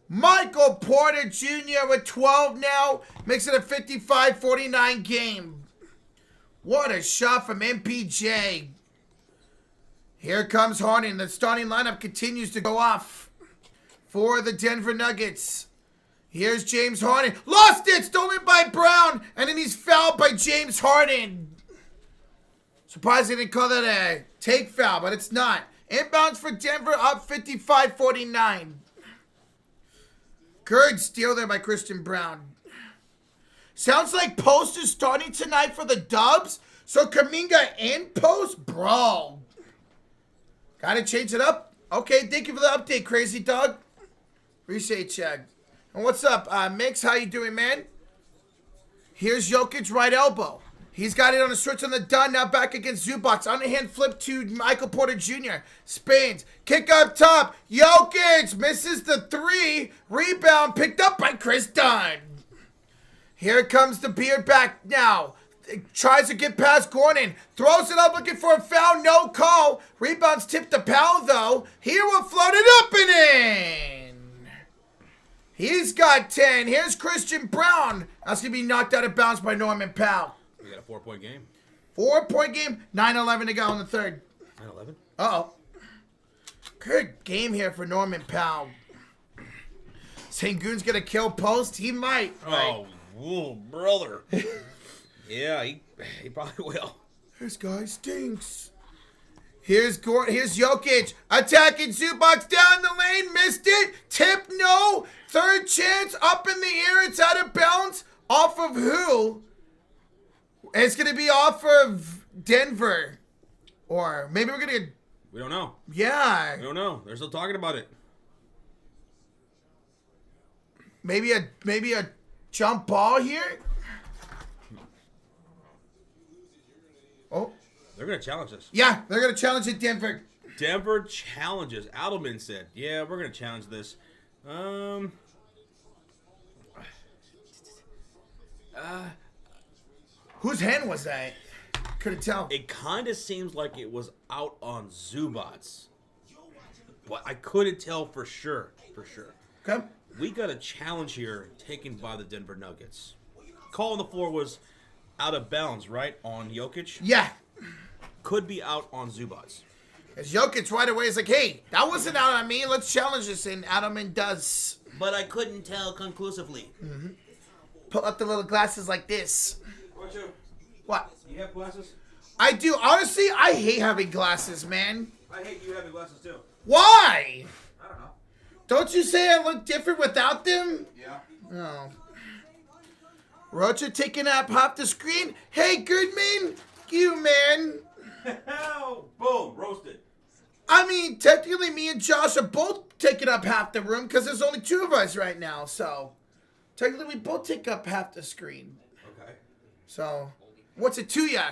Michael Porter Jr. with 12 now. Makes it a 55-49 game. What a shot from MPJ. Here comes Harden. The starting lineup continues to go off for the Denver Nuggets. Here's James Harden. Lost it! Stolen by Brown. And then he's fouled by James Harden. Surprised they didn't call that a take foul, but it's not. Inbounds for Denver, up 55-49. Good steal there by Christian Brown. Sounds like Post is starting tonight for the Dubs. So Kuminga in Post? Bro. Gotta change it up. Okay, thank you for the update, Crazy Dog. Appreciate you. And what's up, Mix? How you doing, man? Here's Jokic, right elbow. He's got it on a switch on the done. Now back against Zubac. Underhand flip to Michael Porter Jr. Spins. Kick up top. Jokic misses the three. Rebound picked up by Chris Dunn. Here comes the beard back now. Tries to get past Gordon. Throws it up looking for a foul. No call. Rebounds tipped to Powell, though. He will float it up and in. He's got 10. Here's Christian Brown. That's going to be knocked out of bounds by Norman Powell. We got a 4-point game. 4-point game. 9-11 to go in the third. 9-11? Uh-oh. Good game here for Norman Powell. Sengun's going to kill Post. He might. Oh, whoa, brother. Yeah, he probably will. This guy stinks. Here's Jokic attacking Zubac down the lane. Missed it. Tip, no. Third chance up in the air. It's out of bounds. Off of who? It's going to be off of Denver. Or maybe we're going to get... We don't know. Yeah. We don't know. They're still talking about it. Maybe a jump ball here? Oh. They're going to challenge us. Yeah, they're going to challenge it, Denver. Denver challenges. Adelman said, yeah, we're going to challenge this. Whose hand was that? Couldn't tell. It kind of seems like it was out on Zubats. But I couldn't tell for sure. Okay. We got a challenge here taken by the Denver Nuggets. Call on the floor was out of bounds, right? On Jokic? Yeah. Could be out on Zubats. As Jokic right away is like, hey, that wasn't out on me. Let's challenge this. And Adelman does. But I couldn't tell conclusively. Mm-hmm. Pull up the little glasses like this. What? You have glasses? I do. Honestly, I hate having glasses, man. I hate you having glasses too. Why? I don't know. Don't you say I look different without them? Yeah. Oh. Roger taking up half the screen. Hey, Goodman. You, man. Boom. Roasted. I mean, technically, me and Josh are both taking up half the room because there's only two of us right now. So, technically, we both take up half the screen. Okay. So, what's it to ya?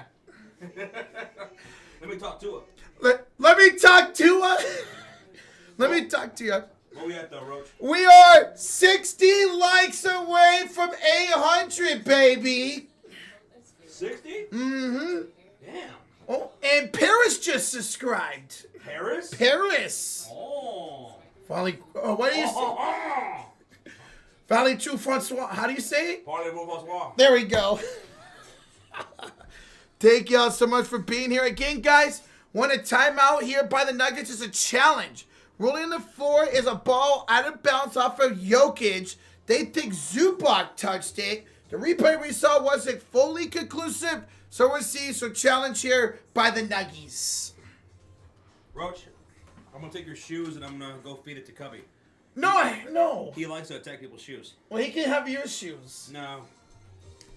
Let me talk to her. Let me talk to her. Let me talk to you. Where we at though, Roach? We are 60 likes away from 800, baby. 60? Mm-hmm. Damn. Oh, and Paris just subscribed. Paris? Paris. Oh. Finally, what do you say? Finally, true Francois. How do you say it? Parlez-vous Francois. There we go. Thank y'all so much for being here again, guys. Want a timeout here by the Nuggets is a challenge. Rolling on the floor is a ball out of bounds off of Jokic. They think Zubac touched it. The replay we saw wasn't fully conclusive, so we'll see. So challenge here by the Nuggies. Roach, I'm going to take your shoes and I'm going to go feed it to Cubby. No. He likes to attack people's shoes. Well, he can have your shoes. No.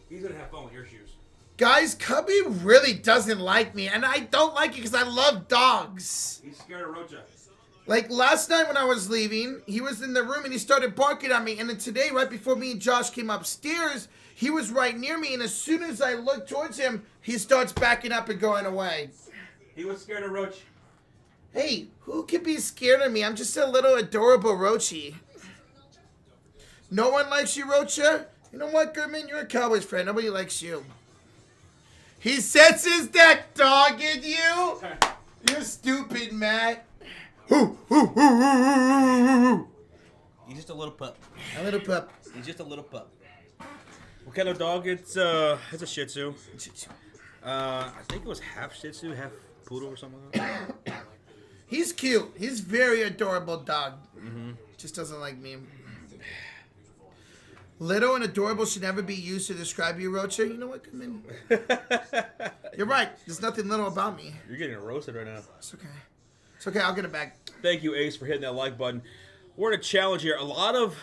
He's going to have fun with your shoes. Guys, Cubby really doesn't like me, and I don't like it because I love dogs. He's scared of Rocha. Like last night when I was leaving, he was in the room and he started barking at me. And then today, right before me and Josh came upstairs, he was right near me. And as soon as I look towards him, he starts backing up and going away. He was scared of Roach. Hey, who could be scared of me? I'm just a little adorable Roachy. No one likes you, Rocha? You know what, Goodman? You're a Cowboys fan. Nobody likes you. He senses that dog in you? You're stupid, Matt. He's just a little pup. A little pup. He's just a little pup. What kind of dog? It's a Shih Tzu. I think it was half Shih Tzu, half Poodle or something like that. He's cute. He's very adorable dog. Just doesn't like me. Little and adorable should never be used to describe you, Rocha. You know what? Come in. You're right. There's nothing little about me. You're getting roasted right now. It's okay. It's okay. I'll get it back. Thank you, Ace, for hitting that like button. We're in a challenge here. A lot of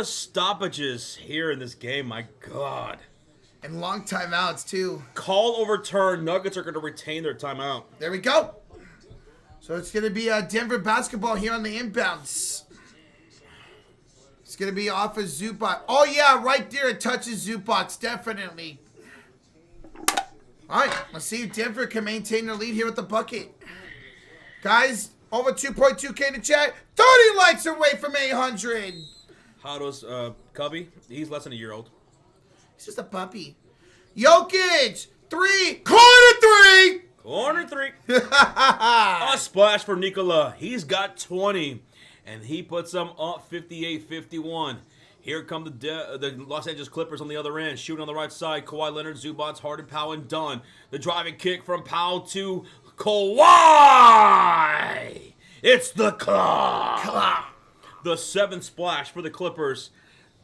stoppages here in this game. My God. And long timeouts, too. Call overturned. Nuggets are going to retain their timeout. There we go. So it's going to be Denver basketball here on the inbounds. It's going to be off of Zubac. Oh, yeah, right there. It touches Zubac. Definitely. All right. Let's see if Denver can maintain their lead here with the bucket. Guys, over 2.2K in the chat. 30 likes away from 800. How does Cubby? He's less than a year old. He's just a puppy. Jokic. 3. Corner 3. Corner 3. A splash for Nikola. He's got 20. And he puts them up 58-51. Here come the Los Angeles Clippers on the other end. Shooting on the right side. Kawhi Leonard, Zubac, Harden, Powell, and Dunn. The driving kick from Powell to Kawhi. It's the claw. The 7th splash for the Clippers.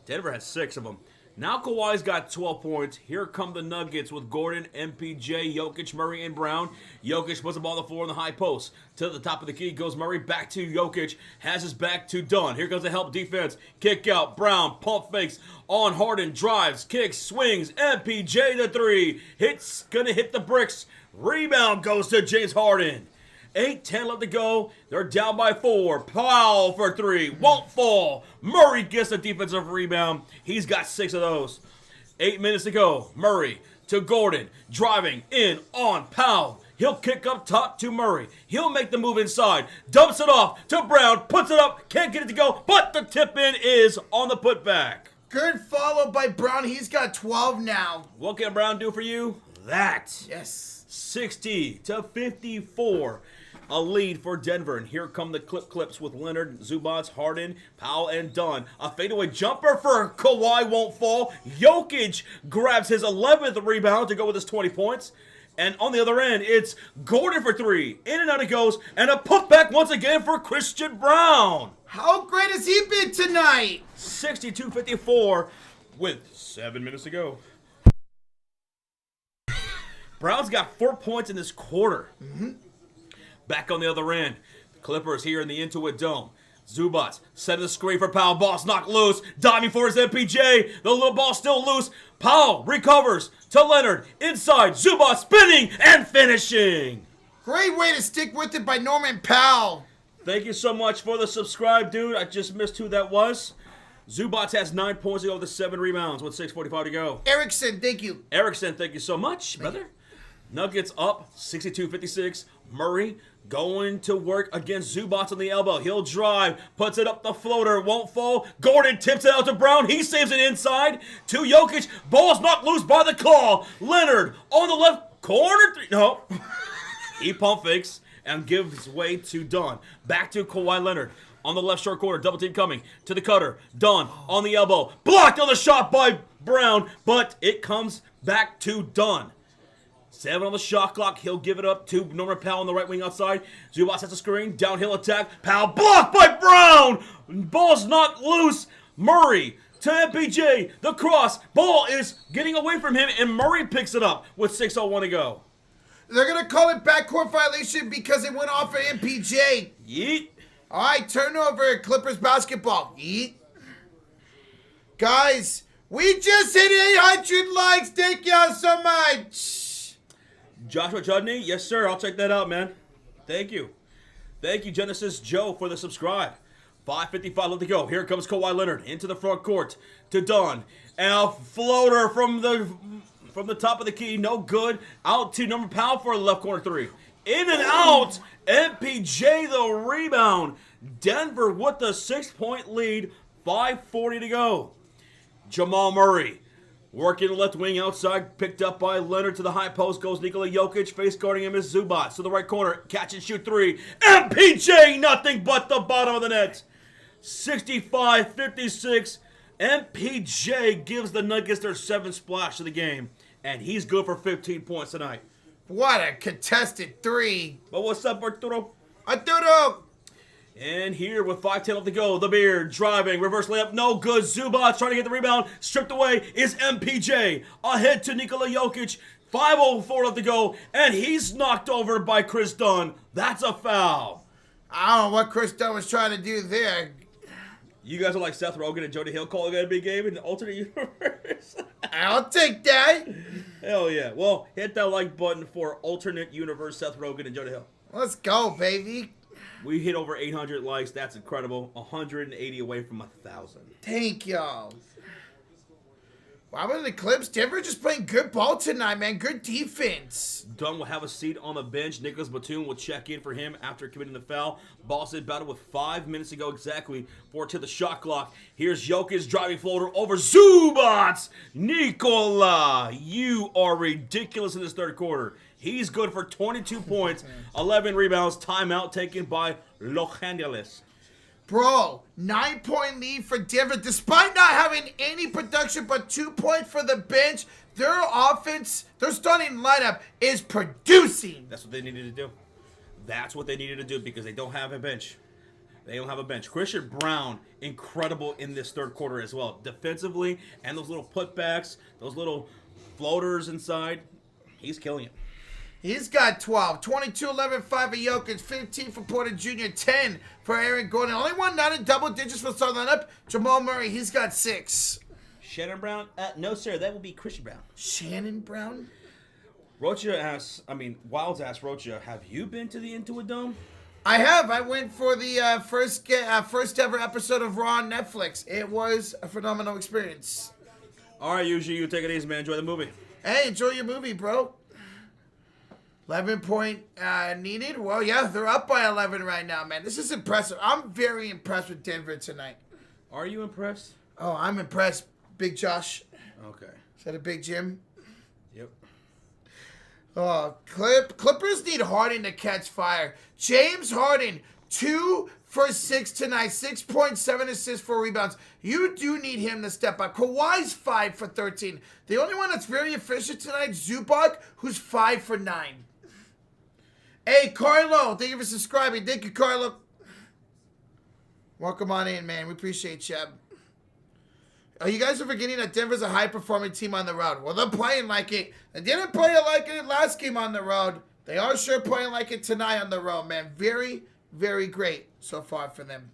Denver has 6 of them. Now Kawhi's got 12 points. Here come the Nuggets with Gordon, MPJ, Jokic, Murray, and Brown. Jokic puts the ball on the floor in the high post. To the top of the key goes Murray. Back to Jokic. Has his back to Dunn. Here goes the help defense. Kick out. Brown. Pump fakes. On Harden. Drives. Kicks. Swings. MPJ to 3. Hits. Gonna hit the bricks. Rebound goes to James Harden. 8-10 left to go. They're down by 4. Powell for 3. Won't fall. Murray gets the defensive rebound. He's got 6 of those. 8 minutes to go. Murray to Gordon. Driving in on Powell. He'll kick up top to Murray. He'll make the move inside. Dumps it off to Brown. Puts it up. Can't get it to go. But the tip in is on the putback. Good follow by Brown. He's got 12 now. What can Brown do for you? That. Yes. 60-54. A lead for Denver, and here come the Clips with Leonard, Zubac, Harden, Powell, and Dunn. A fadeaway jumper for Kawhi won't fall. Jokic grabs his 11th rebound to go with his 20 points. And on the other end, it's Gordon for 3. In and out it goes, and a putback once again for Christian Brown. How great has he been tonight? 62-54 with 7 minutes to go. Brown's got 4 points in this quarter. Back on the other end, the Clippers here in the Intuit Dome. Zubac setting the screen for Powell. Ball's knocked loose. Diving for his MPJ. The little ball still loose. Powell recovers to Leonard. Inside. Zubac spinning and finishing. Great way to stick with it by Norman Powell. Thank you so much for the subscribe, dude. I just missed who that was. Zubac has 9 points to go with 7 rebounds with 6:45 to go. Erickson, thank you. Erickson, thank you so much, brother. Nuggets up 62-56. Murray going to work against Zubac on the elbow. He'll drive, puts it up the floater, won't fall. Gordon tips it out to Brown. He saves it inside to Jokic. Ball's knocked loose by the claw. Leonard on the left corner. No. He pump fakes and gives way to Dunn. Back to Kawhi Leonard. On the left short corner, double team coming to the cutter. Dunn on the elbow. Blocked on the shot by Brown, but it comes back to Dunn. 7 on the shot clock. He'll give it up to Norman Powell on the right wing outside. Zubac has a screen. Downhill attack. Powell blocked by Brown. Ball's knocked loose. Murray to MPJ. The cross. Ball is getting away from him, and Murray picks it up with 6:01 to go. They're going to call it backcourt violation because it went off of MPJ. Yeet. All right, turnover. Clippers basketball. Yeet. Guys, we just hit 800 likes. Thank y'all so much. Joshua Chudney, yes sir, I'll check that out, man. Thank you. Thank you, Genesis Joe, for the subscribe. 5:55 left to go. Here comes Kawhi Leonard into the front court to Dunn. And a floater from the top of the key, no good. Out to Norman Powell for a left corner 3. In and out, MPJ the rebound. Denver with the 6-point lead, 5:40 to go. Jamal Murray. Working the left wing outside, picked up by Leonard to the high post, goes Nikola Jokic, face guarding him is Zubac. To the right corner, catch and shoot 3. MPJ, nothing but the bottom of the net. 65-56. MPJ gives the Nuggets their 7th splash of the game, and he's good for 15 points tonight. What a contested three. But what's up, Arturo? Arturo! And here with 5:10 left to go, the Beard driving, reverse layup, no good. Zubats trying to get the rebound, stripped away is MPJ. Ahead to Nikola Jokic, 5:04 left to go, and he's knocked over by Chris Dunn. That's a foul. I don't know what Chris Dunn was trying to do there. You guys are like Seth Rogen and Jody Hill calling it a big game in the alternate universe. I'll take that. Hell yeah. Well, hit that like button for alternate universe Seth Rogen and Jody Hill. Let's go, baby. We hit over 800 likes. That's incredible. 180 away from 1,000. Thank y'all. Wow, about the Clips? Denver just playing good ball tonight, man. Good defense. Dunn will have a seat on the bench. Nicholas Batum will check in for him after committing the foul. Boston battled with 5 minutes to go exactly for to the shot clock. Here's Jokic driving floater over Zubats. Nikola, you are ridiculous in this third quarter. He's good for 22 points, 11 rebounds. Timeout taken by Los Angeles. Bro, 9-point lead for Denver. Despite not having any production but 2 points for the bench, their offense, their starting lineup is producing. That's what they needed to do. That's what they needed to do because they don't have a bench. They don't have a bench. Christian Brown, incredible in this third quarter as well. Defensively, and those little putbacks, those little floaters inside, he's killing it. He's got 12, 22, 11, 5 for Jokic, 15 for Porter Jr., 10 for Aaron Gordon. Only one not in double digits for the starting lineup, Jamal Murray. He's got 6. Shannon Brown? No, sir. That will be Christian Brown. Shannon Brown? Wilds asked Rocha, have you been to the Intuit Dome? I have. I went for the first ever episode of Raw on Netflix. It was a phenomenal experience. All right, usually you take it easy, man. Enjoy the movie. Hey, enjoy your movie, bro. 11 point needed. Well, yeah, they're up by 11 right now, man. This is impressive. I'm very impressed with Denver tonight. Are you impressed? Oh, I'm impressed, Big Josh. Okay. Is that a Big Jim? Yep. Oh, Clippers need Harden to catch fire. James Harden, 2 for 6 tonight, 6.7 assists, 4 rebounds. You do need him to step up. Kawhi's 5 for 13. The only one that's very efficient tonight, Zubac, who's 5 for 9. Hey, Carlo, thank you for subscribing. Thank you, Carlo. Welcome on in, man. We appreciate you. Are you guys forgetting that Denver's a high-performing team on the road? Well, they're playing like it. They didn't play it like it last game on the road. They are sure playing like it tonight on the road, man. Very, very great so far for them.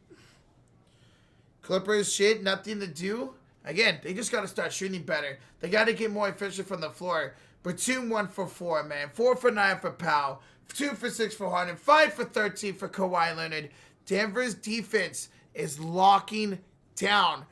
Clippers, shit, nothing to do. Again, they just got to start shooting better. They got to get more efficient from the floor. Batum 1 for 4, man. 4 for 9 for Powell. 2 for 6 for Harden. 5 for 13 for Kawhi Leonard. Denver's defense is locking down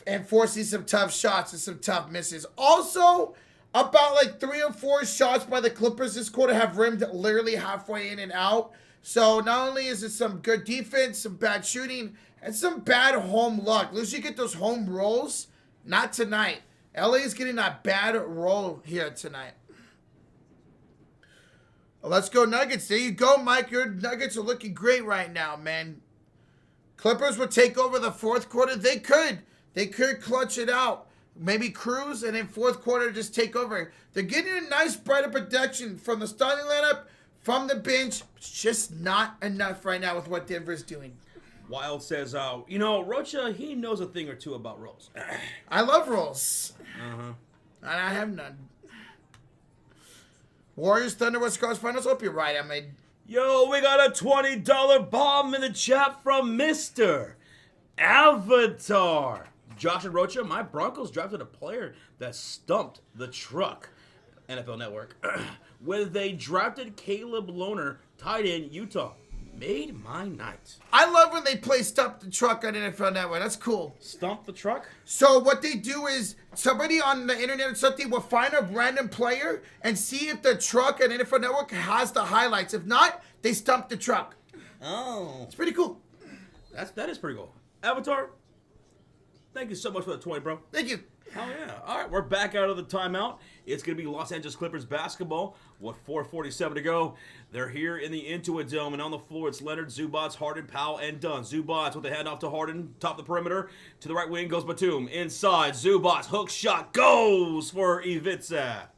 and forcing some tough shots and some tough misses. Also, about like 3 or 4 shots by the Clippers this quarter have rimmed literally halfway in and out. So not only is it some good defense, some bad shooting, and some bad home luck. At least you get those home rolls. Not tonight. LA is getting that bad roll here tonight. Let's go Nuggets. There you go, Mike. Your Nuggets are looking great right now, man. Clippers would take over the fourth quarter. They could. They could clutch it out. Maybe cruise and in fourth quarter just take over. They're getting a nice brighter protection from the starting lineup, from the bench. It's just not enough right now with what Denver's doing. Wild says, Rocha, he knows a thing or two about rolls. I love rolls. Uh-huh. And I have none. Warriors, Thunder, West Coast Finals. Hope you're right, Ahmed. Yo, we got a $20 bomb in the chat from Mr. Avatar. Josh and Rocha, my Broncos drafted a player that stumped the truck. NFL Network. When they drafted Caleb Lohner, tight end, Utah. Made my night. I love when they play Stump the Truck on NFL Network. That's cool. Stump the truck? So what they do is somebody on the internet or something will find a random player and see if the truck on NFL Network has the highlights. If not, they stump the truck. Oh. It's pretty cool. That is pretty cool. Avatar, thank you so much for the 20, bro. Thank you. Hell yeah. All right, we're back out of the timeout. It's going to be Los Angeles Clippers basketball with 4:47 to go. They're here in the Intuit Dome, and on the floor it's Leonard, Zubats, Harden, Powell, and Dunn. Zubats with the handoff to Harden, top of the perimeter. To the right wing goes Batum. Inside, Zubats, hook shot, goes for Ivica.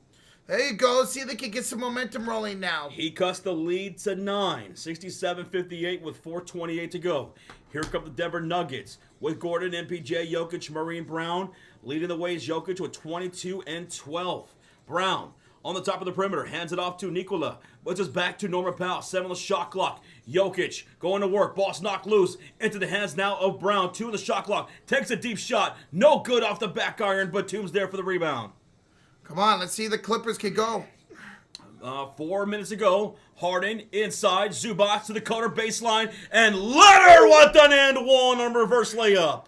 There you go. See, they can get some momentum rolling now. He cuts the lead to 9, 67-58 with 4:28 to go. Here come the Denver Nuggets with Gordon, MPJ, Jokic, Murray, and Brown. Leading the way is Jokic with 22 and 12. Brown on the top of the perimeter, hands it off to Nikola. Puts us back to Norman Powell, 7 on the shot clock. Jokic going to work, ball's knocked loose. Into the hands now of Brown, 2 on the shot clock. Takes a deep shot, no good off the back iron, but Batum's there for the rebound. Come on, let's see the Clippers can go. 4 minutes ago, Harden inside, Zubac to the corner baseline, and Leonard with an and one on reverse layup.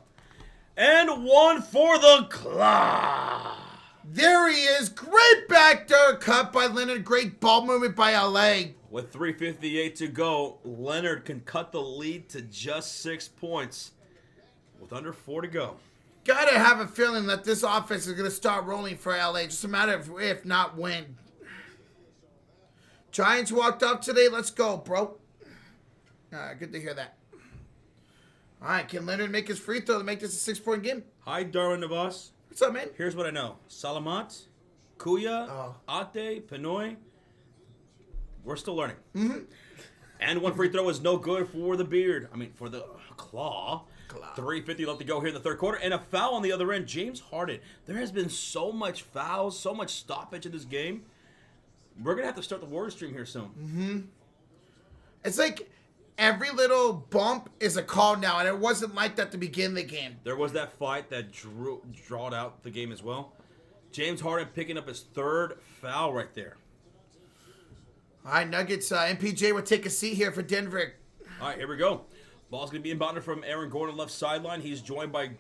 And one for the Claw. There he is. Great backdoor cut by Leonard. Great ball movement by LA. With 3:58 to go, Leonard can cut the lead to just 6 points with under 4 to go. Gotta have a feeling that this offense is gonna start rolling for LA. Just a matter of if, not when. Giants walked up today. Let's go, bro. Good to hear that. All right, can Leonard make his free throw to make this a 6-point game? Hi, Darwin Navas. What's up, man? Here's what I know. Salamat, Kuya, Ate, Pinoy. We're still learning. Mm-hmm. And one free throw is no good for the Beard. For the Claw. 3:50 left to go here in the third quarter. And a foul on the other end. James Harden. There has been so much fouls, so much stoppage in this game. We're going to have to start the Warriors stream here soon. Mm-hmm. It's like every little bump is a call now, and it wasn't like that to begin the game. There was that fight that drawed out the game as well. James Harden picking up his third foul right there. All right, Nuggets. MPJ will take a seat here for Denver. All right, here we go. Ball's going to be inbounded from Aaron Gordon left sideline. He's joined by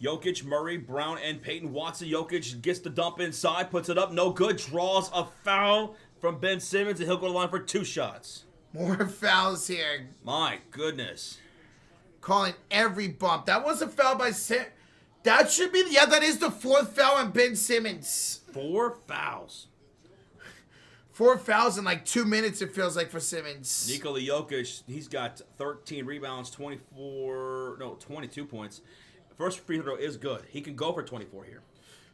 Jokic, Murray, Brown, and Peyton Watson. Jokic gets the dump inside, puts it up, no good. Draws a foul from Ben Simmons, and he'll go to the line for 2 shots. More fouls here. My goodness. Calling every bump. That was a foul by Simmons. That should be, that is the 4th foul on Ben Simmons. 4 fouls. 4 fouls in like 2 minutes, it feels like, for Simmons. Nikola Jokic, he's got 13 rebounds, 22 points. First free throw is good. He can go for 24 here.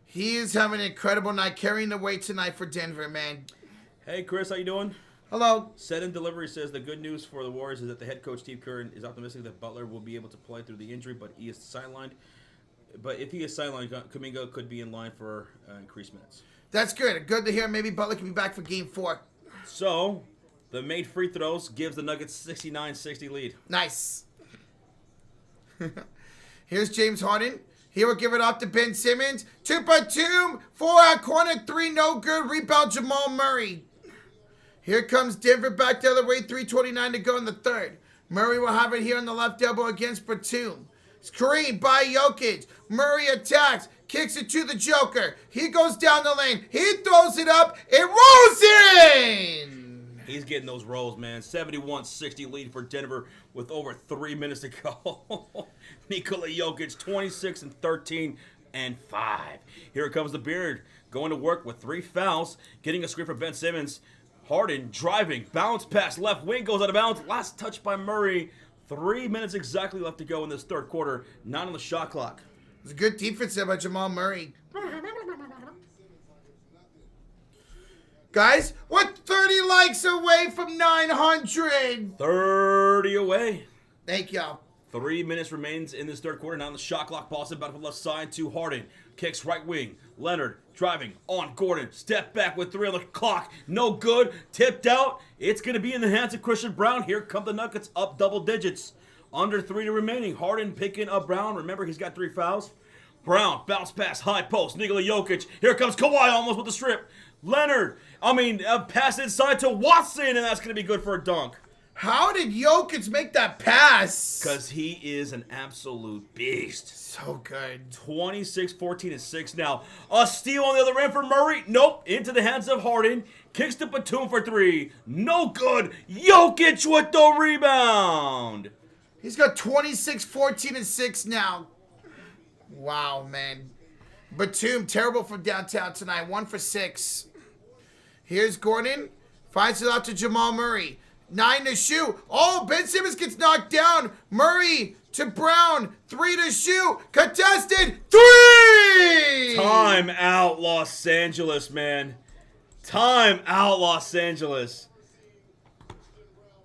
He is having an incredible night, carrying the weight tonight for Denver, man. Hey, Chris, how you doing? Hello. Set in Delivery says the good news for the Warriors is that the head coach, Steve Kerr, is optimistic that Butler will be able to play through the injury, but he is sidelined. But if he is sidelined, Kuminga could be in line for increased minutes. That's good. Good to hear. Maybe Butler can be back for Game 4. So, the made free throws gives the Nuggets 69-60 lead. Nice. Here's James Harden. He will give it off to Ben Simmons. 2 Batum. 4 out corner. 3 no good. Rebound Jamal Murray. Here comes Denver back the other way. 3:29 to go in the third. Murray will have it here on the left elbow against Batum. Screen by Jokic. Murray attacks. Kicks it to the Joker. He goes down the lane. He throws it up. It rolls in. He's getting those rolls, man. 71-60 lead for Denver with over 3 minutes to go. Nikola Jokic, 26 and 13 and 5. Here comes the Beard going to work with 3 fouls. Getting a screen for Ben Simmons. Harden driving. Bounce pass left wing. Goes out of bounds. Last touch by Murray. 3 minutes exactly left to go in this third quarter. 9 on the shot clock. It's a good defense there by Jamal Murray. Guys, we're 30 likes away from 900. 30 away. Thank y'all. 3 minutes remains in this third quarter. Now on the shot clock. Boston back from the left side to Harden. Kicks right wing. Leonard driving on Gordon. Step back with 3 on the clock. No good. Tipped out. It's going to be in the hands of Christian Brown. Here come the Nuggets up double digits. Under 3 to remaining. Harden picking up Brown. Remember, he's got 3 fouls. Brown, bounce pass, high post. Nikola Jokic. Here comes Kawhi almost with the strip. Leonard, pass inside to Watson, and that's going to be good for a dunk. How did Jokic make that pass? Because he is an absolute beast. So good. 26, 14, and 6 now. A steal on the other end for Murray. Nope. Into the hands of Harden. Kicks to Batum for 3. No good. Jokic with the rebound. He's got 26, 14, and 6 now. Wow, man. Batum, terrible from downtown tonight. 1 for 6. Here's Gordon. Finds it out to Jamal Murray. 9 to shoot. Oh, Ben Simmons gets knocked down. Murray to Brown. 3 to shoot. Contested. 3! Time out, Los Angeles, man. Time out, Los Angeles.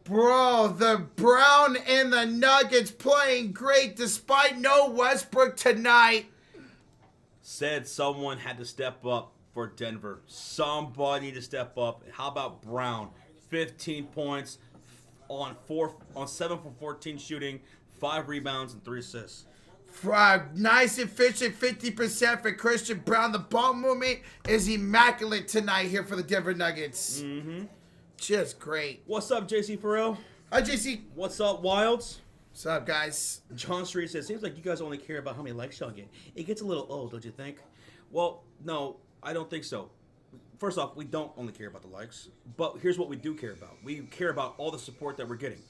Bro, the Brown and the Nuggets playing great despite no Westbrook tonight. Said someone had to step up for Denver. Somebody to step up. How about Brown? 15 points on 7 for 14 shooting, 5 rebounds and 3 assists. Nice efficient 50% for Christian Brown. The ball movement is immaculate tonight here for the Denver Nuggets. Mm-hmm. Just great. What's up, JC Farrell? Hi, JC. What's up, Wilds? What's up, guys? John Street says, seems like you guys only care about how many likes y'all get. It gets a little old, don't you think? Well, no, I don't think so. First off, we don't only care about the likes, but here's what we do care about. We care about all the support that we're getting.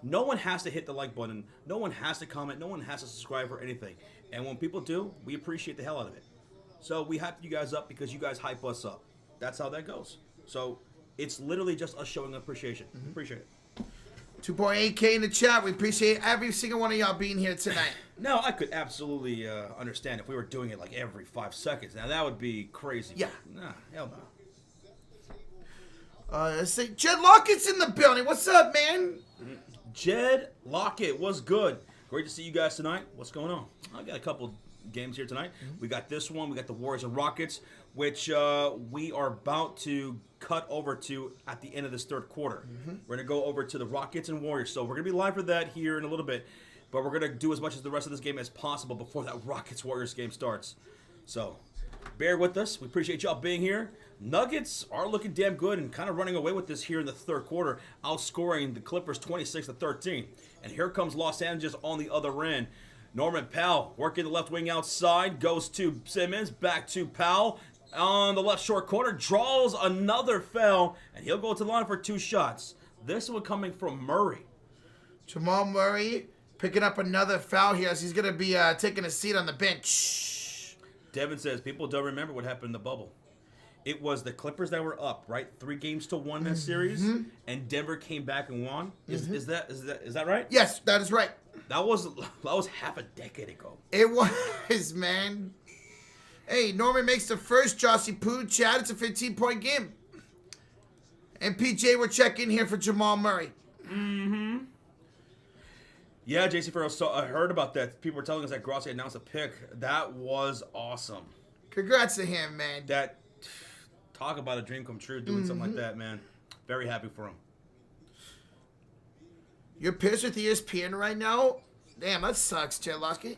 No one has to hit the like button. No one has to comment. No one has to subscribe or anything. And when people do, we appreciate the hell out of it. So we hype you guys up because you guys hype us up. That's how that goes. So it's literally just us showing appreciation. Mm-hmm. Appreciate it. 2.8K in the chat. We appreciate every single one of y'all being here tonight. No, I could absolutely understand if we were doing it like every 5 seconds. Now that would be crazy. Yeah. Nah, hell no. Let's see. Jed Lockett's in the building. What's up, man? Jed Lockett, what's good? Great to see you guys tonight. What's going on? I got a couple games here tonight. We got this one. We got the Warriors and Rockets, which we are about to cut over to at the end of this third quarter. We're going to go over to the Rockets and Warriors. So we're going to be live for that here in a little bit, but we're going to do as much as the rest of this game as possible before that Rockets-Warriors game starts. So bear with us. We appreciate y'all being here. Nuggets are looking damn good and kind of running away with this here in the third quarter, outscoring the Clippers 26-13. And here comes Los Angeles on the other end. Norman Powell working the left wing outside, goes to Simmons, back to Powell on the left short corner, draws another foul, and he'll go to the line for 2 shots. This one coming from Murray. Jamal Murray picking up another foul here as he's going to be taking a seat on the bench. Devin says people don't remember what happened in the bubble. It was the Clippers that were up, right? 3-1 in that series, and Denver came back and won. Is that right? Yes, that is right. That was half a decade ago. It was, man. Hey, Norman makes the first Jossie Poo. Chad, it's a 15-point game. And PJ, we're checking here for Jamal Murray. Mm-hmm. Yeah, JC Farrell, so I heard about that. People were telling us that Grossi announced a pick. That was awesome. Congrats to him, man. Talk about a dream come true, doing something like that, man. Very happy for him. You're pissed with ESPN right now? Damn, that sucks, Chelosky.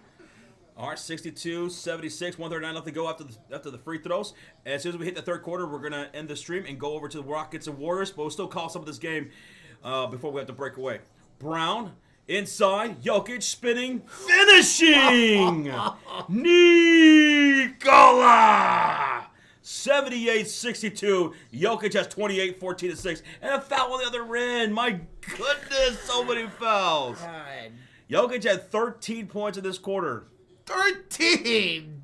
All right, 62-76, 139 left to go after the free throws. And as soon as we hit the third quarter, we're going to end the stream and go over to the Rockets and Warriors, but we'll still call some of this game before we have to break away. Brown, inside, Jokic spinning, finishing! Nikola! 78-62. Jokic has 28, 14-6. And a foul on the other end. My goodness, so many fouls. God. Jokic had 13 points in this quarter. 13!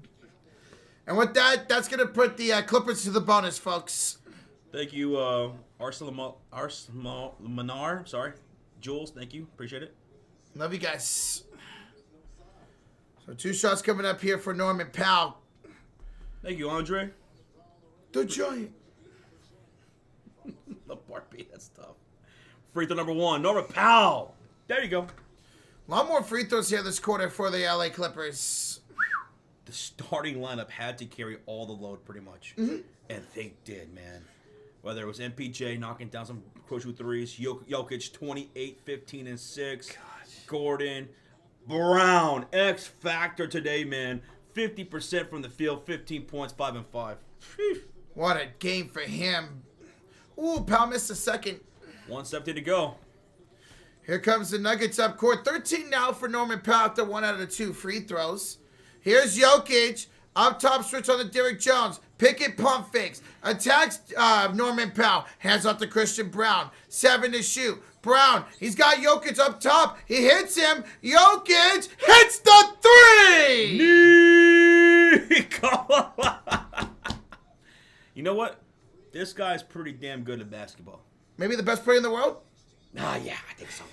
And with that, that's going to put the Clippers to the bonus, folks. Thank you, Arsenal Manar. Sorry. Jules, thank you. Appreciate it. Love you guys. So 2 shots coming up here for Norman Powell. Thank you, Andre. The Giant. The Barbie, that's tough. Free throw number 1, Norman Powell. There you go. A lot more free throws here this quarter for the LA Clippers. The starting lineup had to carry all the load pretty much. And they did, man. Whether it was MPJ knocking down some crucial threes, Jokic 28, 15, and 6. Gosh. Gordon, Brown, X factor today, man. 50% from the field, 15 points, 5 and 5. What a game for him. Ooh, Powell missed a second. 1:70 to go. Here comes the Nuggets up court. 13 now for Norman Powell after 1 out of the 2 free throws. Here's Jokic. Up top switch on the Derrick Jones. Pick it, pump fakes. Attacks Norman Powell. Hands off to Christian Brown. 7 to shoot. Brown, he's got Jokic up top. He hits him. Jokic hits the 3! You know what? This guy's pretty damn good at basketball. Maybe the best player in the world? Yeah, I think so.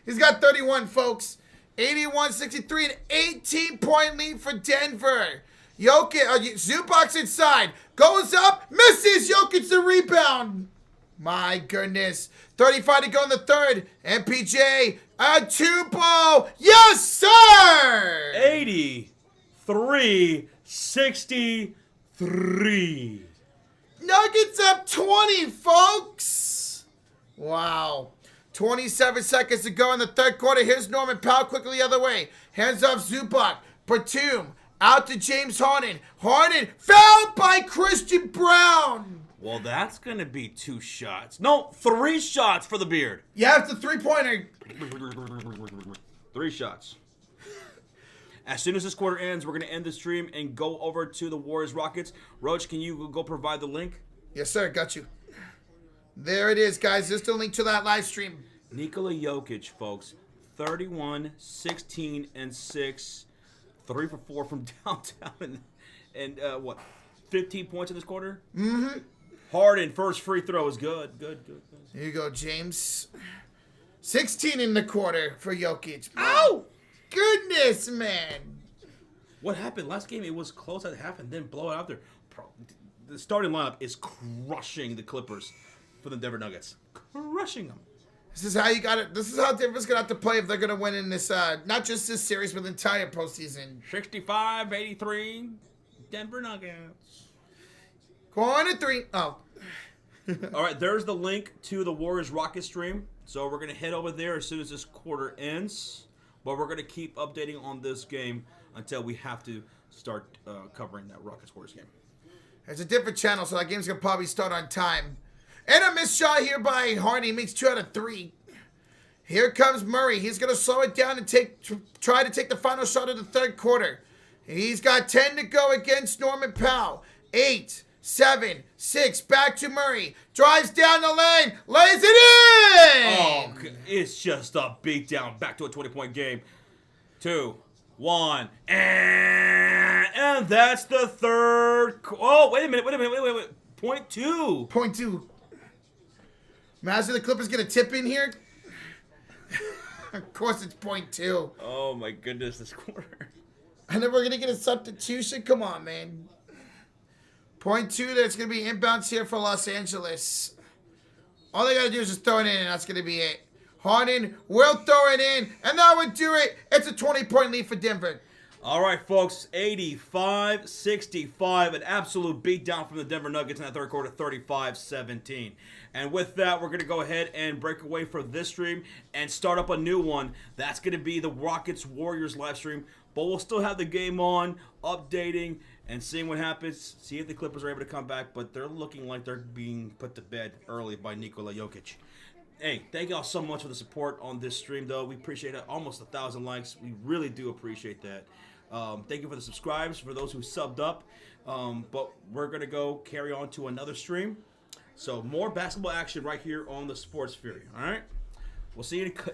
He's got 31, folks. 81-63, an 18-point lead for Denver. Zubac inside. Goes up. Misses. Jokic the rebound. My goodness. 35 to go in the third. MPJ. A 2-ball. Yes, sir. 83-63. Nuggets up 20, folks. Wow. 27 seconds to go in the third quarter. Here's Norman Powell quickly the other way. Hands off Zubac. Batum. Out to James Harden. Harden fouled by Christian Brown. Well, that's going to be 2 shots. No, 3 shots for the beard. You have the three-pointer. 3 shots. As soon as this quarter ends, we're going to end the stream and go over to the Warriors-Rockets. Roach, can you go provide the link? Yes, sir. Got you. There it is, guys. There's the link to that live stream. Nikola Jokic, folks. 31, 16, and 6. 3 for 4 from downtown. And 15 points in this quarter? Mm-hmm. Harden, first free throw is good. Good. Here you go, James. 16 in the quarter for Jokic. Ow! Goodness, man. What happened? Last game, it was close at half and then blow it out there. The starting lineup is crushing the Clippers for the Denver Nuggets. Crushing them. This is how you got it. This is how Denver's going to have to play if they're going to win in this, not just this series, but the entire postseason. 65-83, Denver Nuggets. Corner 3. Oh. All right, there's the link to the Warriors-Rockets stream. So we're going to head over there as soon as this quarter ends. But we're going to keep updating on this game until we have to start covering that Rockets-Warriors game. It's a different channel, so that game's going to probably start on time. And a missed shot here by Harden. He makes 2 out of 3. Here comes Murray. He's going to slow it down and try to take the final shot of the third quarter. He's got 10 to go against Norman Powell. 8, 7, 6. Back to Murray. Drives down the lane. Lays it in. Oh, it's just a beatdown. Back to a 20-point game. 2, 1, and that's the third. Oh, wait a minute. Point 2. Point 2. Imagine the Clippers get a tip in here. Of course it's point 2. Oh my goodness, this quarter. And then we're going to get a substitution? Come on, man. Point 2, that's going to be inbounds here for Los Angeles. All they got to do is just throw it in, and that's going to be it. Harden will throw it in, and that would do it. It's a 20-point lead for Denver. All right, folks, 85-65, an absolute beatdown from the Denver Nuggets in that third quarter, 35-17. And with that, we're going to go ahead and break away from this stream and start up a new one. That's going to be the Rockets-Warriors live stream. But we'll still have the game on, updating, and seeing what happens. See if the Clippers are able to come back. But they're looking like they're being put to bed early by Nikola Jokic. Hey, thank y'all so much for the support on this stream, though. We appreciate it. Almost 1,000 likes. We really do appreciate that. Thank you for the subscribes, for those who subbed up. But we're going to go carry on to another stream. So more basketball action right here on the Sports Fury. All right? We'll see you in